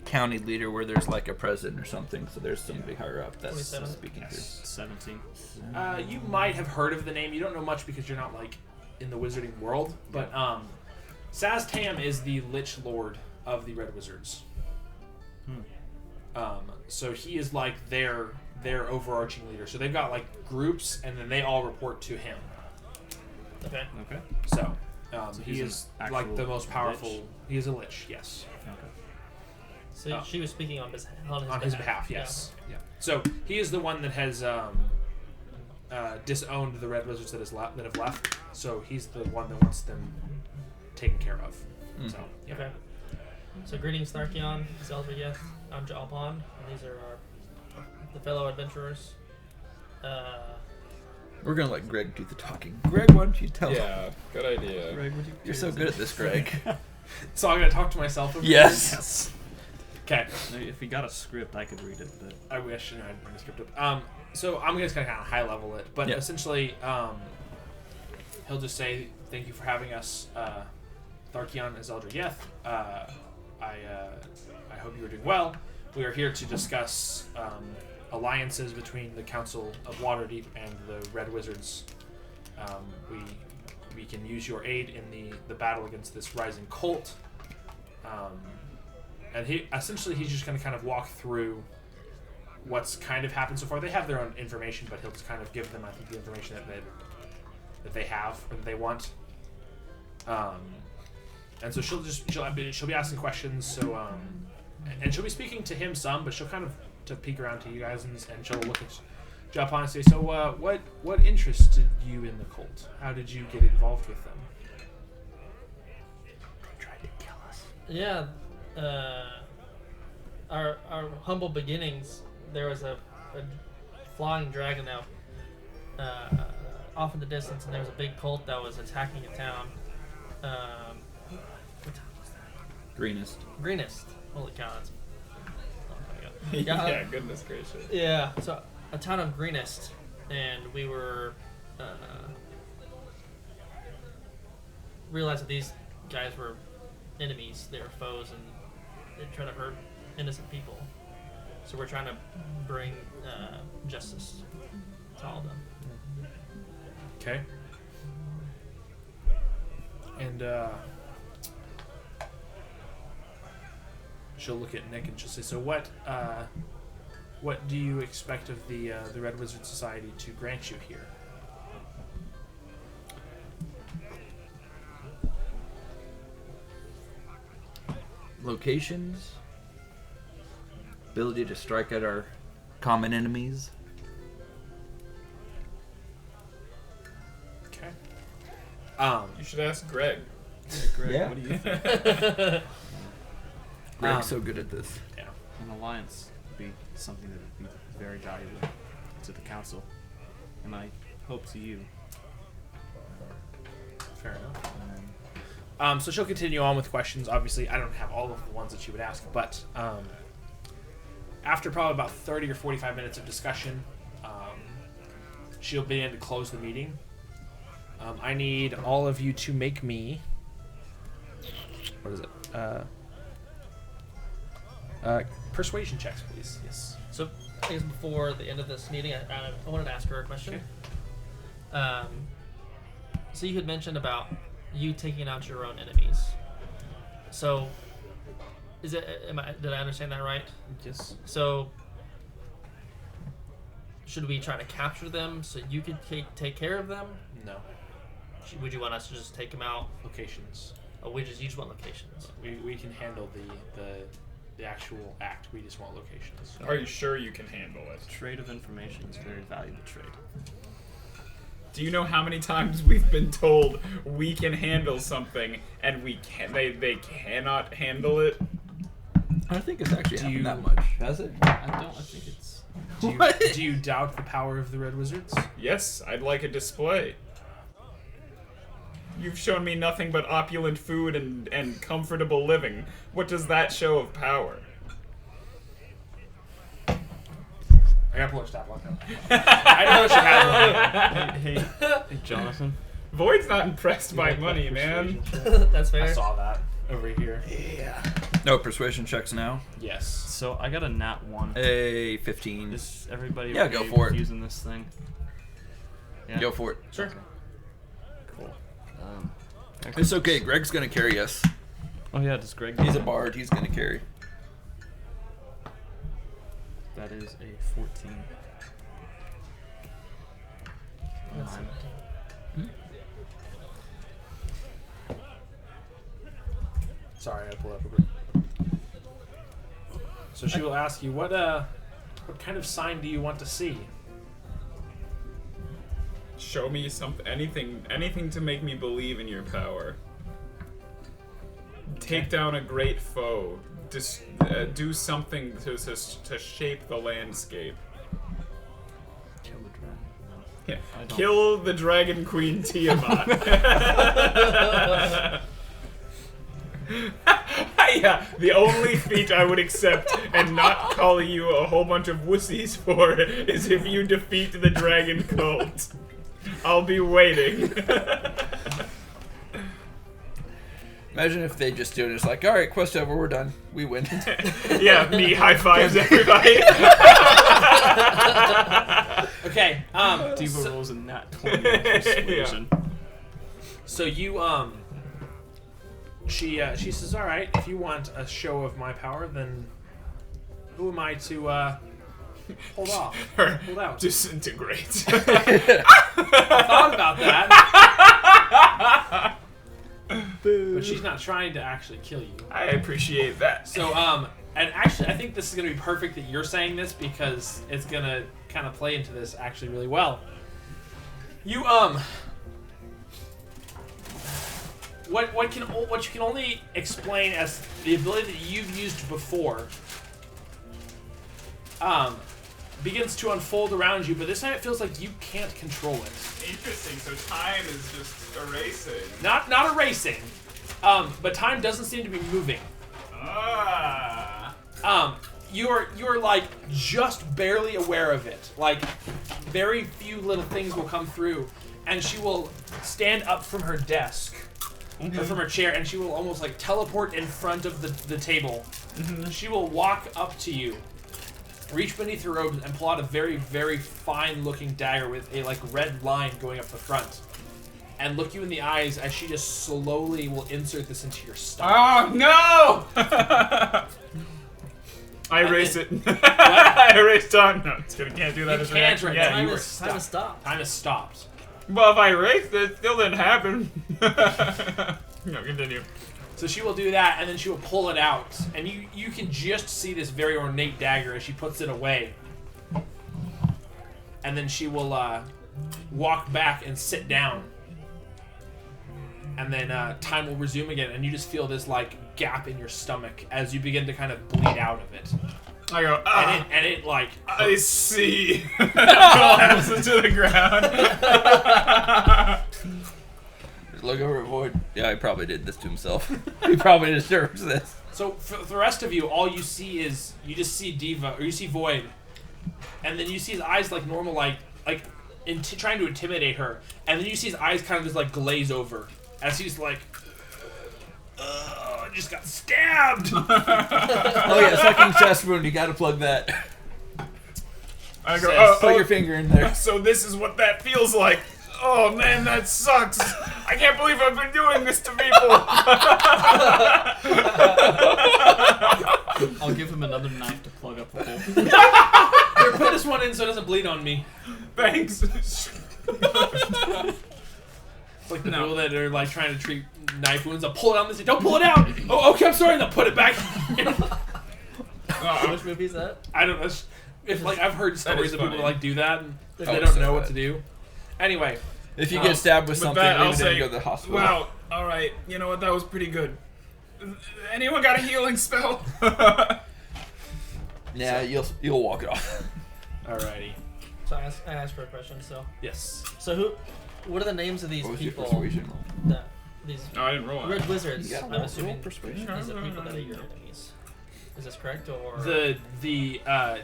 county leader where there's like a president or something, so there's somebody higher up that's 27. speaking through. 17. You might have heard of the name. You don't know much because you're not like in the wizarding world. But Saz Tam is the Lich Lord of the Red Wizards. So he is like their overarching leader. So they've got like groups, and then they all report to him. Okay. Okay. So, So he he's is an like the actual most powerful. lich? He is a lich, yes. Okay. So Oh. she was speaking on his Behalf, yes. Yeah. So he is the one that has disowned the Red Wizards that have left. So he's the one that wants them taken care of. So yeah. Okay. So greetings, Tharkion, Zelda Yeth. I'm Jalpon, and these are the fellow adventurers. We're gonna let Greg do the talking. Greg, why don't you tell him? Yeah, good idea. Greg, would you You're so good at this, Greg. So I'm gonna talk to myself. Over Yes. Okay. If he got a script, I could read it, but I wish I didn't bring a script up. So I'm just gonna kind of high level it, but Yeah. essentially, he'll just say, "Thank you for having us, Tharkion Ezeldra Yeth. I hope you are doing well. We are here to discuss alliances between the Council of Waterdeep and the Red Wizards. We can use your aid in the battle against this rising cult." And he's just going to kind of walk through what's kind of happened so far. They have their own information, but he'll just kind of give them, I think, the information that they have or that they want. And so she'll be asking questions. So and she'll be speaking to him some, but she'll kind of to peek around to you guys, and she'll look at Jalpon and say, "So what interested you in the cult? How did you get involved with them?" Try to Yeah. Our humble beginnings. There was a flying dragon out off in the distance, and there was a big cult that was attacking a town. What town was that? Greenest. Holy cow, that's a long time ago. Yeah, goodness gracious. Yeah, so a town of Greenest, and we were realized that these guys were enemies, they were foes, and they try to hurt innocent people. So we're trying to bring justice to all of them. Okay. And she'll look at Nick and she'll say, "So what do you expect of the Red Wizard Society to grant you here?" Locations, ability to strike at our common enemies. Okay. You should ask Greg. Greg, Yeah. what do you think? Greg's so good at this. Yeah. An alliance would be something that would be very valuable to the council, and I hope to you. Fair enough. So she'll continue on with questions. Obviously, I don't have all of the ones that she would ask, but after probably about 30 or 45 minutes of discussion, she'll begin to close the meeting. I need all of you to make me... What is it? Persuasion checks, please. Yes. So I guess before the end of this meeting, I wanted to ask her a question. Okay. So you had mentioned about you taking out your own enemies. So, did I understand that right? Yes. So, should we try to capture them so you could take care of them? No. Would you want us to just take them out? Locations. Oh, you just want locations. We can handle the actual act. We just want locations. Are you sure you can handle it? Trade of information is a very valuable trade. Do you know how many times we've been told we can handle something and they cannot handle it? I don't think it's actually Do happened you- that much, has it? I think it's... Do you doubt the power of the Red Wizards? Yes, I'd like a display. You've shown me nothing but opulent food and comfortable living. What does that show of power? I gotta pull her stat block up. I know she has Hey, Jonathan. Void's not impressed by like money, that man. persuasion check? That's fair. I saw that over here. No persuasion checks now. Yes. So I got a nat 1. A 15. Is everybody Yeah, okay go for with it. using this thing? Yeah? Go for it. Sure. Okay. Cool. It's okay. Greg's gonna carry us. Oh yeah, does Greg... He's a bard. He's gonna carry. That is a 14. That's Nine. 17. Sorry, I pulled up a bit. So she will ask you, what kind of sign do you want to see? Show me anything to make me believe in your power. Take down a great foe. Do something to shape the landscape. Kill the dragon. No. Yeah. I don't- Kill the Dragon Queen Tiamat. Yeah, the only feat I would accept and not call you a whole bunch of wussies for is if you defeat the dragon cult. I'll be waiting. Imagine if they just do it. It's like, all right, quest over. We're done. We win. Yeah, me high fives everybody. Okay. Diva rolls a nat 20 on persuasion. So you she says, all right, if you want a show of my power, then who am I to hold off? Hold out. Disintegrate. I thought about that. But she's not trying to actually kill you. I appreciate that. So, and actually, I think this is going to be perfect that you're saying this because it's going to kind of play into this actually really well. You, what you can only explain as the ability that you've used before begins to unfold around you, but this time it feels like you can't control it. Interesting. So time is just erasing. Not erasing, but time doesn't seem to be moving. Ah. You're like just barely aware of it. Like very few little things will come through, and she will stand up from her desk or from her chair, and she will almost like teleport in front of the table. She will walk up to you, reach beneath her robes, and pull out a very, very fine-looking dagger with a like red line going up the front, and look you in the eyes as she just slowly will insert this into your stomach. Oh no! I erase it. I erase time. No, it's gonna can't do that You as an can't action. right Yeah, now. Time You were is stuck. stopped. Time has stopped. Well, if I erased it, it still didn't happen. No, continue. So she will do that, and then she will pull it out, and you can just see this very ornate dagger as she puts it away. And then she will walk back and sit down, and then time will resume again, and you just feel this like gap in your stomach as you begin to kind of bleed out of it. I go, And it like I see. Collapses to the ground. Look over at Void. Yeah, he probably did this to himself. He probably deserves this. So for the rest of you, all you see is you just see Diva or you see Void, and then you see his eyes like normal, like trying to intimidate her, and then you see his eyes kind of just like glaze over as he's like, I just got stabbed. Oh yeah, sucking chest wound. You gotta plug that. I go, Says, Put your finger in there. so this is what that feels like. Oh man, that sucks. I can't believe I've been doing this to people. I'll give him another knife to plug up a hole. Here, put this one in so it doesn't bleed on me. Thanks. It's like the No. people that are like trying to treat knife wounds. They'll pull it out and they say, "Don't pull it out." Oh, okay, I'm sorry. And they'll put it back. Which movie is that? I don't know. If like I've heard stories is of people funny. that like do that and they Oh, don't so know what bad. to do. Anyway, If you get stabbed with With something, that, I'll leave it in say, and go to the hospital. wow, alright, you know what, that was pretty good. Anyone got a healing spell? Yeah, you'll walk it off. alrighty. So I asked for a question. So Yes. what are the names of these What was your people? persuasion roll? That, these No, I didn't roll red it. wizards. You gotta I'm roll assuming persuasion. these are people that are your enemies. Is this correct or The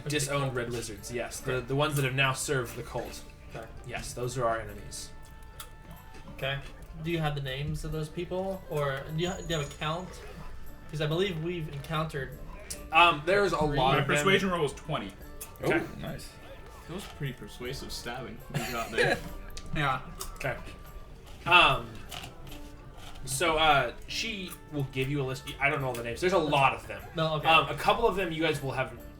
disowned red wizards. Yes, the ones that have now served the cult. Okay. Yes, those are our enemies. Okay. Do you have the names of those people, or do you have a count? Because I believe we've encountered. There's a lot My of them. persuasion roll was 20. Okay. Oh, nice. That was pretty persuasive stabbing you got there. Yeah. Okay. So she will give you a list. I don't know all the names. There's a lot of them. No, okay. A couple of them you guys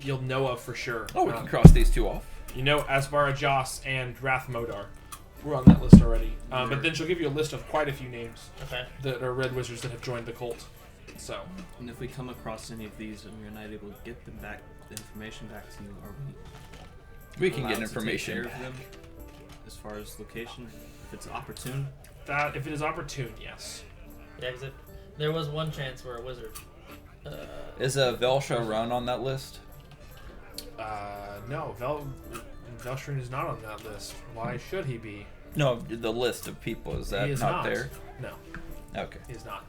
you'll know of for sure. Oh, we can cross these two off. You know Asbara Joss and Wrath Modar. We're on that list already. But then she'll give you a list of quite a few names Okay. that are red wizards that have joined the cult. So And if we come across any of these and we're not able to get the information back to you, are We can allowed get to take information. care of them as far as location, if it's opportune? that if it is opportune, yes. Yeah, because there was one chance where a wizard. Is Velsha Run on that list? No, Velshrin is not on that list. Why should he be? No, the list of people, is that He is not there? No, Okay. he is not.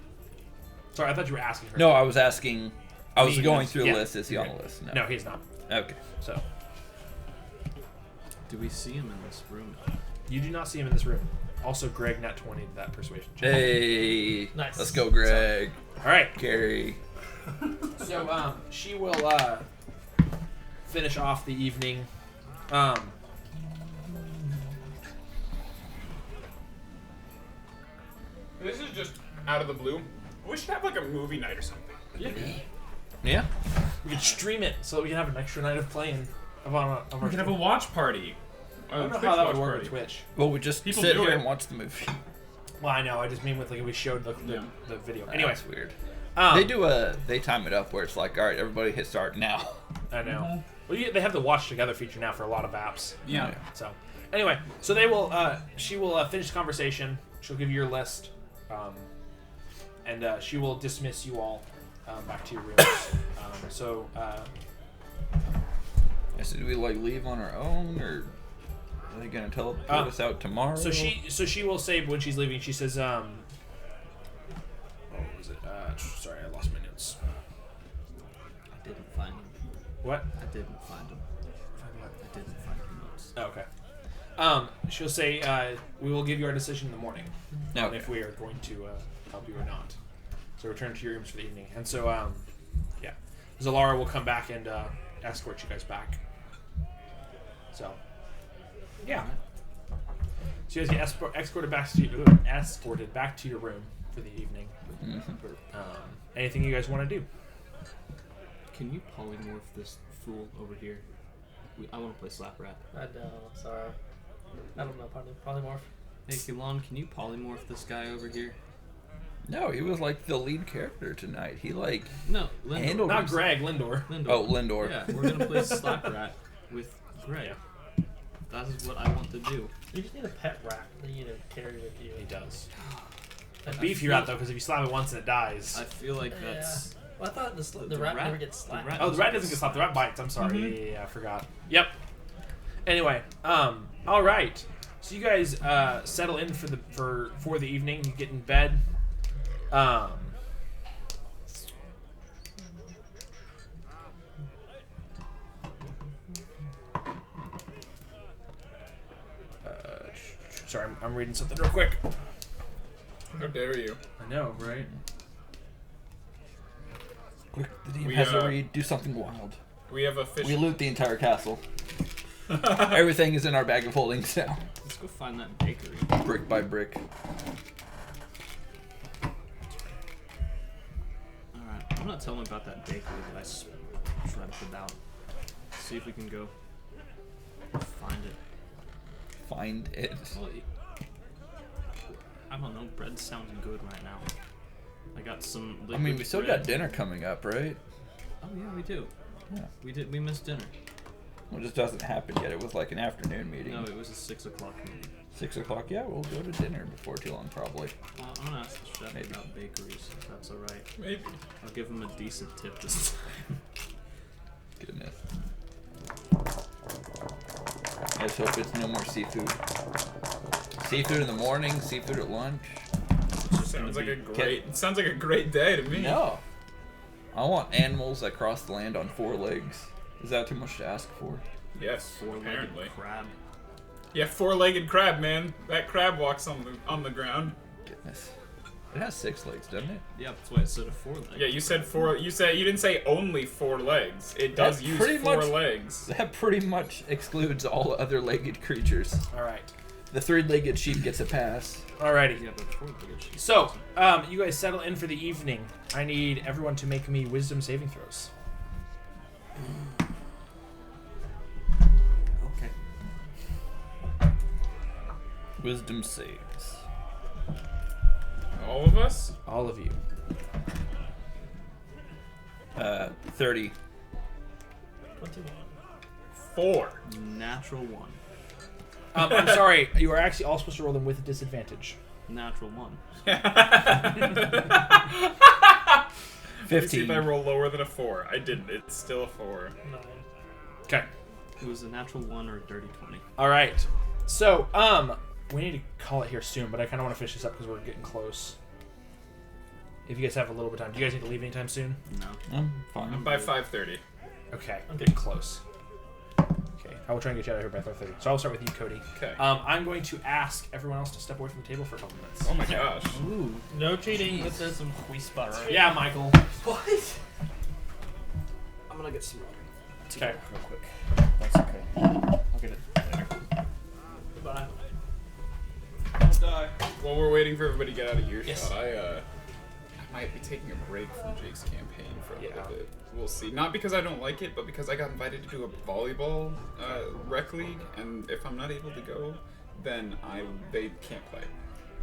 Sorry, I thought you were asking her. No, I was asking. I was Me, going yes. through the Yeah. list. Is he on the list? No, he's not. Okay. So Do we see him in this room? you do not see him in this room. Also, Greg nat 20 that persuasion check. Hey. Nice. Let's go, Greg. All right. Carrie. So she will finish off the evening. This is just out of the blue. We should have like a movie night or something. Yeah. We can stream it so we can have an extra night of playing of our We can have a watch party. I don't know how that would work with Twitch. Well, we just People sit do here it. and watch the movie. Well, I know. I just mean with like if we showed the video. Anyway, That's weird. they They time it up where it's like, all right, everybody hit start now. I know. Well, they have the watch together feature now for a lot of apps. Yeah. So, anyway, so they will. She will finish the conversation. She'll give you your list. and she will dismiss you all back to your rooms. So do we like leave on our own, or are they gonna teleport us out tomorrow? So she will say when she's leaving. She says, "What was it? Sorry, I lost my notes. I didn't find him. What? I didn't find him. I didn't find the notes. Oh, okay. She'll say, "We will give you our decision in the morning on if we are going to help you or not." So return to your rooms for the evening, and so yeah, Zalara will come back and escort you guys back. So yeah, so you guys get escorted back to your room for the evening. Anything you guys want to do? Can you polymorph this fool over here? I want to play Slap Rat. I know. Sorry. I don't know. Polymorph. Hey, Kilon, can you polymorph this guy over here? No, he was like the lead character tonight. He like No, Lindor. handled Not himself. Greg, Lindor. Lindor. Oh, Lindor. Yeah, we're gonna play Slap Rat with Greg. That is what I want to do. You just need a pet rat that you need to carry with you. He does. I Beef you out though, because if you slap it once and it dies. I feel like that's. Well, I thought the rat never gets slapped. Oh, the rat doesn't get slapped. The rat bites. I'm sorry. Yeah, I forgot. Yep. Anyway, all right. So you guys settle in for the evening. You get in bed. Sorry, I'm reading something real quick. How dare you? I know, right? Quick, the DM We, has to do something wild. We have a fish. We loot the entire castle. Everything is in our bag of holdings now, Let's go find that bakery. brick by brick. Alright, I'm gonna tell him about that bakery that I dreamt about. See if we can go find it. Find it. Well, I don't know, bread sounds good right now. I got some liquid I mean, we still bread. got dinner coming up, right? Oh yeah, we do. Yeah. We missed dinner. Well, it just doesn't happen yet. It was like an afternoon meeting. No, it was a 6 o'clock meeting. 6 o'clock? Yeah, we'll go to dinner before too long, probably. Well, I'm gonna ask the chef Maybe. about bakeries, if that's alright. Maybe. I'll give him a decent tip this time. Goodness. I just hope it's no more seafood. Seafood in the morning, seafood at lunch. Sounds like a great day to me. No. I want animals that cross the land on 4 legs. Is that too much to ask for? Yes, Four-legged apparently. crab. Yeah, 4-legged crab, man. That crab walks on the ground. Goodness. It has 6 legs, doesn't it? Yeah, that's why I said a 4-leg. Yeah, you said 4. You didn't say only 4 legs. It does That's use pretty 4 much- legs. That pretty much excludes all other legged creatures. All right. The 3-legged sheep gets a pass. Alrighty. Yeah, but 4-legged sheep. So, you guys settle in for the evening. I need everyone to make me wisdom saving throws. Okay. Wisdom saves. All of us? All of you. 30. 21. 4. Natural 1. I'm sorry. You are actually all supposed to roll them with a disadvantage. Natural 1. Let's see if 15. I roll lower than a 4. I didn't. It's still a 4. 9. Okay. It was a natural 1 or a dirty 20. All right. So, we need to call it here soon, but I kind of want to finish this up because we're getting close. If you guys have a little bit of time, do you guys need to leave anytime soon? No. I'm fine. By 5:30. Okay, I'm getting close. Okay, I will try and get you out of here by 5:30. So I'll start with you, Cody. Okay. I'm going to ask everyone else to step away from the table for a couple minutes. Oh my gosh. Ooh. No cheating, but there's some whisper. Yeah, Michael. What? I'm gonna get some water. Okay. Real quick. That's okay. I'll get it later. Goodbye. Don't die. While we're waiting for everybody to get out of earshot, Yes. I might be taking a break from Jake's campaign for a little Yeah. bit. We'll see. Not because I don't like it, but because I got invited to do a volleyball rec league, and if I'm not able to go, then they can't play.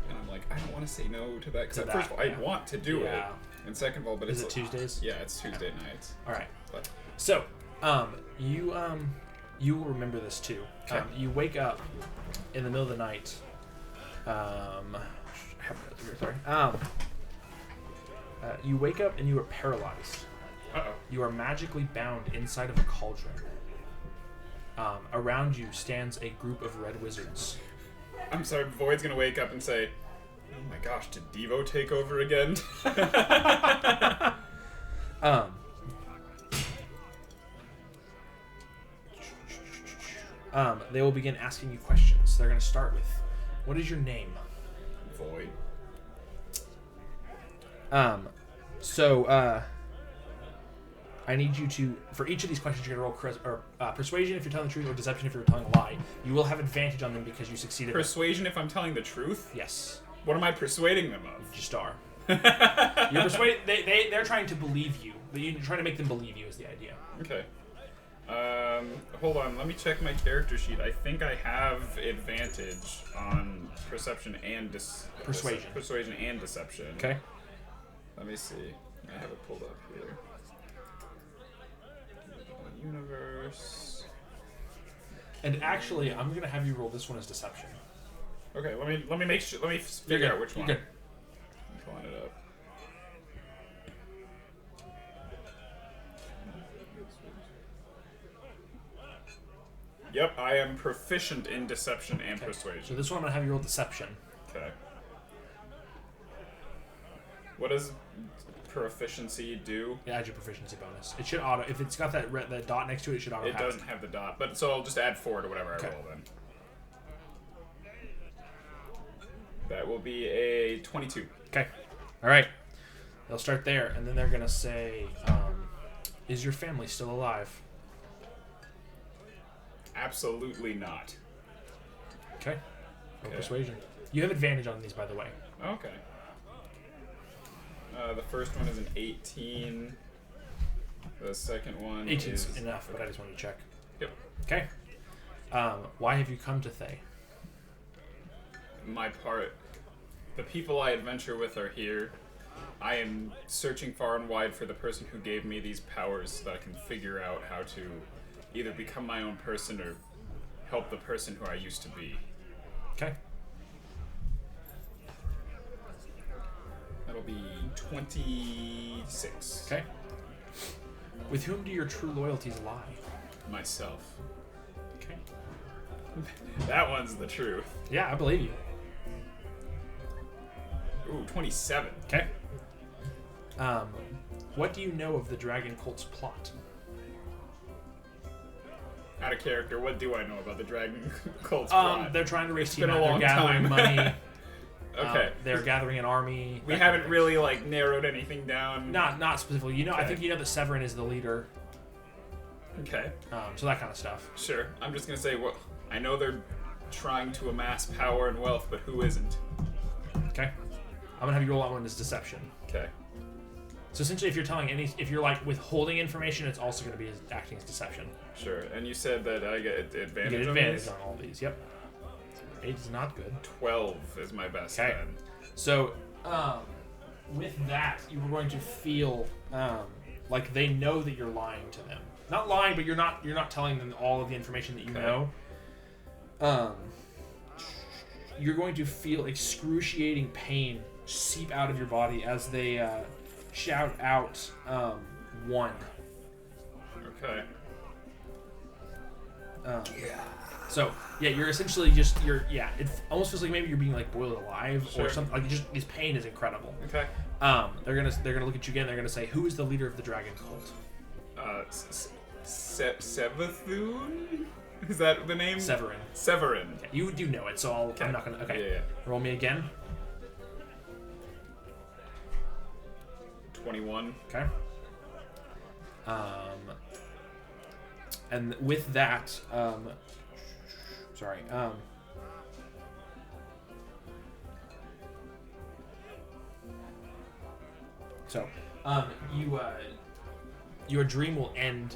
And I'm like, I don't want to say no to that because To first of all, that, I want to do Yeah. it, and second of all, but Is it's it Tuesdays? Yeah, it's Tuesday nights. All right. But So, you will remember this too. Okay. You wake up in the middle of the night. Sorry. You wake up and you are paralyzed. Uh-oh. You are magically bound inside of a cauldron. Around you stands a group of red wizards. I'm sorry, Void's gonna wake up and say, oh my gosh, did Devo take over again? They will begin asking you questions. They're going to start with, what is your name? Void. I need you to, for each of these questions, you're going to roll persuasion if you're telling the truth, or deception if you're telling a lie. You will have advantage on them because you succeeded. Persuasion if I'm telling the truth? Yes. What am I persuading them of? You just are. You're persuaded. They're trying to believe you. You're trying to make them believe you is the idea. Okay. Hold on. Let me check my character sheet. I think I have advantage on perception and persuasion. Persuasion and deception. Okay. Let me see. I have it pulled up here. Universe. And actually, I'm gonna have you roll this one as deception. Okay. Let me make sure. Let me figure out which one. You're good. I'm pulling it up. Yep, I am proficient in deception and persuasion. So this one I'm gonna have you roll deception. Okay. What does proficiency do? It adds your proficiency bonus. It should auto. If it's got that dot next to it, it should auto. It doesn't have the dot, but so I'll just add 4 to whatever I roll then. That will be a 22. Okay. All right. They'll start there, and then they're gonna say, "Is your family still alive?" Absolutely not. Okay. Roll Okay. persuasion. You have advantage on these, by the way. Okay. The first one is an 18. The second one 18's is enough, but I just wanted to check. Yep. Okay. Why have you come to Thay? My part. The people I adventure with are here. I am searching far and wide for the person who gave me these powers so that I can figure out how to either become my own person or help the person who I used to be. Okay. That'll be 26. Okay. With whom do your true loyalties lie? Myself. Okay. That one's the truth. Yeah, I believe you. Ooh, 27. Okay. What do you know of the Dragon Cult's plot? Out of character, what do I know about the Dragon Cult's plot? They're trying to raise It's team been out. a They're long gathering time. money. Okay. They're gathering an army. We haven't really narrowed anything down. Not specifically. You know, I Okay. think you know that Severin is the leader. Okay. So that kind of stuff. Sure. I'm just gonna say, well, I know they're trying to amass power and wealth, but who isn't? Okay. I'm gonna have you roll that one as deception. Okay. So essentially, if you're withholding information, it's also gonna be acting as deception. Sure. And you said that I get advantage. You get on advantage these? on all these. Yep. 8 is not good. 12 is my best. Okay. Then. So, with that, you were going to feel like they know that you're lying to them. Not lying, but you're not telling them all of the information that you know. You're going to feel excruciating pain seep out of your body as they shout out 1. Okay. So yeah, you're essentially it almost feels like maybe you're being boiled alive or something. Like this pain is incredible. Okay. They're gonna look at you again. They're gonna say, "Who is the leader of the Dragon Cult?" Sevathun? Is that the name? Severin. Severin. Okay, you do know it, so I'm not gonna. Okay. Yeah. Roll me again. 21. Okay. And with that, sorry. So, your dream will end,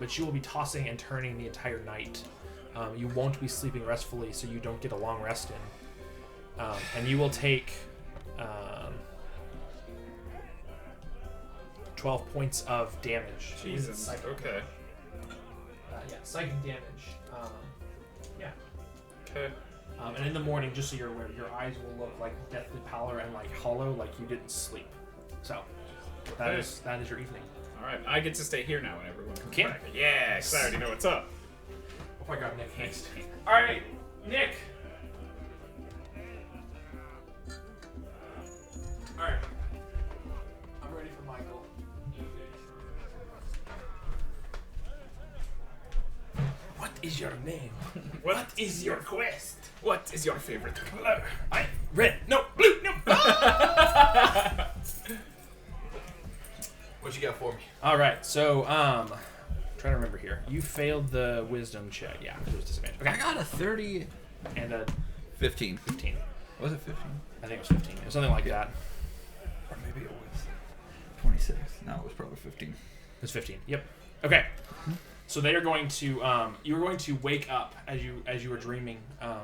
but you will be tossing and turning the entire night. You won't be sleeping restfully, so you don't get a long rest in. And you will take 12 points of damage. Jesus. Okay. Psychic damage. Yeah. Okay. And in the morning, just so you're aware, your eyes will look like deathly pallor and hollow, like you didn't sleep. So that is your evening. All right, I get to stay here now when everyone comes Can. back. Yeah, 'cause I already know what's up. Oh my God, Nick hates. All right, Nick. All right, I'm ready for Michael. What is your name? What is your quest? What is your favorite color? Red. No, blue. No. What you got for me? All right, so trying to remember here. You failed the wisdom check. Yeah, it was disadvantage. Okay, I got a 30. and a 15. 15. Was it 15? I think it was 15. It was something like that. Or maybe it was 26. No, it was probably 15. It was 15. Yep. Okay. So they are going to you're going to wake up as you are dreaming.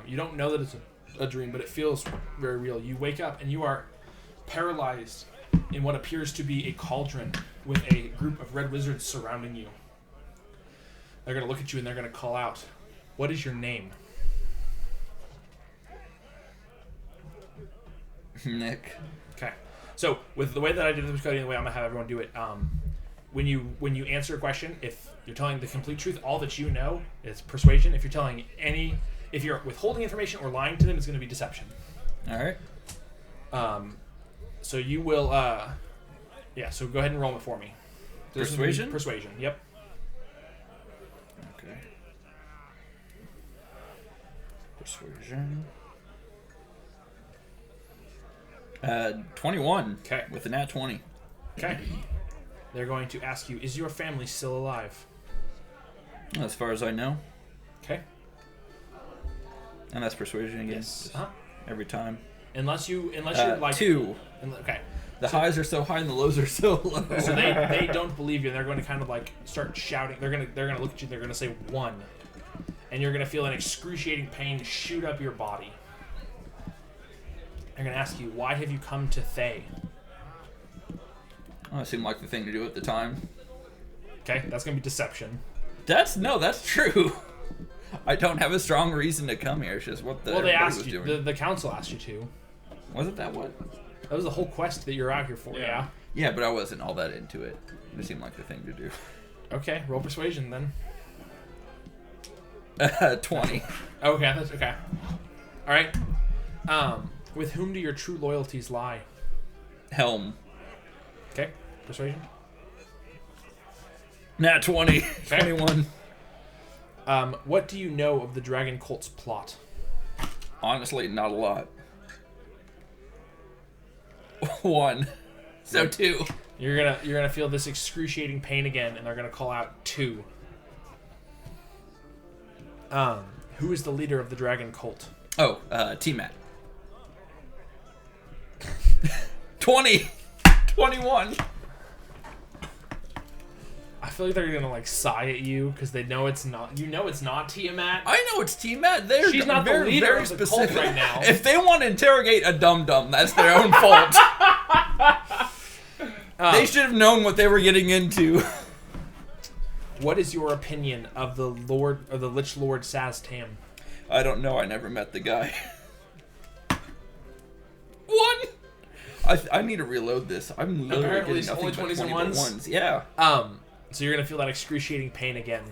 You don't know that it's a dream, but it feels very real. You wake up and you are paralyzed in what appears to be a cauldron with a group of red wizards surrounding you. They're going to look at you and they're going to call out, "What is your name?" Nick. Okay. So with the way that I did this coding, the way I'm gonna have everyone do it, when you answer a question, if you're telling the complete truth, all that you know is persuasion. If you're withholding information or lying to them, it's gonna be deception. All right. So you will, so go ahead and roll it for me. This is gonna be Persuasion? Persuasion. Yep. Okay. Persuasion. 21. Okay. With a nat 20. Okay. They're going to ask you, "Is your family still alive?" As far as I know. Okay. And that's persuasion again. Yes. Just every time. Unless you're like 2. Okay. The highs are so high and the lows are so low. So they don't believe you, and they're going to kind of like start shouting. They're gonna look at you. They're gonna say 1, and you're gonna feel an excruciating pain shoot up your body. They're gonna ask you, "Why have you come to Thay?" Oh, it seemed like the thing to do at the time. Okay, that's gonna be deception. That's true. I don't have a strong reason to come here. It's just what They everybody asked was you. doing. The council asked you to. Wasn't that what? That was the whole quest that you're out here for. Yeah. Yeah, but I wasn't all that into it. It seemed like the thing to do. Okay, roll persuasion then. 20. Okay, that's okay. All right. With whom do your true loyalties lie? Helm. Okay, persuasion. Nat 20. Okay. 21. What do you know of the Dragon Cult's plot? Honestly, not a lot. 1. So 2. You're gonna feel this excruciating pain again, and they're gonna call out 2. Who is the leader of the Dragon Cult? Oh, T-Mat. 20. 21. I feel like they're gonna like sigh at you because they know it's not. You know it's not Tiamat. I know it's T-Mat. They're She's not the very, leader very of the cult specific. right now. If they want to interrogate a dum-dum, that's their own fault. They should have known what they were getting into. What is your opinion of the Lord or the Lich Lord Saztam? I don't know. I never met the guy. 1. I need to reload this. I'm literally Apparently getting it's only nothing but 20s and 20 ones? Yeah. So you're gonna feel that excruciating pain again.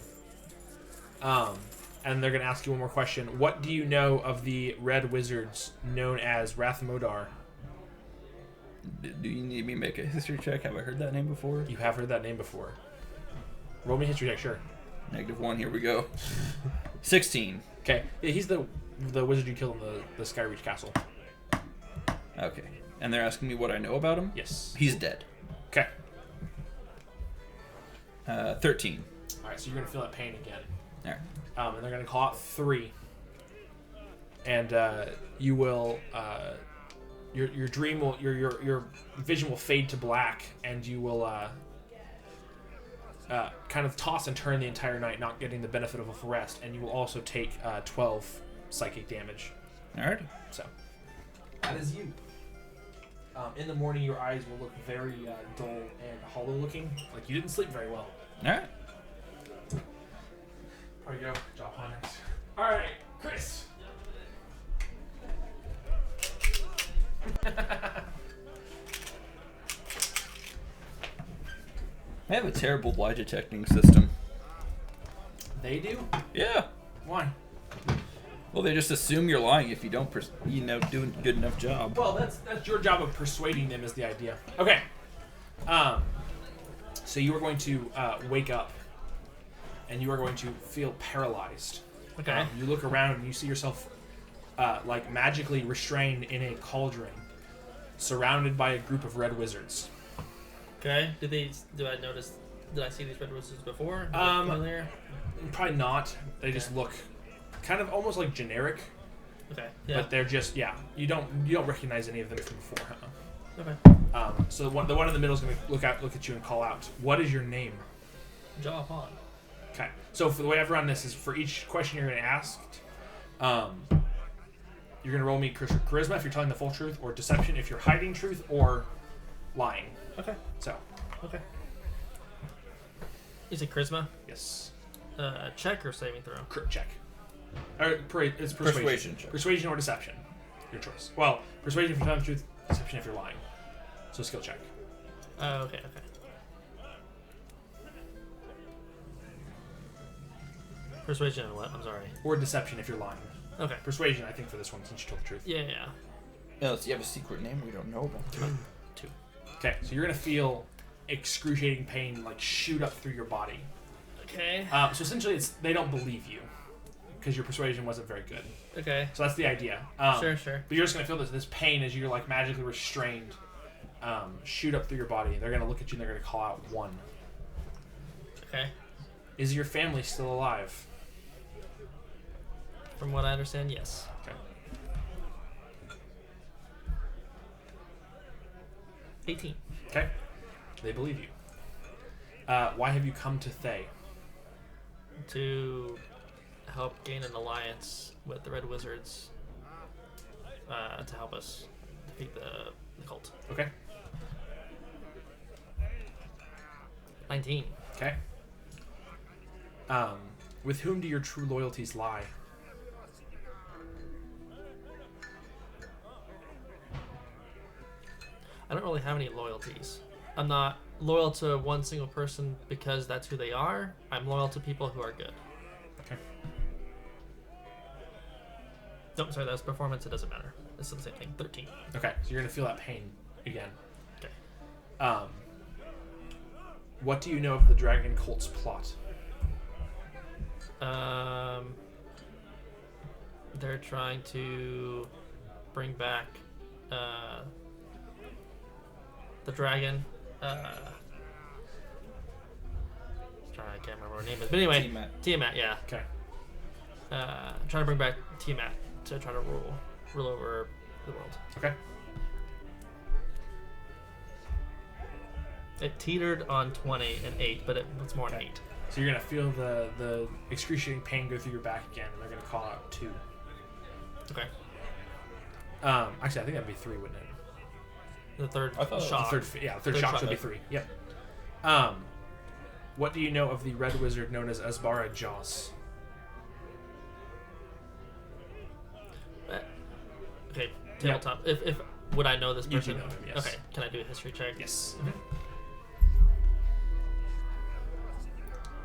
And they're gonna ask you one more question. What do you know of the Red Wizards known as Rathmodar? Do you need me to make a history check? Have I heard that name before? You have heard that name before. Roll me a history check, sure. -1. Here we go. 16. Okay, yeah, he's the wizard you killed in the Skyreach Castle. Okay. And they're asking me what I know about him? Yes. He's dead. Okay. 13. All right, so you're gonna feel that pain again. All right. And they're gonna call out 3. And you will your dream will your vision will fade to black, and you will kind of toss and turn the entire night, not getting the benefit of a full rest, and you will also take 12 psychic damage. All right. So that is you. In the morning, your eyes will look very dull and hollow looking, like you didn't sleep very well. All right. There you go. Drop on next. All right, Chris. I have a terrible lie detecting system. They do? Yeah. Why? Well, they just assume you're lying if you don't, do a good enough job. Well, that's your job of persuading them is the idea. Okay. So you are going to wake up, and you are going to feel paralyzed. Okay. You look around and you see yourself like magically restrained in a cauldron, surrounded by a group of red wizards. Okay. Did I see these red wizards before? Familiar? Probably not. They just look kind of almost like generic. Okay. Yeah. But they're just you don't recognize any of them from before. Okay. So the one in the middle is going to look at you and call out. What is your name? Jaw upon. Okay. So for the way I've run this is for each question you're going to ask, you're going to roll me charisma if you're telling the full truth, or deception if you're hiding truth or lying. Okay. So. Okay. Is it charisma? Yes. Check or saving throw? Check. It's persuasion. check. Persuasion or deception. Your choice. Well, persuasion if you're telling the truth, deception if you're lying. So skill check. Okay. Persuasion and what? I'm sorry. Or deception if you're lying. Okay. Persuasion, I think, for this one, since you told the truth. Yeah. Unless you have a secret name we don't know about. 2. Okay, so you're going to feel excruciating pain, like, shoot up through your body. Okay. So essentially, they don't believe you, because your persuasion wasn't very good. Okay. So that's the idea. Sure. But you're just going to feel this pain as you're, like, magically restrained, shoot up through your body. They're going to look at you and they're going to call out 1. Okay. Is your family still alive? From what I understand, yes. Okay. 18. Okay. They believe you. Why have you come to Thay? To help gain an alliance with the Red Wizards to help us defeat the cult. Okay. 19. Okay. With whom do your true loyalties lie? I don't really have any loyalties. I'm not loyal to one single person because that's who they are. I'm loyal to people who are good. Okay. No, sorry, that's performance. It doesn't matter. It's still the same thing. 13. Okay, so you're going to feel that pain again. Okay. What do you know of the Dragon Cult's plot? They're trying to bring back the dragon. I can't remember her name is, but anyway, Tiamat. Yeah. Okay. Trying to bring back Tiamat to try to rule over the world. Okay. It teetered on 20 and 8, but it's more than 8. So you're going to feel the excruciating pain go through your back again, and they're going to call out 2. Okay. Actually, I think that'd be 3, wouldn't it? The third I thought shock. The third shock should be 3. Yep. What do you know of the red wizard known as Asbara Joss? Okay, tabletop. If would I know this You do person? know him, yes. Okay, can I do a history check? Yes.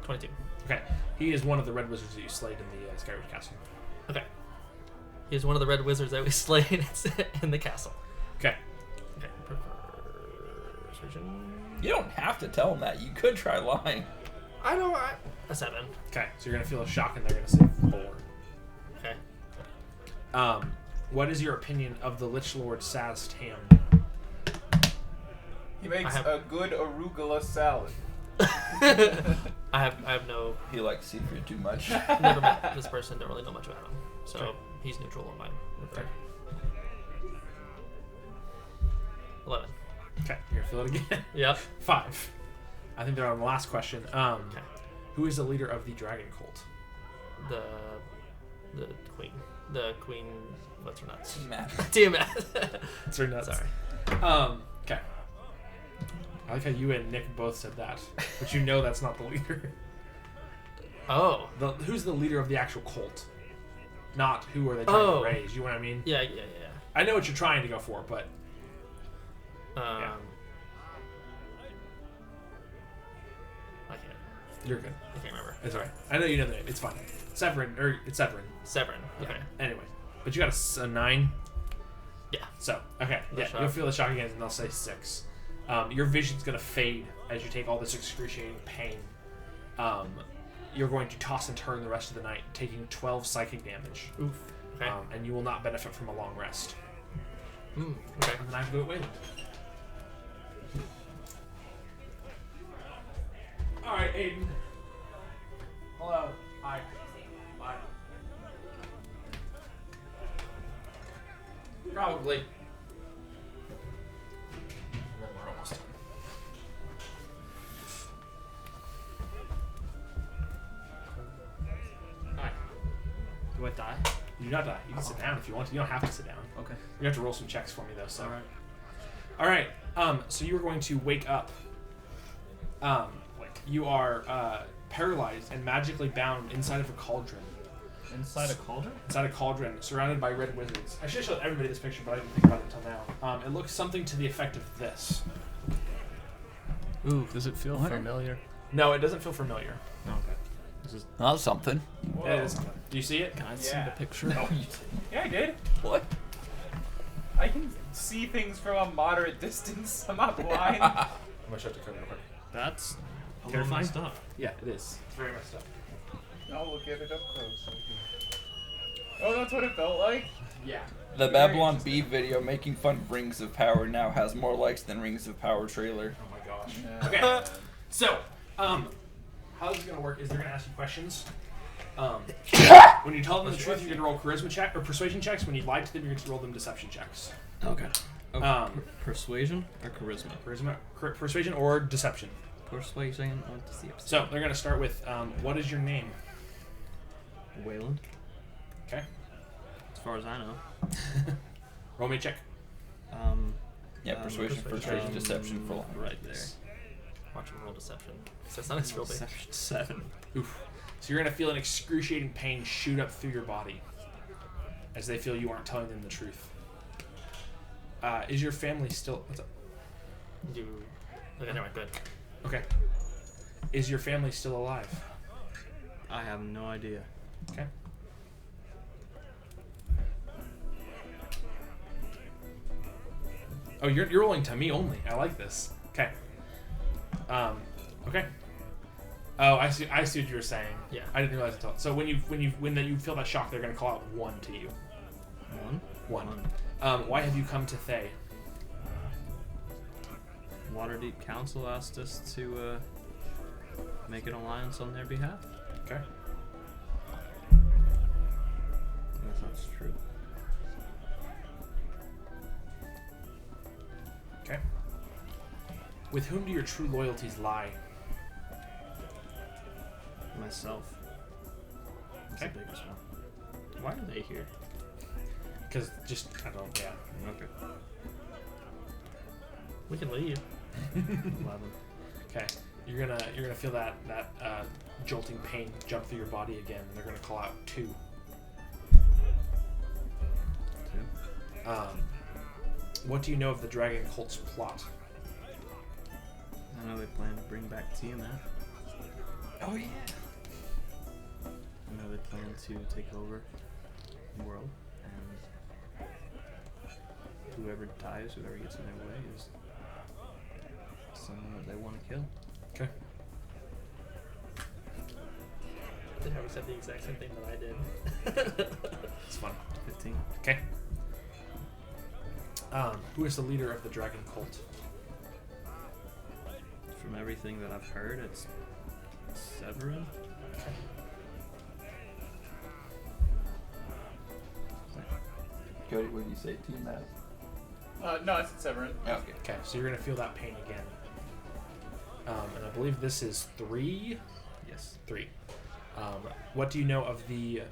22. Okay. He is one of the red wizards that you slayed in the Skyward Castle. Okay. He's one of the red wizards that we slayed in the castle. Okay. Okay. Persuasion. You don't have to tell them that. You could try lying. I know. A 7. Okay. So you're going to feel a shock, and they're going to say 4. Okay. What is your opinion of the Lich Lord Saz Tam? He makes a good arugula salad. I have no. He likes seafood too much. Never met this person. Don't really know much about him. So he's neutral in my regard. 11. Okay. You're going to feel it again. Yep. 5. I think they're on the last question. Okay. Who is the leader of the Dragon Cult? The queen. The queen. What's her nuts? Matt. Tiamat. It's her nuts. Sorry. Okay. I like how you and Nick both said that, but you know that's not the leader. Oh. Who's the leader of the actual cult? Not who are they trying to raise. You know what I mean? Yeah. I know what you're trying to go for, but I can't. You're good. I can't remember. It's alright. I know you know the name. It's fine. It's Severin. Severin. Yeah. Okay. Anyway, but you got a 9. Yeah. So okay, The yeah, shock. you'll feel the shock again, and they'll say 6. Your vision's gonna fade as you take all this excruciating pain. You're going to toss and turn the rest of the night, taking 12 psychic damage. Oof. Okay. And you will not benefit from a long rest. Okay. And then I have to go at Wayland. Alright, Aiden. Hello. Hi. Bye. Probably. And then we're almost done. Hi. Do I die? You do not die. You can sit down if you want to. You don't have to sit down. Okay. You have to roll some checks for me though. So. All right. All right. So you are going to wake up. You are paralyzed and magically bound inside of a cauldron. Inside a cauldron? Inside a cauldron, surrounded by red wizards. I should have showed everybody this picture, but I didn't think about it until now. It looks something to the effect of this. Ooh, does it feel familiar? No, it doesn't feel familiar. No, okay. This is. That's something. It is. Do you see it? Can I see Yeah. the picture? Yeah, I did. What? I can see things from a moderate distance. I'm not blind. I'm gonna show it to Cody real quick. That's Terrifying? messed up. Yeah, it is. It's very messed up. I'll look at it up close. Oh, that's what it felt like? Yeah. The Babylon Bee video making fun of Rings of Power now has more likes than Rings of Power trailer. Oh my gosh. Yeah. Okay. So, how this is gonna work is they're gonna ask you questions. When you tell them the truth, you're gonna roll charisma check or persuasion checks. When you lie to them, you're gonna roll them deception checks. Okay. Persuasion or charisma? Persuasion or deception. Persuasion or deception. So they're gonna start with, what is your name? Wayland. Okay. As far as I know. Roll me a check. Yeah, persuasion, deception for right there. Watch him roll deception. So it's not his real big. Deception 7. Oof. So you're gonna feel an excruciating pain shoot up through your body as they feel you aren't telling them the truth. Is your family still? What's up? Okay, never mind. Good. Okay. Is your family still alive? I have no idea. Okay. Oh, you're rolling to me only. I like this. Okay. Okay. Oh, I see what you were saying. Yeah. I didn't realize until. So when you feel that shock, they're gonna call out 1 to you. 1? 1. Why have you come to Thay? Waterdeep Council asked us to make an alliance on their behalf. Okay. Yes, that's true. Okay. With whom do your true loyalties lie? Myself. That's Okay. the biggest one. Why are they here? Because I don't. Yeah. Okay. We can leave. 11. Okay. You're gonna feel that jolting pain jump through your body again. And they're gonna call out 2. 2. What do you know of the Dragon Cult's plot? I know they plan to bring back Tiamat. Oh yeah. I know they plan to take over the world, and whoever dies, whoever gets in their way, is someone that they want to kill. Okay. Did Harry said the exact same thing that I did. It's fun. 15. Okay. Who is the leader of the Dragon Cult? From everything that I've heard, it's Severin. Cody, what did you say? Team Matt? No, it's Severin. Okay. Okay, so you're gonna feel that pain again. And I believe this is 3. Yes. 3. What do you know of the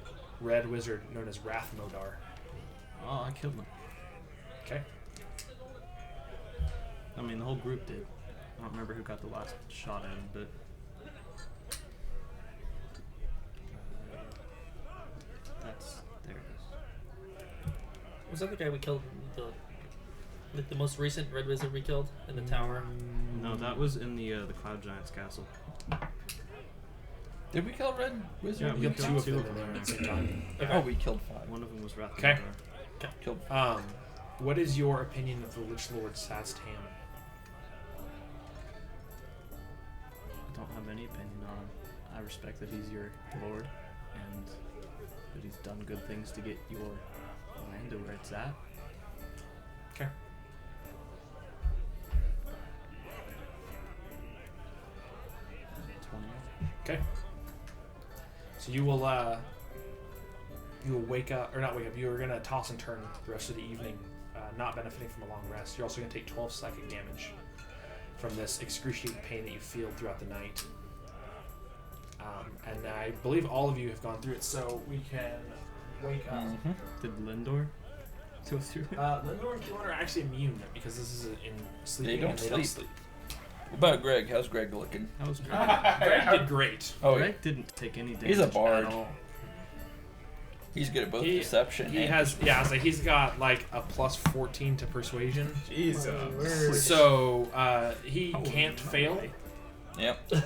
red wizard known as Rathmodar? Oh, I killed him. Okay. I mean, the whole group did. I don't remember who got the last shot at him, but there it is. Was that the guy we killed? The most recent red wizard we killed in the tower. No, that was in the Cloud Giant's castle. Did we kill Red Wizard? Yeah, we killed killed two of two them of them at the same time. Oh, we killed 5. One of them was Wrath. Okay. Killed. What is your opinion of the Lich Lord Saztam? I don't have any opinion on him. I respect that he's your lord and that he's done good things to get your land to where it's at. Okay. Okay. So you will wake up, or not wake up. You are gonna toss and turn the rest of the evening, not benefiting from a long rest. You're also gonna take 12 psychic damage from this excruciating pain that you feel throughout the night. And I believe all of you have gone through it, so we can wake up. Did Lindor go through it? Lindor and Keelan are actually immune because this is in sleeping. They and don't sleep. What about Greg? How's Greg looking? That was great. Greg did great. Oh, Greg didn't take any damage He's a bard. at all. he's good at both deception. He and has, yeah, I was like, he's got like a plus 14 to persuasion. Jesus. So he can't fail. Yep. The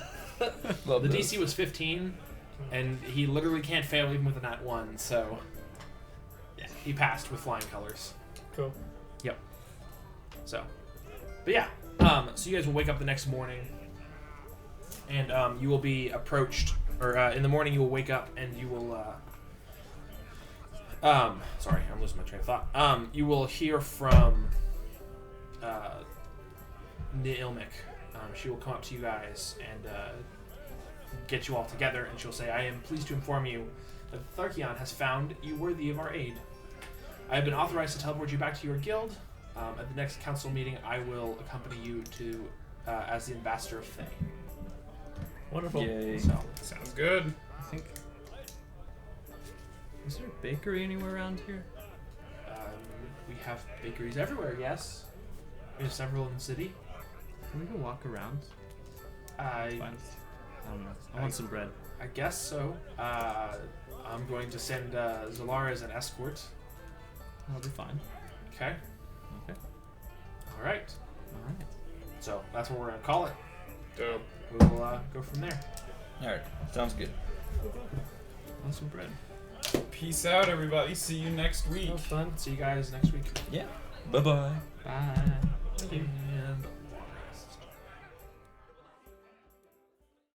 DC was 15, and he literally can't fail even with a nat 1. So yeah, he passed with flying colors. Cool. Yep. So, but yeah, so you guys will wake up the next morning, and you will be approached, or in the morning you will wake up and you will. Sorry, I'm losing my train of thought. You will hear from Neilmic. She will come up to you guys and get you all together, and she'll say, "I am pleased to inform you that Tharkion has found you worthy of our aid. I have been authorized to teleport you back to your guild. At the next council meeting, I will accompany you to as the ambassador of Thay." Wonderful. Yay. So, Sounds good. I think. Is there a bakery anywhere around here? we have bakeries everywhere. Yes, we have several in the city. Can we go walk around? I Find, I don't know. I want some bread. guess so. I'm going to send Zalara as an escort. That'll be fine. Okay. Okay. All right. All right. So that's what we're gonna call it. Dope. We will go from there. Alright, sounds good. Want some bread? Peace out, everybody. See you next week. That was fun. See you guys next week. Yeah. Bye-bye. Bye. Thank you.